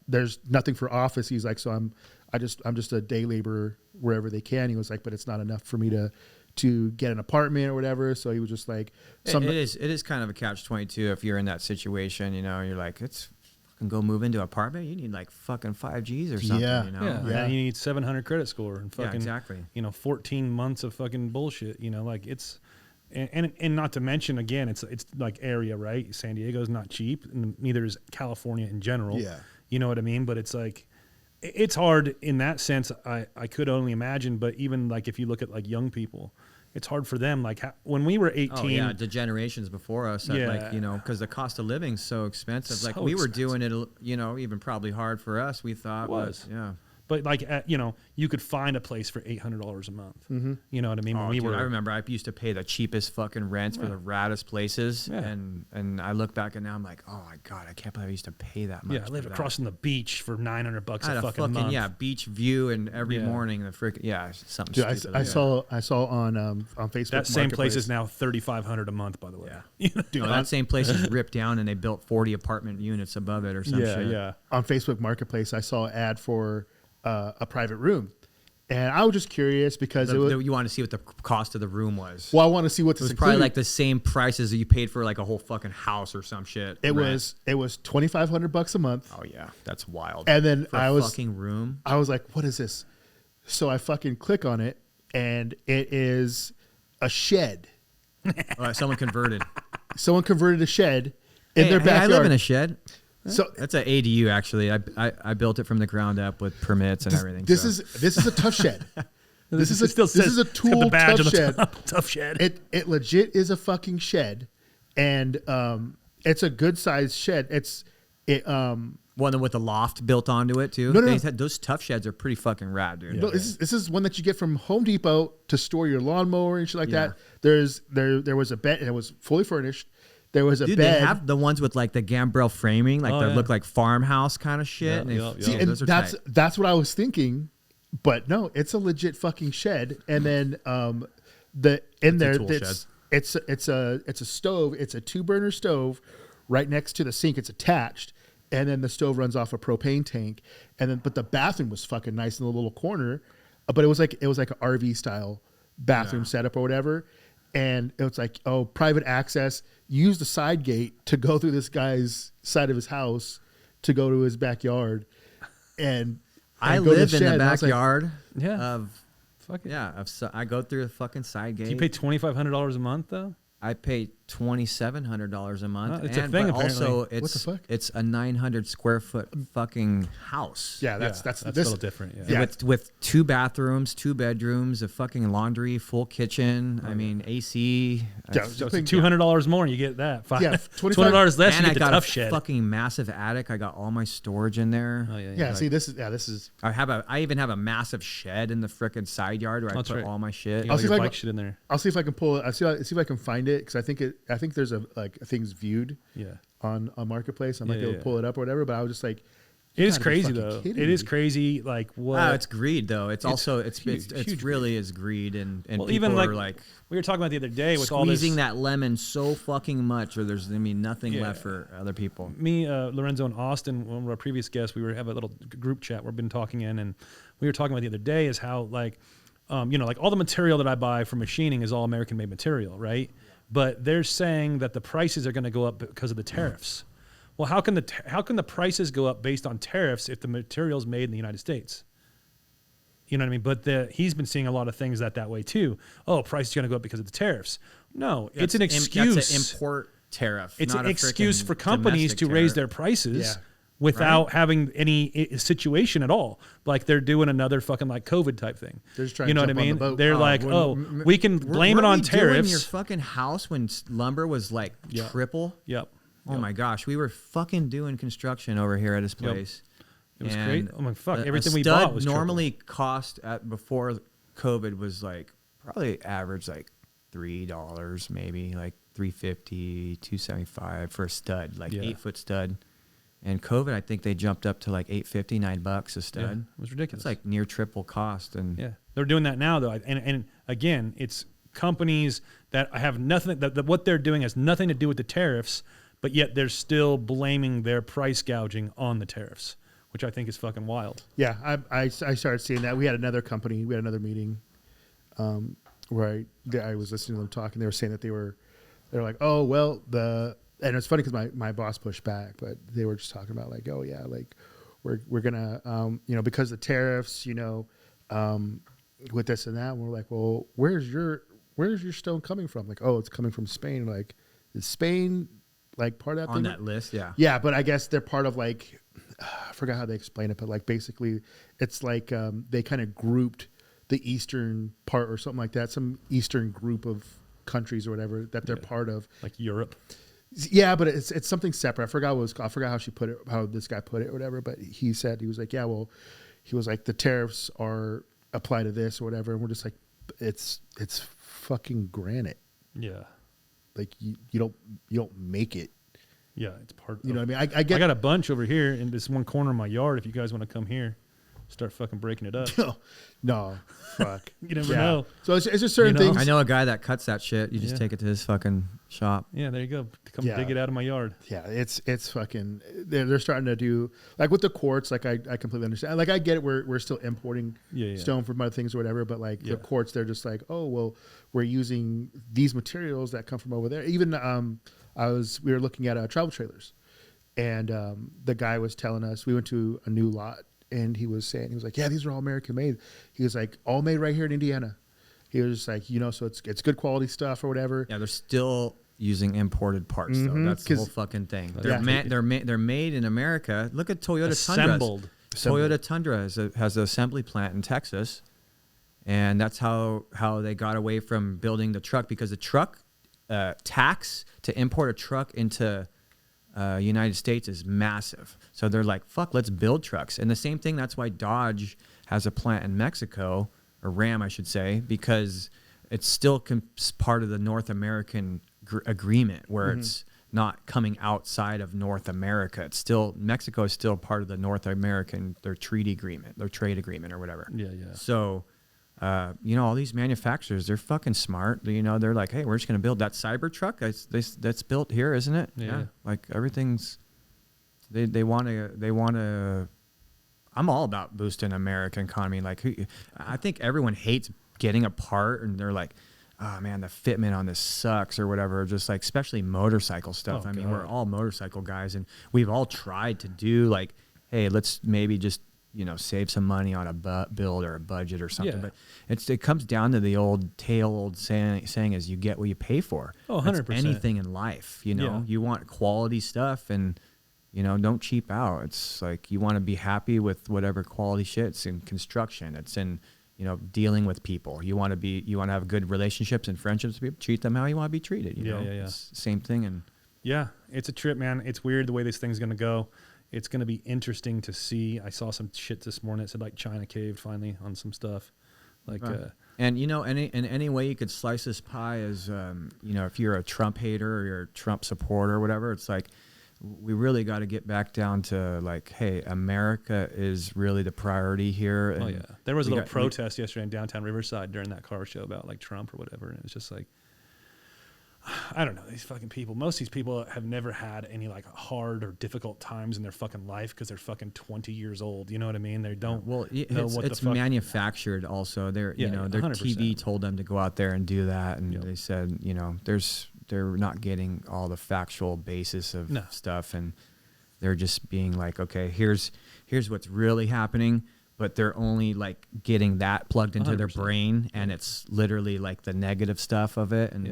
there's nothing for office. He's like, so I'm just a day laborer wherever they can. He was like, but it's not enough for me to get an apartment or whatever. So he was just like, it is kind of a catch-22 if you're in that situation. You're like, it's fucking go move into an apartment. You need like fucking 5 Gs or something. Yeah. And you need 700 credit score and fucking exactly. 14 months of fucking bullshit. Like it's. And not to mention, again, it's like area, right? San Diego's not cheap, and neither is California in general. Yeah. You know what I mean? But it's like, it's hard in that sense. I could only imagine, but even like if you look at like young people, it's hard for them. Like when we were 18. Oh, yeah, the generations before us. Like, because the cost of living's so expensive. So like we were doing it, even probably hard for us, we thought. It was. But, yeah. But like, you could find a place for $800 a month. Mm-hmm. You know what I mean? I remember I used to pay the cheapest fucking rents for the raddest places. Yeah. And I look back and now I'm like, oh my God, I can't believe I used to pay that much. Yeah, I live across from the beach for $900 a fucking month. Yeah, beach view, and every morning something stupid. I saw on Facebook. That same place is now $3,500 a month, by the way. Yeah. Dude, that same place is ripped down and they built 40 apartment units above it or some shit. Yeah. On Facebook Marketplace, I saw an ad for a private room, and I was just curious because you want to see what the cost of the room was. Well, I want to see what this was probably like the same prices that you paid for like a whole fucking house or some shit. It was $2,500 a month. Oh yeah, that's wild. And then fucking room. I was like, what is this? So I fucking click on it, and it is a shed. Someone converted. Someone converted a shed in their backyard. I live in a shed. So That's an ADU actually. I built it from the ground up with permits and everything. this is a tough shed. This is a tool tough shed. Tough shed. It legit is a fucking shed, and it's a good sized shed. One with a loft built onto it too. No. Those tough sheds are pretty fucking rad, dude. No, this is one that you get from Home Depot to store your lawnmower and shit like that. There was a bed, and it was fully furnished. There was a bed. They have the ones with like the gambrel framing, like that look like farmhouse kind of shit. See, and that's what I was thinking, but no, it's a legit fucking shed. And then it's a stove. It's a 2-burner stove right next to the sink. It's attached, and then the stove runs off a propane tank. But the bathroom was fucking nice in the little corner, but it was like an RV style bathroom setup or whatever. And it was like, oh, private access. Use the side gate to go through this guy's side of his house to go to his backyard. And I live in the backyard of fuck it. Yeah, I go through the fucking side gate. Do you pay $2,500 a month though? I pay $2,700 a month. It's a thing, but also apparently. What the fuck? It's a 900 square foot fucking house. Yeah, that's a little different. Yeah. With 2 bathrooms, 2 bedrooms, a fucking laundry, full kitchen. I mean, AC. So it's $200 more, and you get that. $200 less, and you I get got the tough a shed. fucking massive attic. I got all my storage in there. Oh yeah. Yeah. See, this is. I even have a massive shed in the frickin' side yard where I put all my shit. You got your bike shit in there. I'll see if I can pull it. I'll see if I can find it, because I think there's things viewed on Marketplace. I might be able to pull it up or whatever. But I was just like, it is crazy though. It is crazy. Like what? Oh, it's greed though. It's also it's really is greed and people even are like we were talking about the other day with all squeezing this, that lemon so fucking much, or there's nothing left for other people. Me, Lorenzo, and Austin, one of our previous guests, we have a little group chat we've been talking in, and we were talking about the other day is how like all the material that I buy for machining is all American made material, right? But they're saying that the prices are going to go up because of the tariffs. Well, how can the prices go up based on tariffs if the material is made in the United States? You know what I mean? But he's been seeing a lot of things that way too. Oh, price is going to go up because of the tariffs. No, it's an excuse. That's an import tariff. It's an excuse for companies to raise their prices without having any situation at all. Like they're doing another fucking like COVID type thing. They're just trying you know to what I jump on mean? the boat. They're like, we can blame it on tariffs. Your fucking house when lumber was like triple. Yep. Oh my gosh, we were fucking doing construction over here at his place. It was crazy. Oh my fuck! Everything we bought was normally cost before COVID was like probably average like $3 maybe, like $3.50, $2.75 for a stud, like 8-foot stud. And COVID, I think they jumped up to like $8.50, $9 a stud. Yeah, it was ridiculous. It's like near triple cost. And they're doing that now though. And again, it's companies that have nothing. That what they're doing has nothing to do with the tariffs, but yet they're still blaming their price gouging on the tariffs, which I think is fucking wild. Yeah, I started seeing that. We had another company. We had another meeting where I was listening to them talk, and they were saying that they're like, oh well, and it's funny because my boss pushed back, but they were just talking about like, oh yeah, like we're gonna because the tariffs, with this and that. And we're like, well, where's your stone coming from? Like, oh, it's coming from Spain. Like, is Spain like part of that on thing? that list? Yeah. Yeah, but I guess they're part of like I forgot how they explain it, but like basically it's like they kind of grouped the eastern part or something like that, some eastern group of countries or whatever that they're part of, like Europe. Yeah, but it's something separate. I forgot how she put it, how this guy put it or whatever. But he was like, yeah, well, he was like, the tariffs are applied to this or whatever, and we're just like, it's fucking granite. Yeah, like you don't make it. Yeah, it's part. You know what I mean? I got a bunch over here in this one corner of my yard. If you guys want to come here, start fucking breaking it up. No, fuck. You never know. So it's just certain things. I know a guy that cuts that shit. You just take it to his fucking shop. Yeah, there you go. Come dig it out of my yard. Yeah, it's fucking. They're starting to do like with the quartz. Like I completely understand. Like I get it. We're still importing stone from other things or whatever. But like the quartz, they're just like, oh well, we're using these materials that come from over there. Even we were looking at travel trailers, and the guy was telling us, we went to a new lot. And he was like, yeah, these are all American made. He was like, all made right here in Indiana. He was just like, so it's good quality stuff or whatever. Yeah, they're still using imported parts. Though that's the whole fucking thing. They're made in America. Look at Toyota Assembled. Toyota Tundra has an assembly plant in Texas, and that's how they got away from building the truck, because the truck tax to import a truck into United States is massive. So they're like, fuck, let's build trucks. And the same thing, that's why Dodge has a plant in Mexico, or Ram, I should say, because it's still part of the North American agreement, where it's not coming outside of North America. It's still, Mexico is still part of the North American, their treaty agreement, their trade agreement or whatever. Yeah. So, all these manufacturers, they're fucking smart. They're like, hey, we're just going to build that Cybertruck. That's built here, isn't it? Yeah. Like everything's, they want to, I'm all about boosting American economy. Like, I think everyone hates getting a part, and they're like, oh man, the fitment on this sucks or whatever. Just like, especially motorcycle stuff. I mean, we're all motorcycle guys, and we've all tried to do like, hey, let's maybe just, save some money on a build or a budget or something. But it comes down to the old saying is, you get what you pay for. Oh, 100%. It's anything in life, you want quality stuff, and don't cheap out. It's like, you want to be happy with whatever quality shit. It's in construction. It's in, dealing with people. You want to have good relationships and friendships with people. Treat them how you want to be treated. You know? It's the same thing. And yeah, it's a trip, man. It's weird the way this thing's going to go. It's going to be interesting to see. I saw some shit this morning. It said like China caved finally on some stuff. Like, and any way you could slice this pie is, if you're a Trump hater or you're a Trump supporter or whatever, it's like, we really got to get back down to like, hey, America is really the priority here. And there was a little protest yesterday in downtown Riverside during that car show about like Trump or whatever, and it was just like, I don't know, these fucking people. Most of these people have never had any like hard or difficult times in their fucking life because they're fucking 20 years old. You know what I mean? They don't. Well, it's manufactured. Also, their 100%. TV told them to go out there and do that, and they said, they're not getting all the factual basis of stuff, and they're just being like, okay, here's what's really happening, but they're only like getting that plugged into 100%. Their brain, and it's literally like the negative stuff of it. And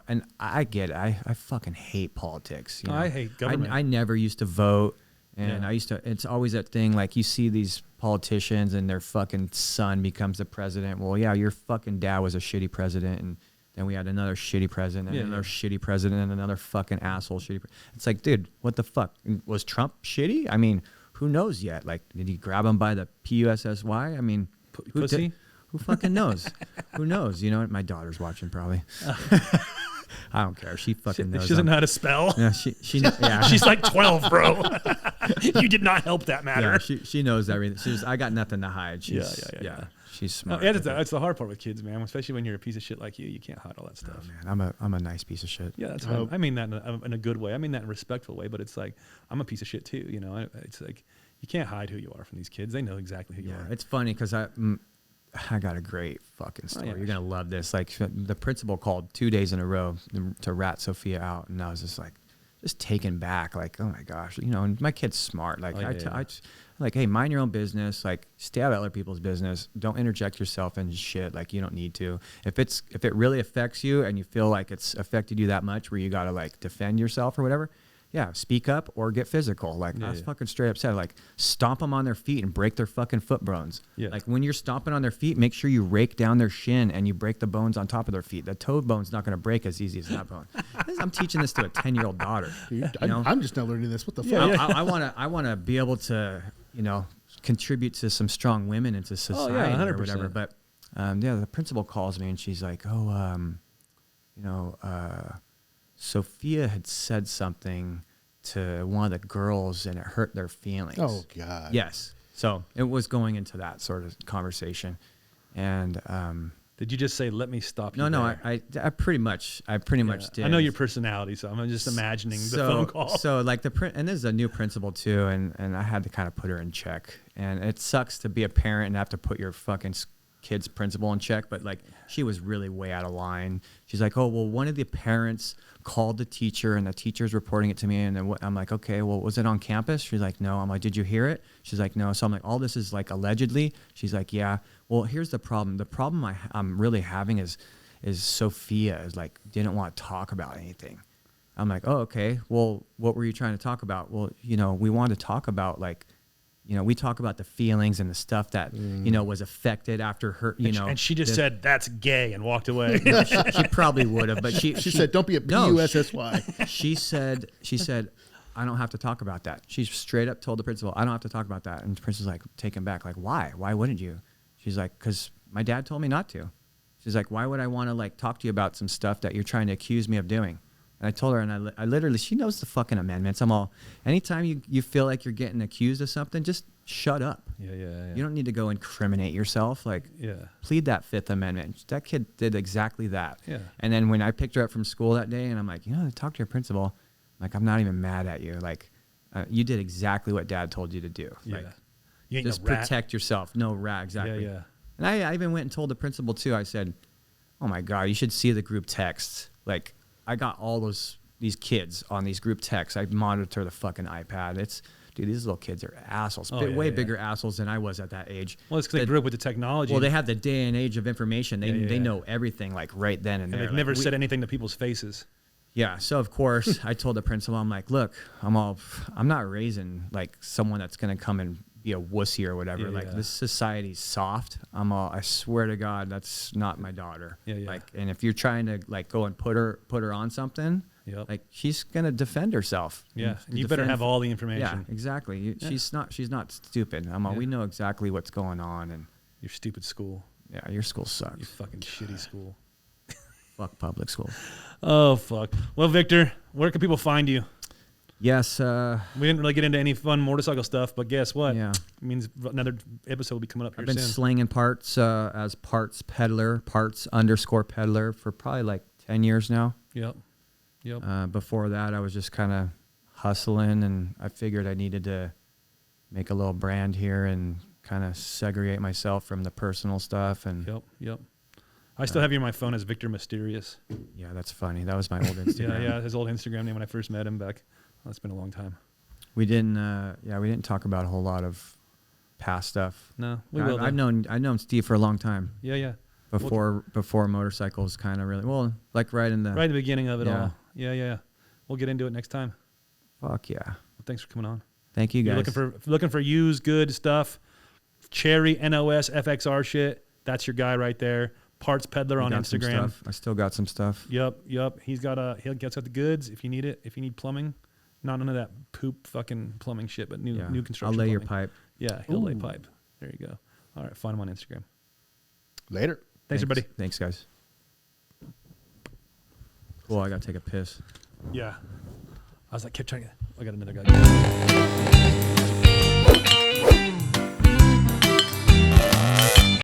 and I get it. I fucking hate politics. I hate government. I never used to vote, and it's always that thing, like, you see these politicians and their fucking son becomes the president. Well, yeah, your fucking dad was a shitty president, and then we had another shitty president, and another shitty president, and another fucking asshole shitty. It's like, dude, what the fuck? Was Trump shitty? I mean, who knows yet? Like, did he grab him by the PUSSY? I mean, pussy? Who fucking knows? Who knows? My daughter's watching probably. I don't care. She fucking knows. She doesn't know how to spell. Yeah, She's like 12, bro. You did not help that matter. Yeah, she knows everything. I got nothing to hide. She's smart. That's the hard part with kids, man. Especially when you're a piece of shit like you can't hide all that stuff. Oh, man, I'm a nice piece of shit. Yeah, that's right. I mean that in a good way. I mean that in a respectful way. But it's like, I'm a piece of shit too. It's like, you can't hide who you are from these kids. They know exactly who you are. It's funny because I got a great fucking story. You're gonna love this. Like, the principal called 2 days in a row to rat Sophia out, and I was just like, taken back. Like, oh my gosh, and my kid's smart. Like, like, hey, mind your own business. Like, stay out of other people's business. Don't interject yourself in shit. Like, you don't need to. If it really affects you and you feel like it's affected you that much, where you gotta like defend yourself or whatever, speak up or get physical. Like, I was fucking straight upset. Like, stomp them on their feet and break their fucking foot bones. Yeah. Like, when you're stomping on their feet, make sure you rake down their shin and you break the bones on top of their feet. The toe bone's not going to break as easy as that bone. I'm teaching this to a 10-year-old daughter. I'm just now learning this. What the fuck? I want to be able to, contribute to some strong women into society or whatever. But the principal calls me and she's like, Sophia had said something to one of the girls and it hurt their feelings. Oh, God. Yes. So it was going into that sort of conversation. And did you just say, let me stop you? No, I pretty much did. I know your personality, so I'm just imagining the phone call. So like and this is a new principal too, and I had to kind of put her in check. And it sucks to be a parent and have to put your fucking kid's principal in check, but like, she was really way out of line. She's like, oh, well, one of the parents called the teacher and the teacher's reporting it to me. And then I'm like, okay, well, was it on campus? She's like, no. I'm like, did you hear it? She's like, no. So I'm like, all this is like allegedly? She's like, yeah. Well, here's the problem. The problem I'm really having is is Sophia is like didn't want to talk about anything. I'm like, oh, okay. Well, what were you trying to talk about? Well, you know, we wanted to talk about like, you know, we talk about the feelings and the stuff that, you know, was affected after her, you know. And she just said, that's gay and walked away. She probably would have, but she said, don't be a PUSSY. She said, I don't have to talk about that. She straight up told the principal, I don't have to talk about that. And the principal's like taken back, like, why? Why wouldn't you? She's like, because my dad told me not to. She's like, why would I want to like talk to you about some stuff that you're trying to accuse me of doing? And I told her, and I literally, she knows the fucking amendments. I'm all, anytime you feel like you're getting accused of something, just shut up. Yeah. You don't need to go incriminate yourself. Like, plead that Fifth Amendment. That kid did exactly that. Yeah. And then when I picked her up from school that day, and I'm like, you know, talk to your principal. I'm like, I'm not even mad at you. Like, you did exactly what Dad told you to do. Yeah. Like, You ain't just no rat. protect yourself. No rat, exactly. Yeah. And I even went and told the principal too. I said, oh my God, you should see the group texts. Like, I got all these kids on these group texts. I monitor the fucking iPad. Dude, these little kids are assholes. Way bigger assholes than I was at that age. Well, it's because they grew up with the technology. Well, they have the day and age of information. They know everything like right then and there. They've never said anything to people's faces. Yeah. So of course I told the principal, I'm like, look, I'm not raising like someone that's going to come and be a wussy or whatever. This society's soft. I swear to God, that's not my daughter. Yeah. Like, and if you're trying to like go and put her on something, like she's going to defend herself. Yeah. And you better have all the information. Yeah, exactly. She's not stupid. We know exactly what's going on. And your stupid school. Yeah. Your school sucks. Your fucking shitty school. Fuck public school. Oh, fuck. Well, Victor, where can people find you? Yes. We didn't really get into any fun motorcycle stuff, but guess what? Yeah. It means another episode will be coming up here I've been soon. slinging parts as Parts Peddler, Parts_Peddler for probably like 10 years now. Yep. Before that, I was just kind of hustling, and I figured I needed to make a little brand here and kind of segregate myself from the personal stuff. And Yep. I still have you on my phone as Victor Mysterious. Yeah, that's funny. That was my old Instagram. yeah, his old Instagram name when I first met him back. That's been a long time. We didn't talk about a whole lot of past stuff. No, we will. I've known Steve for a long time. Yeah. Before motorcycles, kind of really like right in the beginning of it all. Yeah. We'll get into it next time. Fuck yeah. Well, thanks for coming on. Thank you guys. You're looking for used good stuff. Cherry NOS FXR shit. That's your guy right there. Parts Peddler on Instagram. I still got some stuff. Yep. He's got the goods if you need it. If you need plumbing, not none of that poop fucking plumbing shit, but new construction. I'll lay plumbing. your pipe. Yeah, he'll lay pipe. There you go. All right, find him on Instagram. Later. Thanks, everybody. Thanks, guys. Cool. I gotta take a piss. Yeah. I was like, kept trying to. I got another guy.